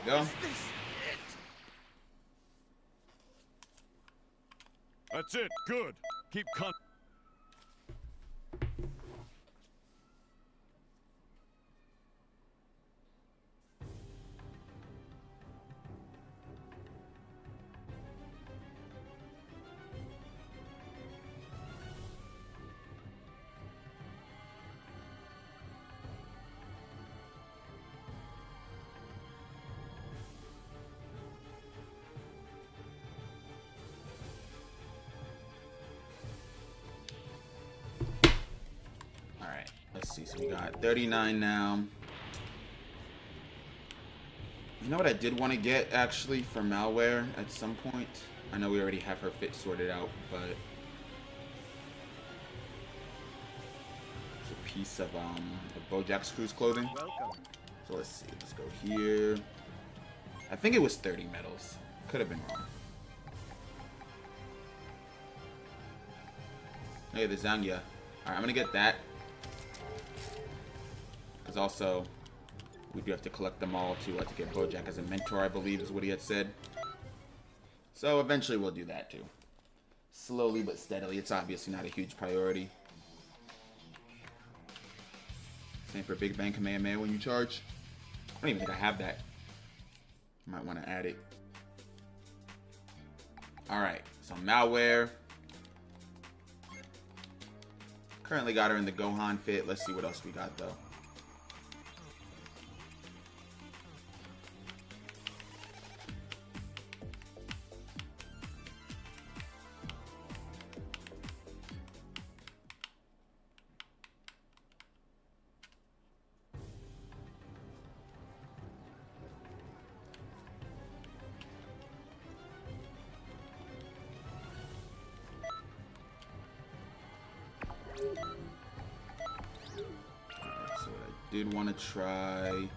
go. That's it. Good. Keep con. Alright, let's see. So we got 39 now. You know what I did want to get, actually, for malware at some point? I know we already have her fit sorted out, but... it's a piece of, the Bojack Screw's clothing. Welcome. So let's see. Let's go here. I think it was 30 medals. Could have been wrong. Hey, the Zanya. Alright, I'm gonna get that. Because also, we do have to collect them all to get Bojack as a mentor, I believe is what he had said. So eventually we'll do that too. Slowly but steadily. It's obviously not a huge priority. Same for Big Bang Kamehameha when you charge. I don't even think I have that. Might want to add it. Alright, so malware. Currently got her in the Gohan fit. Let's see what else we got though. Did want to try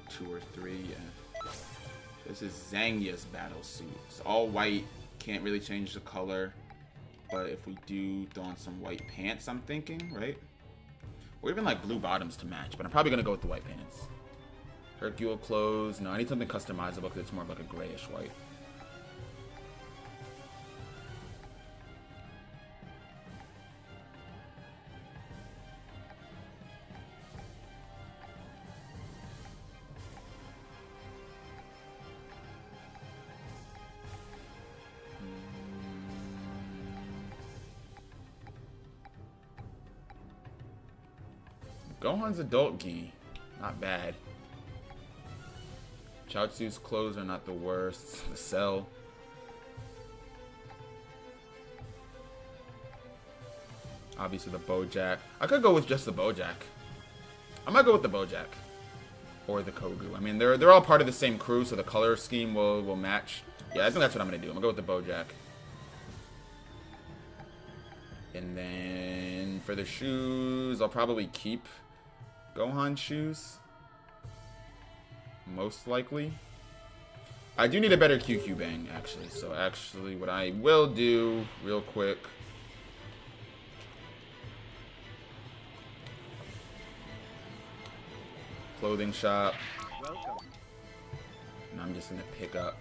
two or three. Yeah. This is Zangia's battle suit. It's all white. Can't really change the color. But if we do throw on some white pants, I'm thinking, right? Or even like blue bottoms to match. But I'm probably going to go with the white pants. Hercule clothes. No, I need something customizable because it's more of like a grayish white. Gohan's adult gi, not bad. Chaozu's clothes are not the worst. The Cell. Obviously the Bojack. I could go with just the Bojack. I might go with the Bojack. Or the Kogu. I mean, they're all part of the same crew, so the color scheme will match. Yeah, I think that's what I'm going to do. I'm going to go with the Bojack. And then for the shoes, I'll probably keep Gohan shoes. Most likely. I do need a better QQ bang, actually. So actually, what I will do, real quick. Clothing shop. Welcome. And I'm just going to pick up.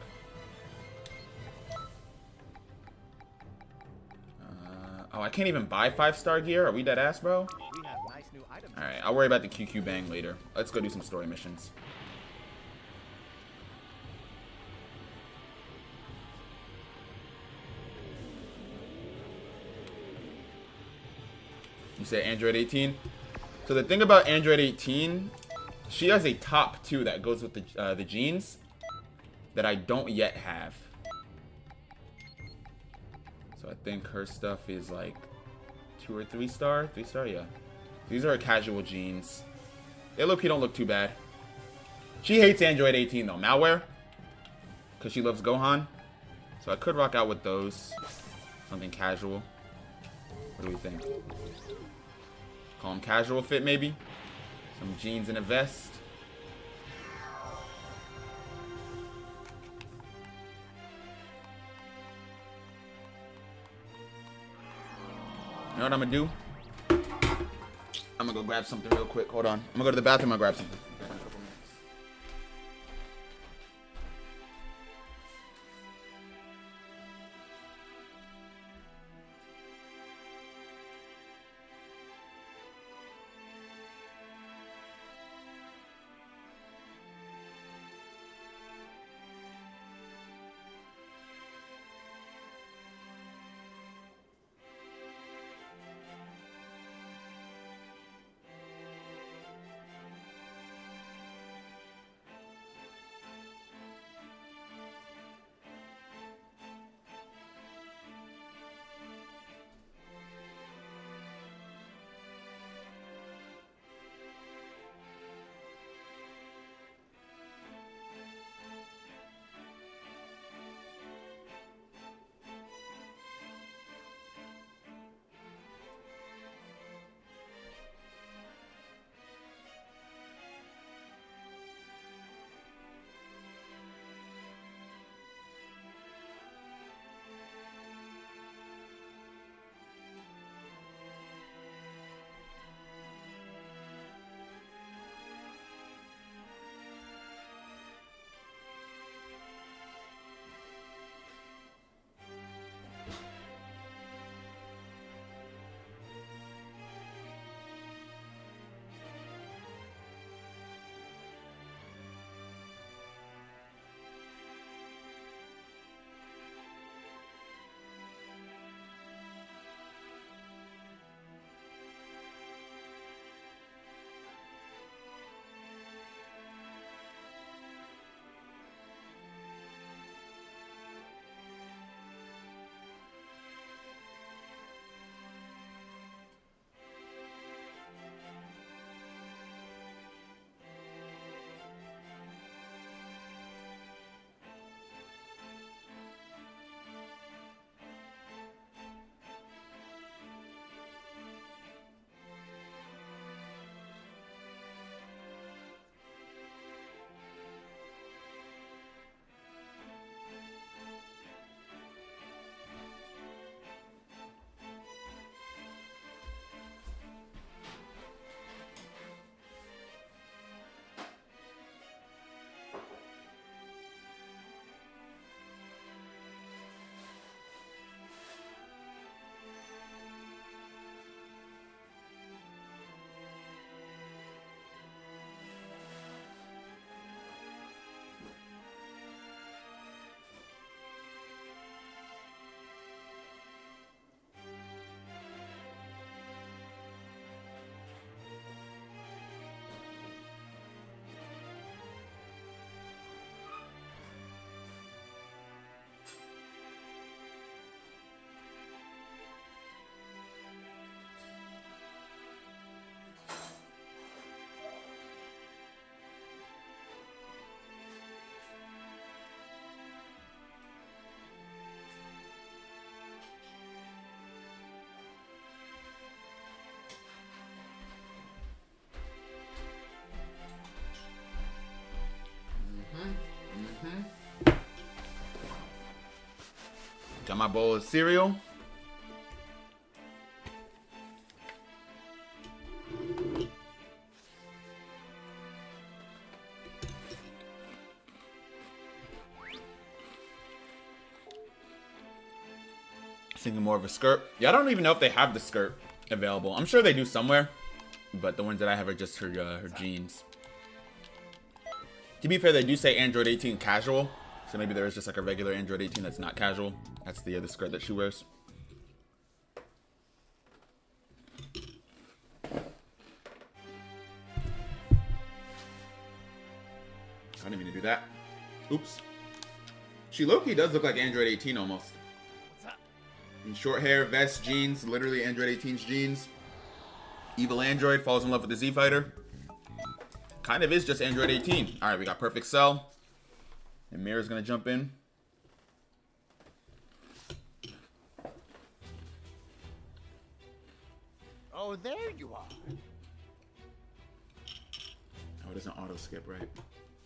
Oh, I can't even buy 5-star gear? Are we dead ass, bro? We have nice new items. Alright, I'll worry about the QQ bang later. Let's go do some story missions. You say Android 18? So the thing about Android 18, she has a top 2 that goes with the jeans that I don't yet have. So I think her stuff is like 2 or 3 star. 3 star, yeah. These are her casual jeans. They don't look too bad. She hates Android 18 though. Malware. Because she loves Gohan. So I could rock out with those. Something casual. What do we think? Call them casual fit maybe? Some jeans and a vest. You know what I'm gonna do? I'm gonna go grab something real quick. Hold on. I'm gonna go to the bathroom and grab something. Got my bowl of cereal. Thinking more of a skirt. Yeah, I don't even know if they have the skirt available. I'm sure they do somewhere, but the ones that I have are just her jeans. To be fair, they do say Android 18 casual, so maybe there is just like a regular Android 18 that's not casual. That's the other skirt that she wears. I didn't mean to do that. Oops. She low-key does look like Android 18 almost. And short hair, vest, jeans, literally Android 18's jeans. Evil Android falls in love with the Z Fighter. Kind of is just Android 18. Alright, we got Perfect Cell. And Mira's gonna jump in. Oh, there you are. Oh, it doesn't auto skip, right?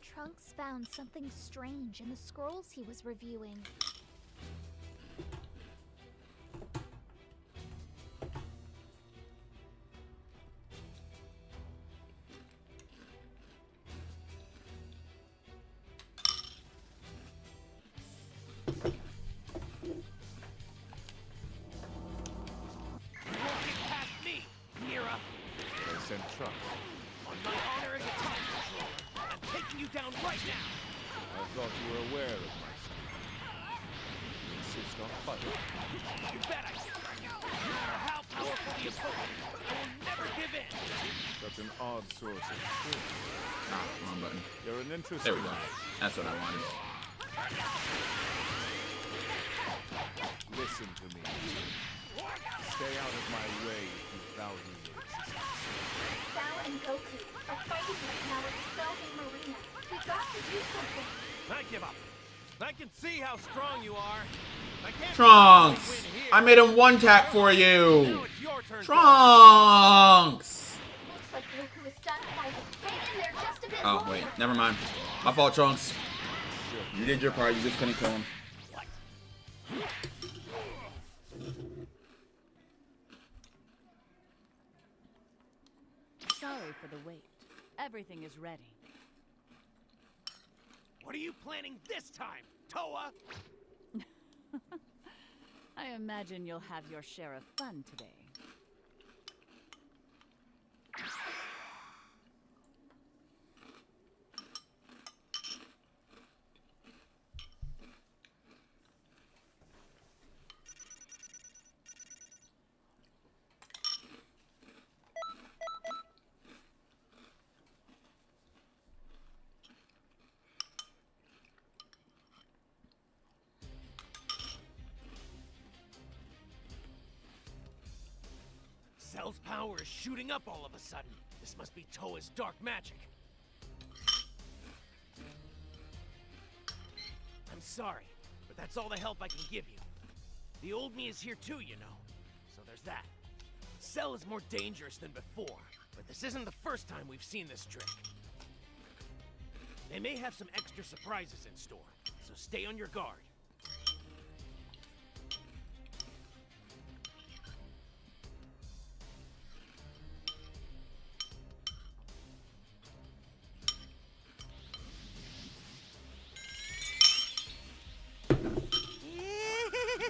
Trunks found something strange in the scrolls he was reviewing. There we go. That's what I wanted. Listen to me. Stay out of my way if you value your existence. Sal and Goku are fighting right now at the Cell Game Arena. We got to do something. I give up. I can see how strong you are. I can't Trunks! win here. I made him one tap for Now you! it's your turn. Trunks! Looks like Goku is done fighting. Hang in there just a bit Oh, longer. wait. Never mind. My fault, Trunks. You did your part. You just couldn't kill him. Sorry for the wait. Everything is ready. What are you planning this time, Toa? I imagine you'll have your share of fun today. Cell's power is shooting up all of a sudden. This must be Toa's dark magic. I'm sorry, but that's all the help I can give you. The old me is here too, you know. So there's that. Cell is more dangerous than before, but this isn't the first time we've seen this trick. They may have some extra surprises in store, so stay on your guard.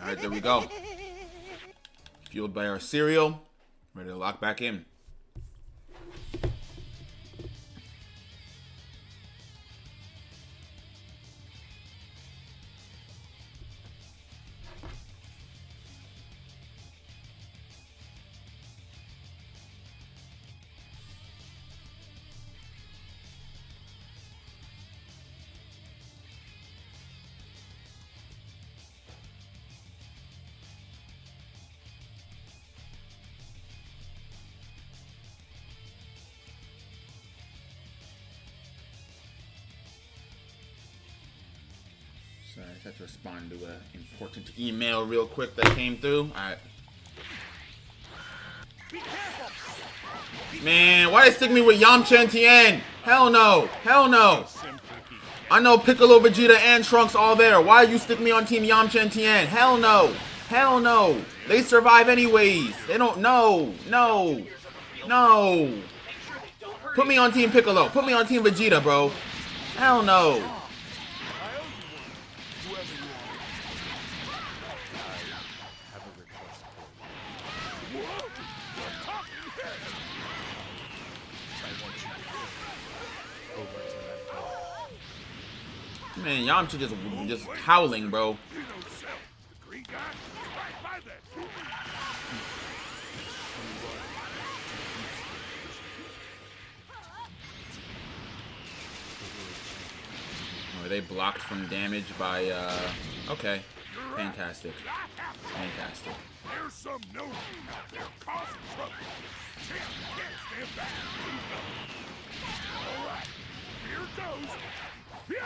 Alright, there we go. Fueled by our cereal. Ready to lock back in. Sorry, I had to respond to an important email real quick that came through. Alright. Man, why they stick me with Yamcha and Tien? Hell no! Hell no! Simply be I know Piccolo, Vegeta, and Trunks all there. Why you stick me on Team Yamcha and Tien? Hell no. Hell no. They survive anyways. They don't. No. No. No. Put me on Team Piccolo. Put me on Team Vegeta, bro. Hell no. Man, Yamcha just howling, bro. Oh, are they blocked from damage by, okay. Fantastic. Fantastic. There's some no out there causing trouble. Can't stand back. All right, here goes. Yeah!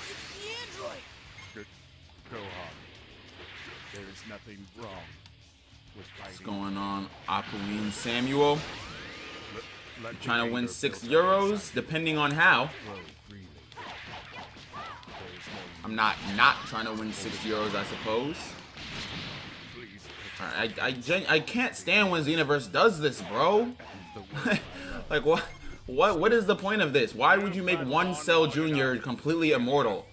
It's the android! Go on. There is nothing wrong with fighting. What's going on, Aquiline Samuel? Trying to win 6 euros, depending on how. I'm not trying to win 6 euros, I suppose. I can't stand when Xenoverse does this, bro. Like, what is the point of this? Why would you make one Cell Jr. completely immortal?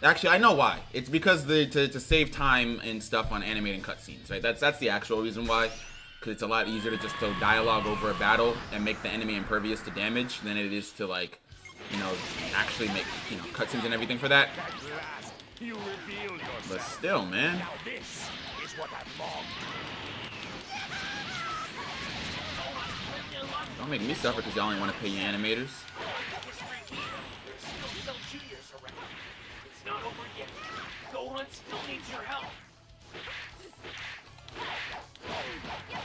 Actually, I know why. It's because to save time and stuff on animating cutscenes, right? That's the actual reason why. Because it's a lot easier to just throw dialogue over a battle and make the enemy impervious to damage than it is to, like, you know, actually make, you know, cutscenes and everything for that. But still, man. Now this is what I've longed. Don't make me suffer because y'all only want to pay your animators. It's not over yet. Gohan still needs your help.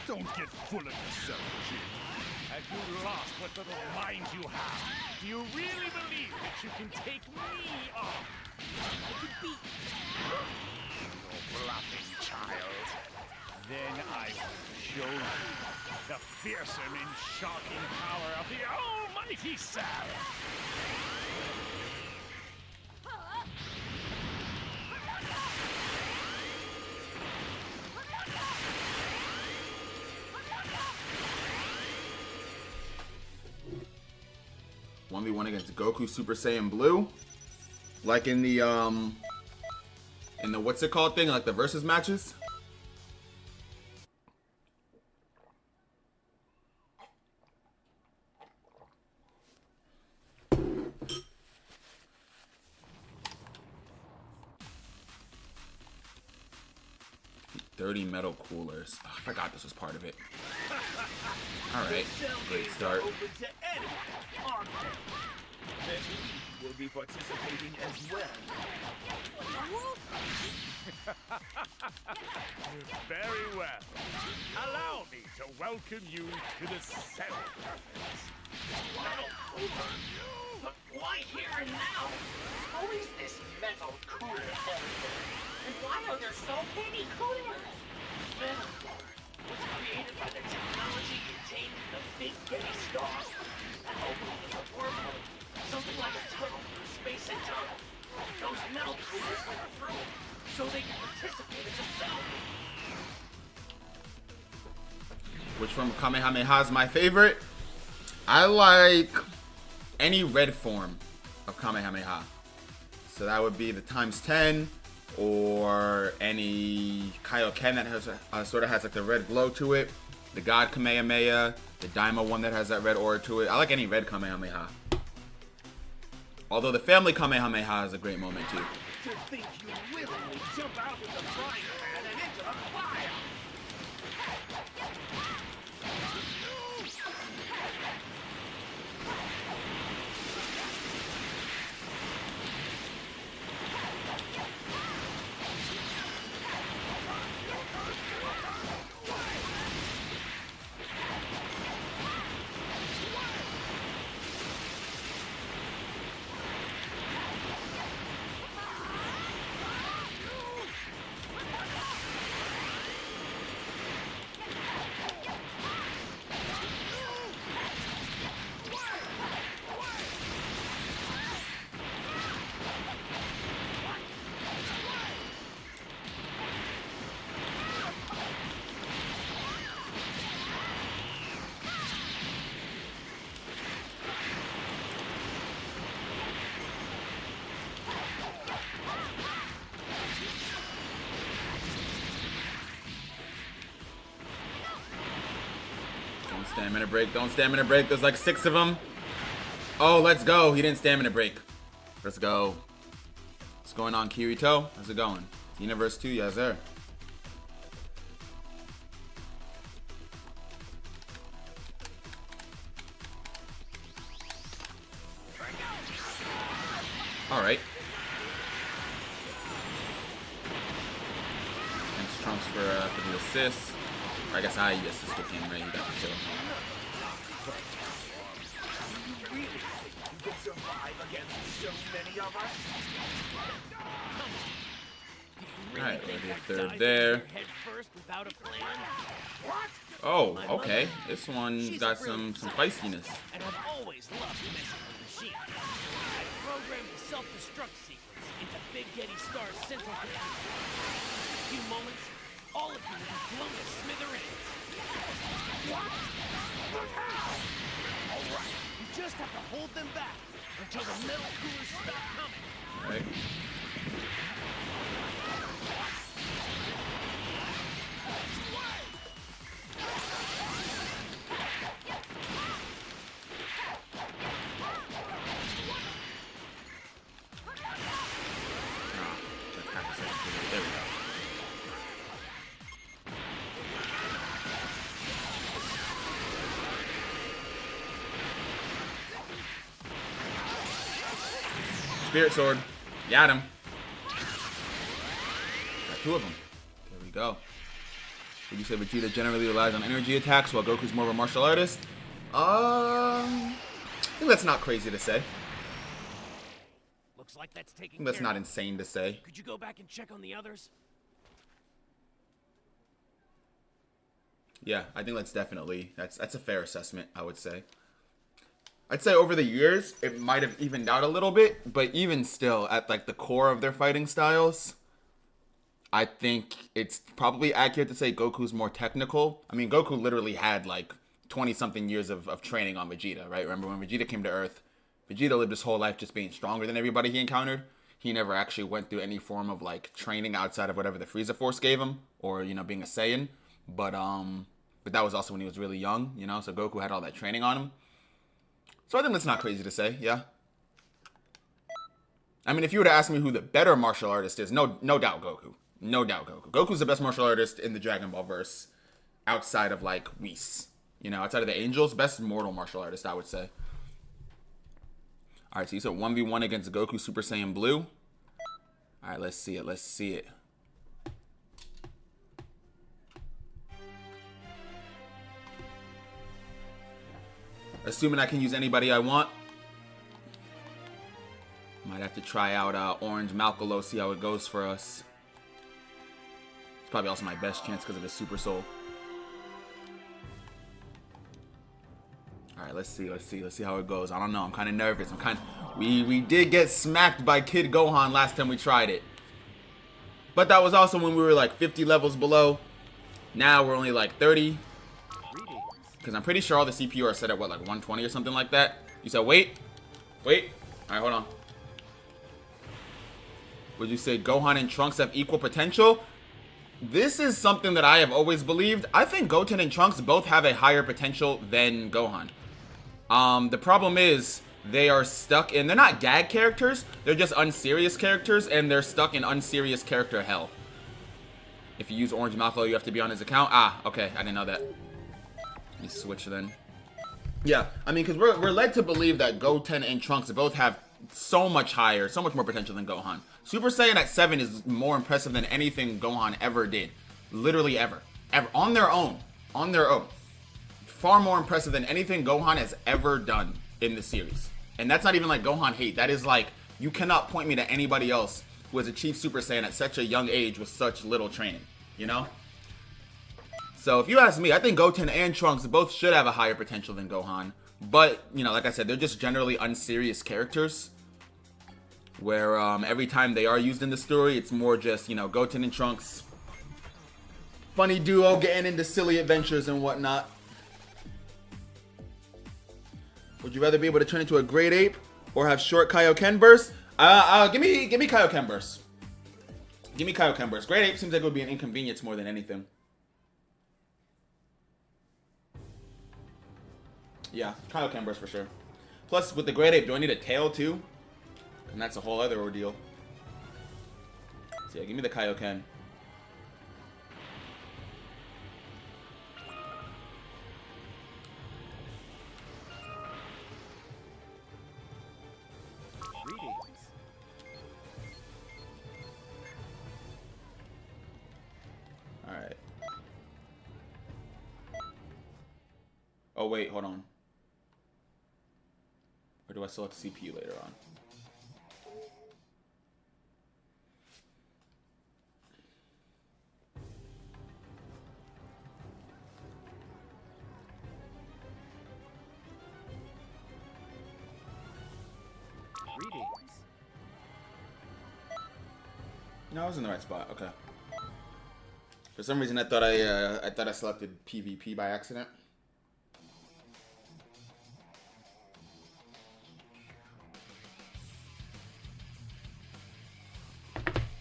Don't get full of yourself, kid. Have you lost what little mind you have? Do you really believe that you can take me on? I could beat You're bluffing, child. Then I will show you the fearsome and shocking power of the almighty Cell. 1v1 against Goku Super Saiyan Blue, like in the what's it called thing, like the versus matches. $30 metal coolers. Oh, I forgot this was part of it. Alright, great start. We'll be participating as well. Very well. Allow me to welcome you to the Xenoverse. But why here and now? Who is this metal cooler everywhere? And why are there so many coolers? Metal was created by the technology contained in the Big Daddy Star. An opening in the wormhole. Something like a tunnel through space and time. Those metal coolers were through so they can participate as a cell. Which from Kamehameha is my favorite? I like any red form of Kamehameha. So that would be the ×10 or any Kaioken that has sort of has like the red glow to it. The God Kamehameha, the Daima one that has that red aura to it. I like any red Kamehameha. Although the family Kamehameha is a great moment too. To think you willingly jump out with the frying pan and into the fire! Stamina break. Don't stamina break. There's like 6 of them. Oh, let's go. He didn't stamina break. Let's go. What's going on, Kirito? How's it going? Xenoverse 2, yes, sir. Alright. Thanks, Trunks, for the assist. Or I guess I assisted him, right? He got the kill. You can survive against so many of us? Alright, already a third there. Oh, okay. This one's got some feistiness. And I've always loved messing with machines. I programmed the self-destruct sequence into Big Getty Star's central computer. In a few moments, all of you will be blown to smithereens. Alright, you just have to hold them back until the metal coolers stop coming. Alright. There we go. Spirit Sword. Got him. Got 2 of them. There we go. Did you say Vegeta generally relies on energy attacks while Goku's more of a martial artist? I think that's not crazy to say. Looks like that's I taking think that's care not of. insane to say. Could you go back and check on the others? Yeah, I think that's definitely that's a fair assessment, I would say. I'd say over the years it might have evened out a little bit, but even still at like the core of their fighting styles, I think it's probably accurate to say Goku's more technical. I mean, Goku literally had like 20-something years of training on Vegeta, right? Remember when Vegeta came to Earth, Vegeta lived his whole life just being stronger than everybody he encountered. He never actually went through any form of like training outside of whatever the Frieza Force gave him, or, you know, being a Saiyan. But that was also when he was really young, you know, so Goku had all that training on him. So I think that's not crazy to say, yeah. I mean, if you were to ask me who the better martial artist is, no doubt Goku. No doubt Goku. Goku's the best martial artist in the Dragon Ball verse outside of, like, Whis. You know, outside of the Angels, best mortal martial artist, I would say. Alright, so you said 1v1 against Goku Super Saiyan Blue. Alright, let's see it. Let's see it. Assuming I can use anybody I want. Might have to try out Orange Malcolo, see how it goes for us. It's probably also my best chance because of his Super Soul. Alright, let's see how it goes. I don't know, I'm kind of nervous. We did get smacked by Kid Gohan last time we tried it. But that was also when we were like 50 levels below. Now we're only like 30. Because I'm pretty sure all the CPU are set at what, like 120 or something like that. You said wait. Alright, hold on. Would you say Gohan and Trunks have equal potential? This is something that I have always believed. I think Goten and Trunks both have a higher potential than Gohan. The problem is they are stuck in, they're not gag characters, they're just unserious characters, and they're stuck in unserious character hell. If you use Orange Malcolo, you have to be on his account. Ah, okay, I didn't know that. Let me switch then. Yeah, I mean, because we're led to believe that Goten and Trunks both have so much more potential than Gohan. Super Saiyan at 7 is more impressive than anything Gohan ever did. Literally ever. On their own. Far more impressive than anything Gohan has ever done in the series. And that's not even like Gohan hate. That is like, you cannot point me to anybody else who has achieved Super Saiyan at such a young age with such little training. You know? So if you ask me, I think Goten and Trunks both should have a higher potential than Gohan. But, you know, like I said, they're just generally unserious characters. Where every time they are used in the story, it's more just, you know, Goten and Trunks. Funny duo getting into silly adventures and whatnot. Would you rather be able to turn into a great ape or have short Kaioken bursts? Give me Kaioken bursts. Give me Kaioken bursts. Great ape seems like it would be an inconvenience more than anything. Yeah, Kaioken burst for sure. Plus, with the Great Ape, do I need a tail too? And that's a whole other ordeal. So yeah, give me the Kaioken. Greetings. Alright. Oh wait, hold on. Or do I select CPU later on? Greetings. No, I was in the right spot. Okay. For some reason, I thought I selected PvP by accident.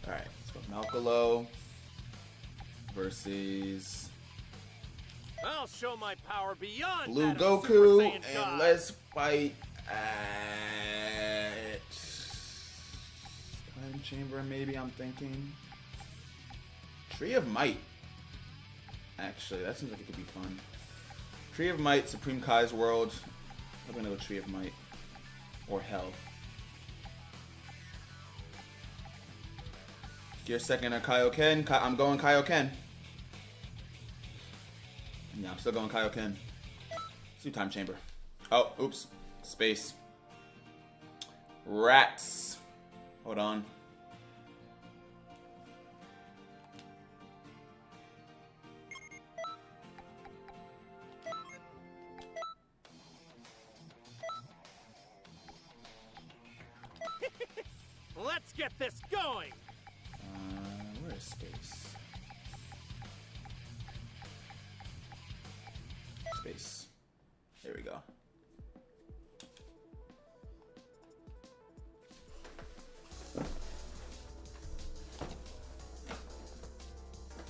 All right, let's go. Malcolo versus I'll show my power beyond Blue that of Super Goku, Saiyan and God. let's fight at Time Chamber. Maybe I'm thinking Tree of Might. Actually, that seems like it could be fun. Tree of Might, Supreme Kai's World. I'm gonna go Tree of Might or Hell. Gear second or Kaioken. I'm going Kaioken. Yeah, I'm still going Kaioken. Let's do Time Chamber. Oh, oops. Space. Rats. Hold on. Let's get this going. Where is space? Space. There we go.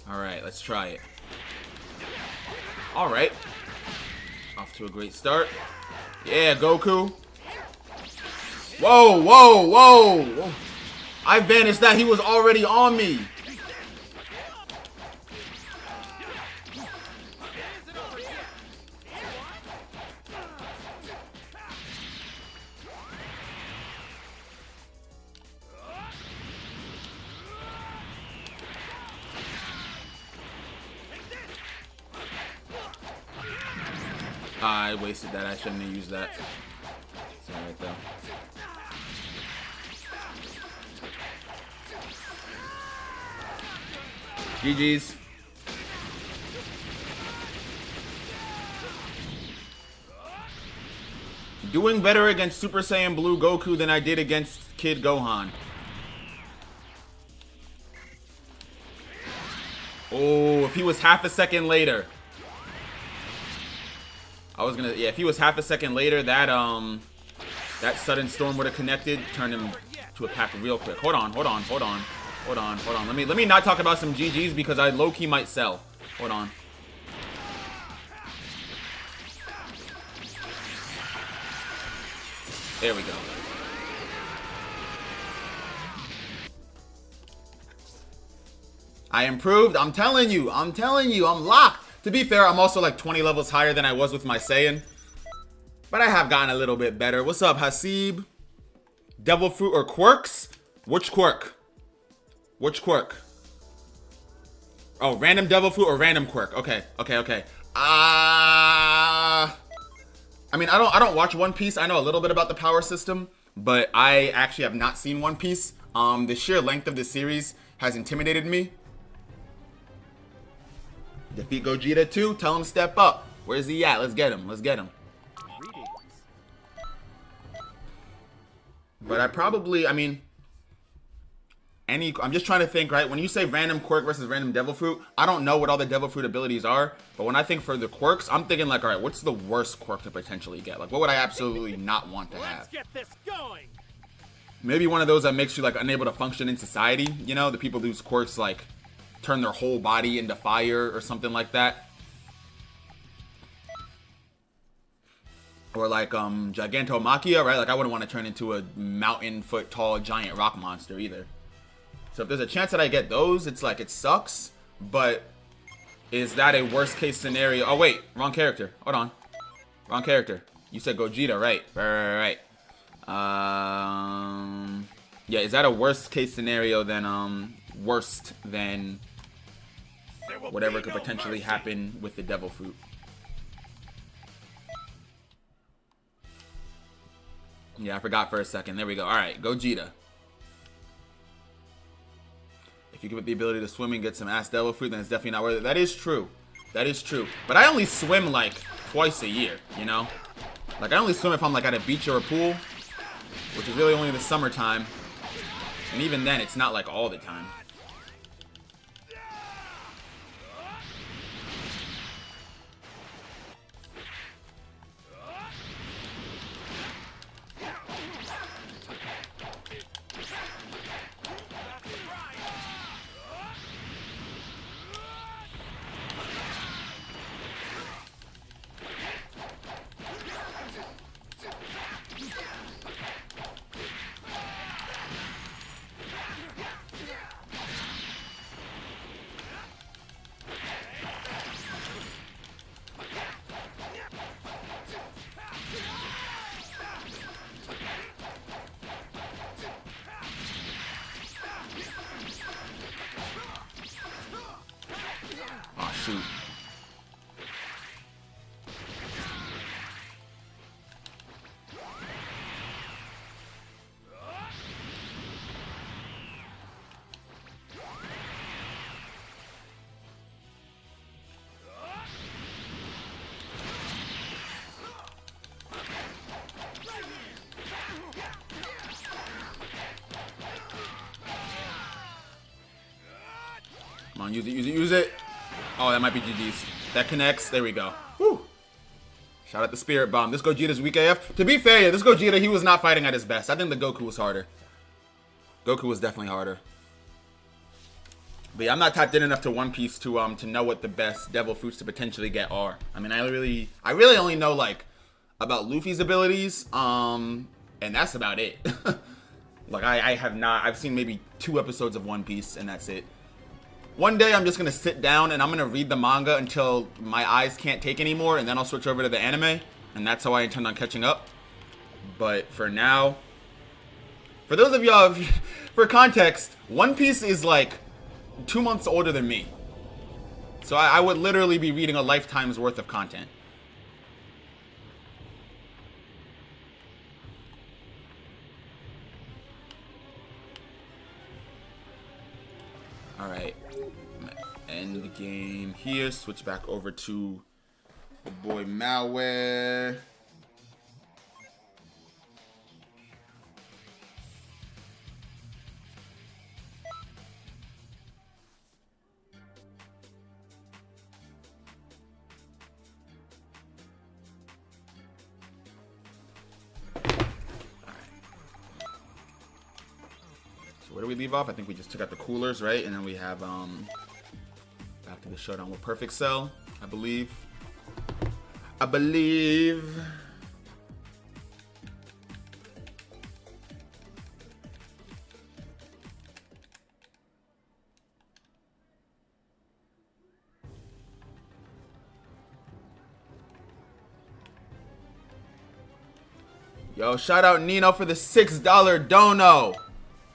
All right, let's try it. All right. Off to a great start. Yeah, Goku. Whoa, whoa, whoa. I vanished that. He was already on me. I wasted that. I shouldn't have used that. It's alright though. GG's. Doing better against Super Saiyan Blue Goku than I did against Kid Gohan. Oh, if he was half a second later. Yeah, if he was half a second later, that sudden storm would have connected, turned him to a pack real quick. Hold on. Let me not talk about some GGs because I low-key might sell. Hold on. There we go. I improved. I'm telling you, I'm locked. To be fair, I'm also like 20 levels higher than I was with my Saiyan. But I have gotten a little bit better. What's up, Hasib? Devil Fruit or Quirks? Which Quirk? Which Quirk? Oh, random Devil Fruit or random Quirk? Okay. I mean, I don't watch One Piece. I know a little bit about the power system, but I actually have not seen One Piece. The sheer length of the series has intimidated me. Defeat Gogeta too. Tell him to step up. Where's he at? Let's get him. But I'm just trying to think, right? When you say random quirk versus random devil fruit, I don't know what all the devil fruit abilities are. But when I think for the quirks, I'm thinking like, all right, what's the worst quirk to potentially get? Like, what would I absolutely not want to have? Let's get this going. Maybe one of those that makes you like unable to function in society. You know, the people whose quirks like turn their whole body into fire or something like that. Or like Gigantomachia, right? Like I wouldn't want to turn into a mountain foot tall giant rock monster either. So if there's a chance that I get those, it's like it sucks. But is that a worst case scenario? Oh wait, wrong character. Hold on, wrong character. You said Gogeta, right? Right. Yeah, is that a worst case scenario than worst than whatever could potentially happen with the devil fruit? Yeah, I forgot for a second. There we go. All right, Gogeta. If you give it the ability to swim and get some ass devil fruit, then it's definitely not worth it. That is true. That is true. But I only swim like twice a year, you know? Like I only swim if I'm like at a beach or a pool, which is really only in the summertime. And even then, it's not like all the time. Shoot. Come on, use it, use it, use it. Oh, that might be GG's. That connects. There we go. Whew. Shout out the Spirit Bomb. This Gogeta's weak AF. To be fair, yeah, this Gogeta, he was not fighting at his best. I think the Goku was harder. Goku was definitely harder. But yeah, I'm not tapped in enough to One Piece to know what the best devil fruits to potentially get are. I mean, I really only know like about Luffy's abilities, and that's about it. Like I've seen maybe 2 episodes of One Piece, and that's it. One day I'm just gonna sit down and I'm gonna read the manga until my eyes can't take anymore, and then I'll switch over to the anime, and that's how I intend on catching up. But for now, for those of y'all, for context, One Piece is like 2 months older than me. So I would literally be reading a lifetime's worth of content. Alright. End the game here. Switch back over to the boy Malware. Where do we leave off? I think we just took out the coolers, right? And then we have back to the showdown with Perfect Cell, I believe. Yo, shout out Nino for the $6 dono.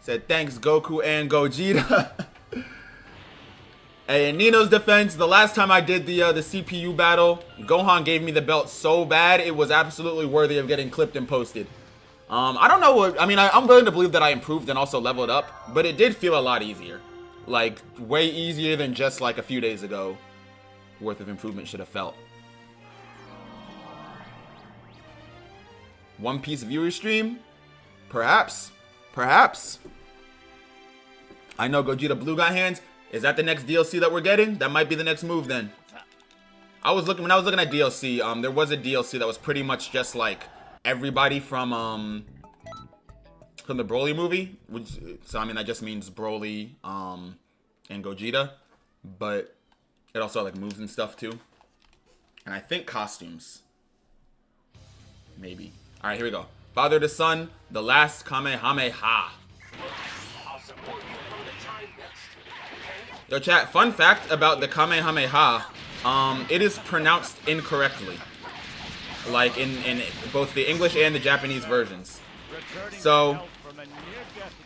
Said thanks Goku and Gogeta. Hey, in Nino's defense, the last time I did the CPU battle, Gohan gave me the belt so bad it was absolutely worthy of getting clipped and posted. I don't know what, I mean, I'm willing to believe that I improved and also leveled up, but it did feel a lot easier. Like, way easier than just like a few days ago worth of improvement should have felt. One Piece viewer stream? Perhaps. Perhaps. I know Gogeta Blue got hands. Is that the next DLC that we're getting? That might be the next move then. When I was looking at DLC, there was a DLC that was pretty much just like everybody from the Broly movie. So I mean that just means Broly and Gogeta. But it also had like moves and stuff too. And I think costumes. Maybe. All right, here we go. Father to son, the last Kamehameha. I'll support you from the time next. Okay? Yo, chat, fun fact about the Kamehameha. It is pronounced incorrectly. Like in both the English and the Japanese versions. So,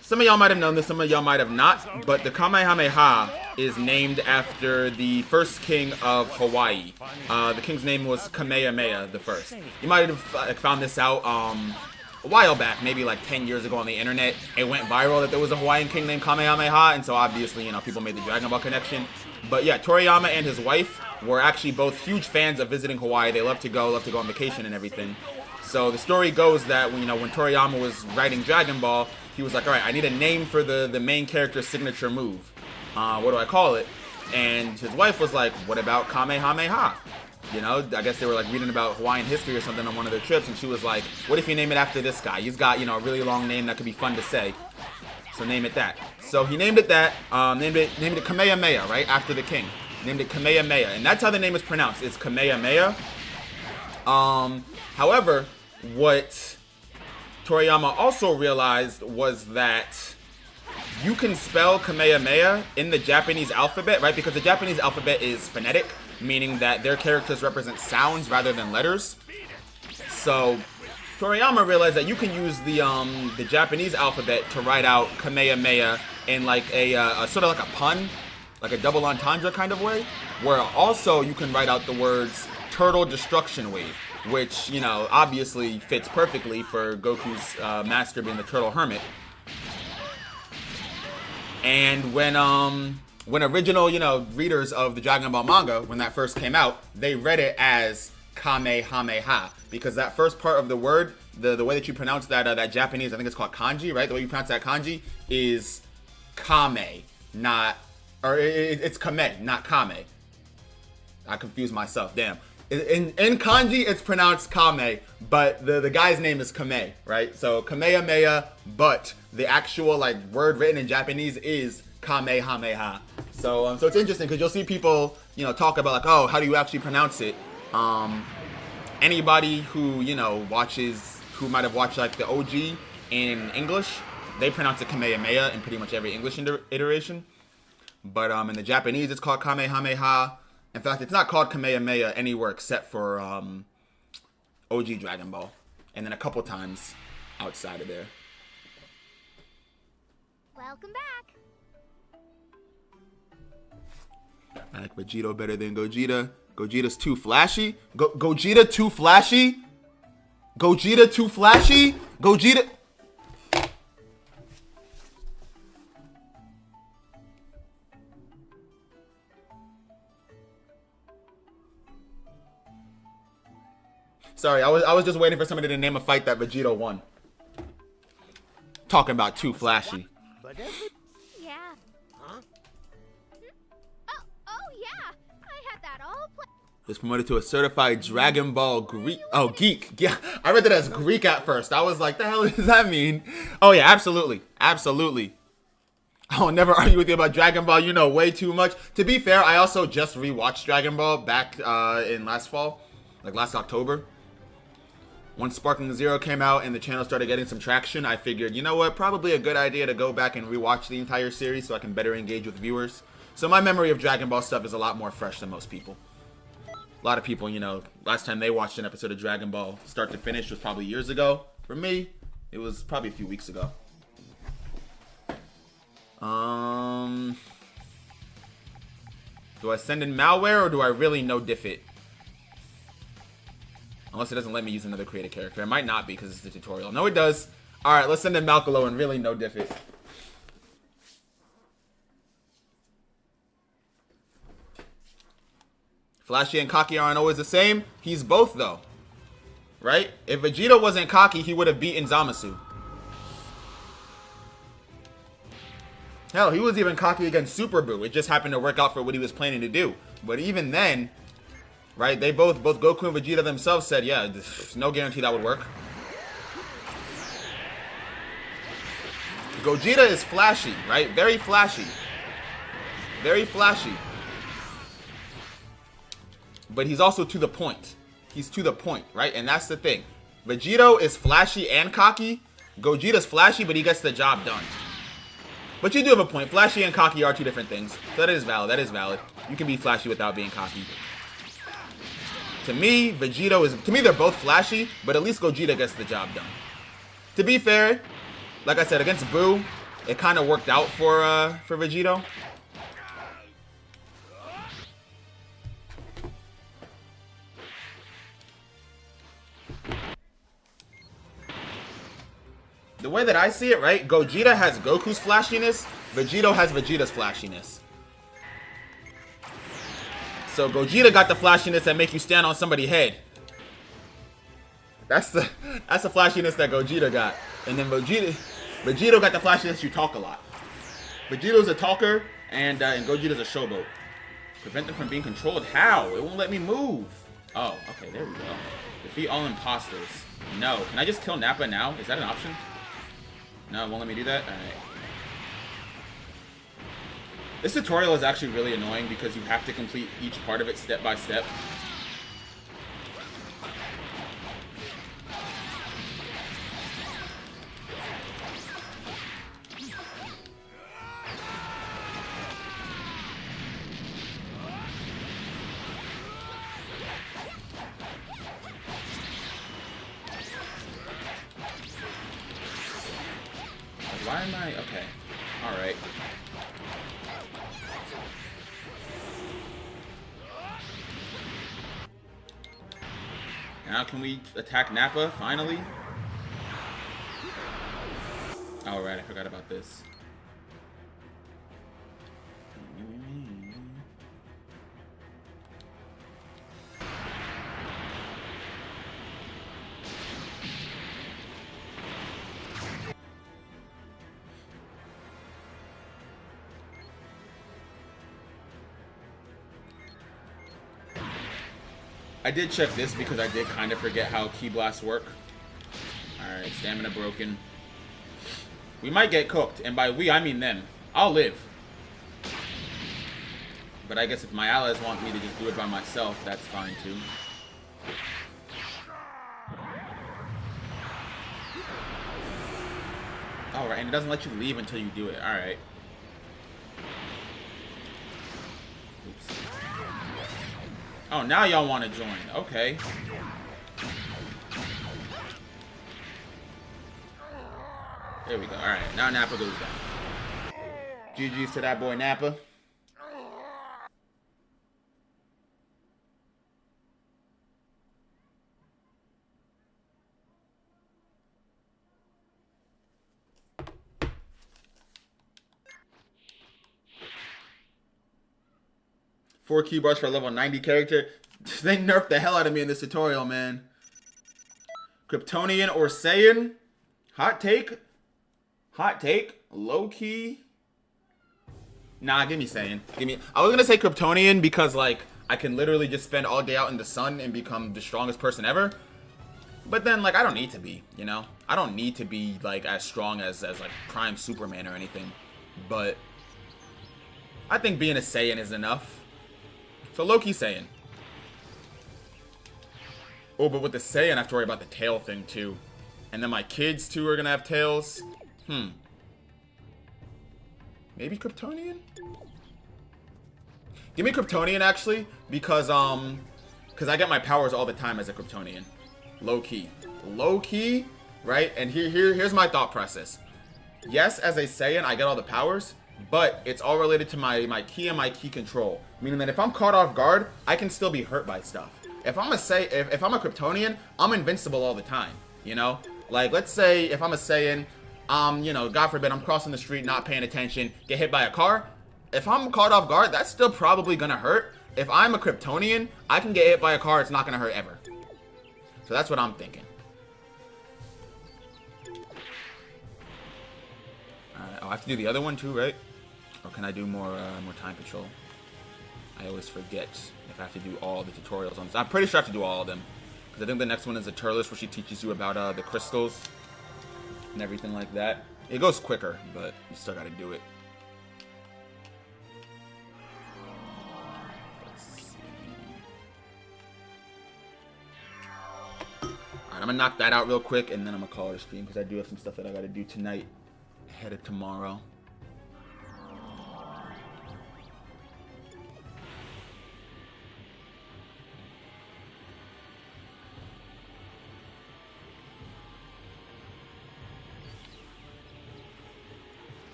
some of y'all might have known this, some of y'all might have not, but the Kamehameha is named after the first king of Hawaii. The king's name was Kamehameha the First. You might have found this out a while back, maybe like 10 years ago on the internet. It went viral that there was a Hawaiian king named Kamehameha, and so obviously, you know, people made the Dragon Ball connection. But yeah, Toriyama and his wife were actually both huge fans of visiting Hawaii. They love to go on vacation and everything. So the story goes that, you know, when Toriyama was writing Dragon Ball, he was like, all right, I need a name for the main character's signature move. What do I call it? And his wife was like, what about Kamehameha? You know, I guess they were like reading about Hawaiian history or something on one of their trips, and she was like, what if you name it after this guy? He's got, you know, a really long name that could be fun to say. So name it that. So he named it that, named it Kamehameha, right? After the king. Named it Kamehameha. And that's how the name is pronounced. It's Kamehameha. However, what Toriyama also realized was that you can spell Kamehameha in the Japanese alphabet, right? Because the Japanese alphabet is phonetic, meaning that their characters represent sounds rather than letters. So Toriyama realized that you can use the Japanese alphabet to write out Kamehameha in like a sort of like a pun, like a double entendre kind of way, where also you can write out the words Turtle Destruction Wave, which, you know, obviously fits perfectly for Goku's master being the Turtle Hermit. And when original, you know, readers of the Dragon Ball manga, when that first came out, they read it as Kamehameha, because that first part of the word, the way that you pronounce that Japanese, I think it's called kanji, right? The way you pronounce that kanji is kame, not, or it's kame, not kame. I confused myself, damn. In kanji, it's pronounced kame, but the guy's name is Kame, right? So Kamehameha, but the actual like word written in Japanese is Kamehameha. So it's interesting because you'll see people, you know, talk about like, oh, how do you actually pronounce it? Anybody who, you know, who might have watched like the OG in English, they pronounce it Kamehameha in pretty much every English iteration. But in the Japanese, it's called Kamehameha. In fact, it's not called Kamehameha anywhere except for OG Dragon Ball. And then a couple times outside of there. Welcome back. I like Vegito better than Gogeta. Gogeta's too flashy? Gogeta too flashy? Gogeta too flashy? Gogeta... Sorry, I was just waiting for somebody to name a fight that Vegito won. Talking about too flashy. Yeah. Huh? Oh yeah. I had that all planned. Was promoted to a certified Dragon Ball Greek. Oh, geek. Yeah, I read that as Greek at first. I was like, the hell does that mean? Oh yeah, absolutely, absolutely. I'll never argue with you about Dragon Ball. You know way too much. To be fair, I also just rewatched Dragon Ball back in last fall, like last October. Once Sparking Zero came out and the channel started getting some traction, I figured, you know what, probably a good idea to go back and rewatch the entire series so I can better engage with viewers. So my memory of Dragon Ball stuff is a lot more fresh than most people. A lot of people, you know, last time they watched an episode of Dragon Ball start to finish was probably years ago. For me, it was probably a few weeks ago. Do I send in malware or do I really no diff it? Unless it doesn't let me use another creative character. It might not be because it's the tutorial. No, it does. Alright, let's send in Malcolo and really no diff it. Flashy and cocky aren't always the same. He's both, though. Right? If Vegeta wasn't cocky, he would have beaten Zamasu. Hell, he was even cocky against Super Buu. It just happened to work out for what he was planning to do. But even then... Right, they both Goku and Vegeta themselves said, yeah, there's no guarantee that would work. Gogeta is flashy, right? Very flashy. Very flashy. But he's also to the point. He's to the point, right? And that's the thing. Vegito is flashy and cocky. Gogeta's flashy, but he gets the job done. But you do have a point. Flashy and cocky are two different things. So that is valid. That is valid. You can be flashy without being cocky. To me, Vegito is... To me, they're both flashy, but at least Gogeta gets the job done. To be fair, like I said, against Boo, it kind of worked out for Vegito. The way that I see it, right? Gogeta has Goku's flashiness. Vegito has Vegeta's flashiness. So Gogeta got the flashiness that make you stand on somebody's head. That's the flashiness that Gogeta got. And then Vegito got the flashiness you talk a lot. Vegito's a talker, and Gogeta's a showboat. Prevent them from being controlled? How? It won't let me move. Oh, okay, there we go. Defeat all imposters. No. Can I just kill Nappa now? Is that an option? No, it won't let me do that? Alright. This tutorial is actually really annoying because you have to complete each part of it step by step. Why am I... Okay. Alright. Now can we attack Nappa, finally? Oh, right, I forgot about this. I did check this because I did kind of forget how Ki Blasts work. Alright, stamina broken. We might get cooked, and by we, I mean them. I'll live. But I guess if my allies want me to just do it by myself, that's fine too. Alright, and it doesn't let you leave until you do it. Alright. Oops. Oh, now y'all want to join. Okay. There we go. Alright, now Nappa goes down. GG's to that boy Nappa. Four key bars for a level 90 character. They nerfed the hell out of me in this tutorial, man. Kryptonian or Saiyan? Hot take? Hot take? Low key? Nah, give me Saiyan. I was gonna say Kryptonian because, like, I can literally just spend all day out in the sun and become the strongest person ever. But then, like, I don't need to be, you know? I don't need to be, like, as strong as like, Prime Superman or anything. But I think being a Saiyan is enough. So low-key Saiyan. Oh, but with the Saiyan, I have to worry about the tail thing, too. And then my kids, too, are gonna have tails. Maybe Kryptonian? Give me Kryptonian, actually, because I get my powers all the time as a Kryptonian. Low-key. Low-key, right? And here's my thought process. Yes, as a Saiyan, I get all the powers, but it's all related to my ki and my ki control. Meaning that if I'm caught off guard, I can still be hurt by stuff. If I'm a Kryptonian, I'm invincible all the time, you know? Like, let's say if I'm a Saiyan, you know, God forbid, I'm crossing the street, not paying attention, get hit by a car. If I'm caught off guard, that's still probably gonna hurt. If I'm a Kryptonian, I can get hit by a car, it's not gonna hurt ever. So that's what I'm thinking. Alright, I have to do the other one too, right? Or can I do more time patrol? I always forget if I have to do all the tutorials on this. I'm pretty sure I have to do all of them. Because I think the next one is the Turles, where she teaches you about the crystals and everything like that. It goes quicker, but you still gotta do it. Let's see. Alright, I'm gonna knock that out real quick, and then I'm gonna call it a stream because I do have some stuff that I gotta do tonight ahead of tomorrow.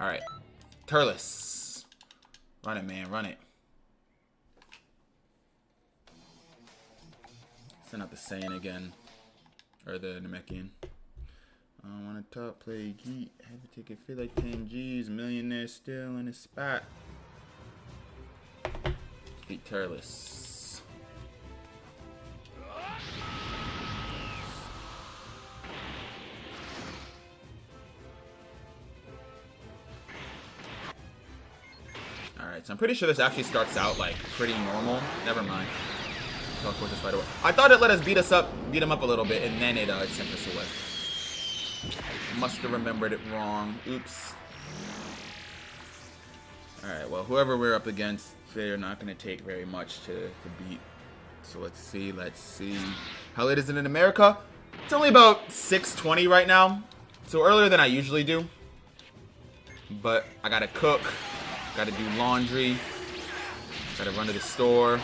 All right, Turles, run it, man, run it. Send out the Saiyan again, or the Namekian. I want to top play Geet, have a ticket, feel like 10 G's, millionaire still in his spot. Beat Turles. Alright, so I'm pretty sure this actually starts out like pretty normal. Never mind. Teleport this fight away. I thought it let us beat him up a little bit, and then it sent us away. Must have remembered it wrong. Oops. Alright, well, whoever we're up against, they're not going to take very much to beat. So let's see. How late is it in America? It's only about 6:20 right now. So earlier than I usually do. But I gotta cook. Gotta do laundry. Gotta run to the store.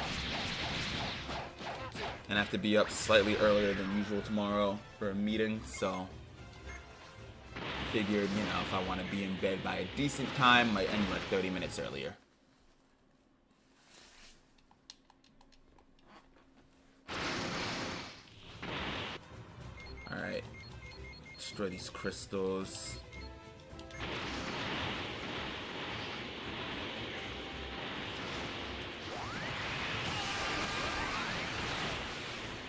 And I have to be up slightly earlier than usual tomorrow for a meeting, so figured, you know, if I want to be in bed by a decent time, might end like 30 minutes earlier. Alright. Destroy these crystals.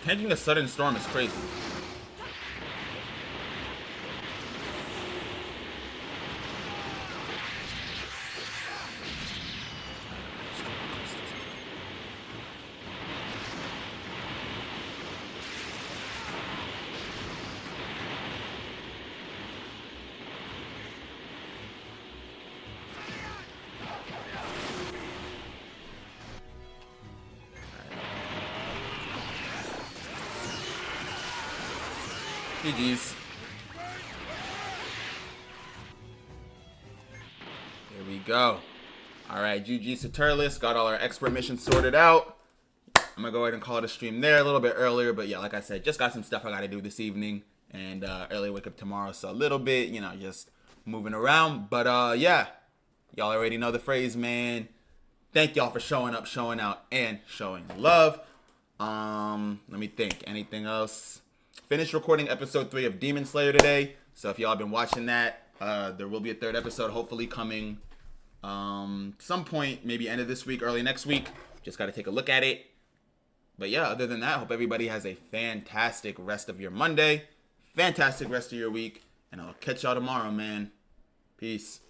Hedging a sudden storm is crazy. GG's. There we go. Alright, GG's to Turles. Got all our expert missions sorted out. I'm gonna go ahead and call it a stream there a little bit earlier, but yeah, like I said, just got some stuff I gotta do this evening, and early wake up tomorrow, so a little bit, you know, just moving around. But yeah, y'all already know the phrase, man. Thank y'all for showing up, showing out, and showing love. Let me think. Anything else? Finished recording episode 3 of Demon Slayer today, so if y'all have been watching that, there will be a third episode hopefully coming some point, maybe end of this week, early next week. Just got to take a look at it. But yeah, other than that, I hope everybody has a fantastic rest of your Monday, fantastic rest of your week, and I'll catch y'all tomorrow, man. Peace.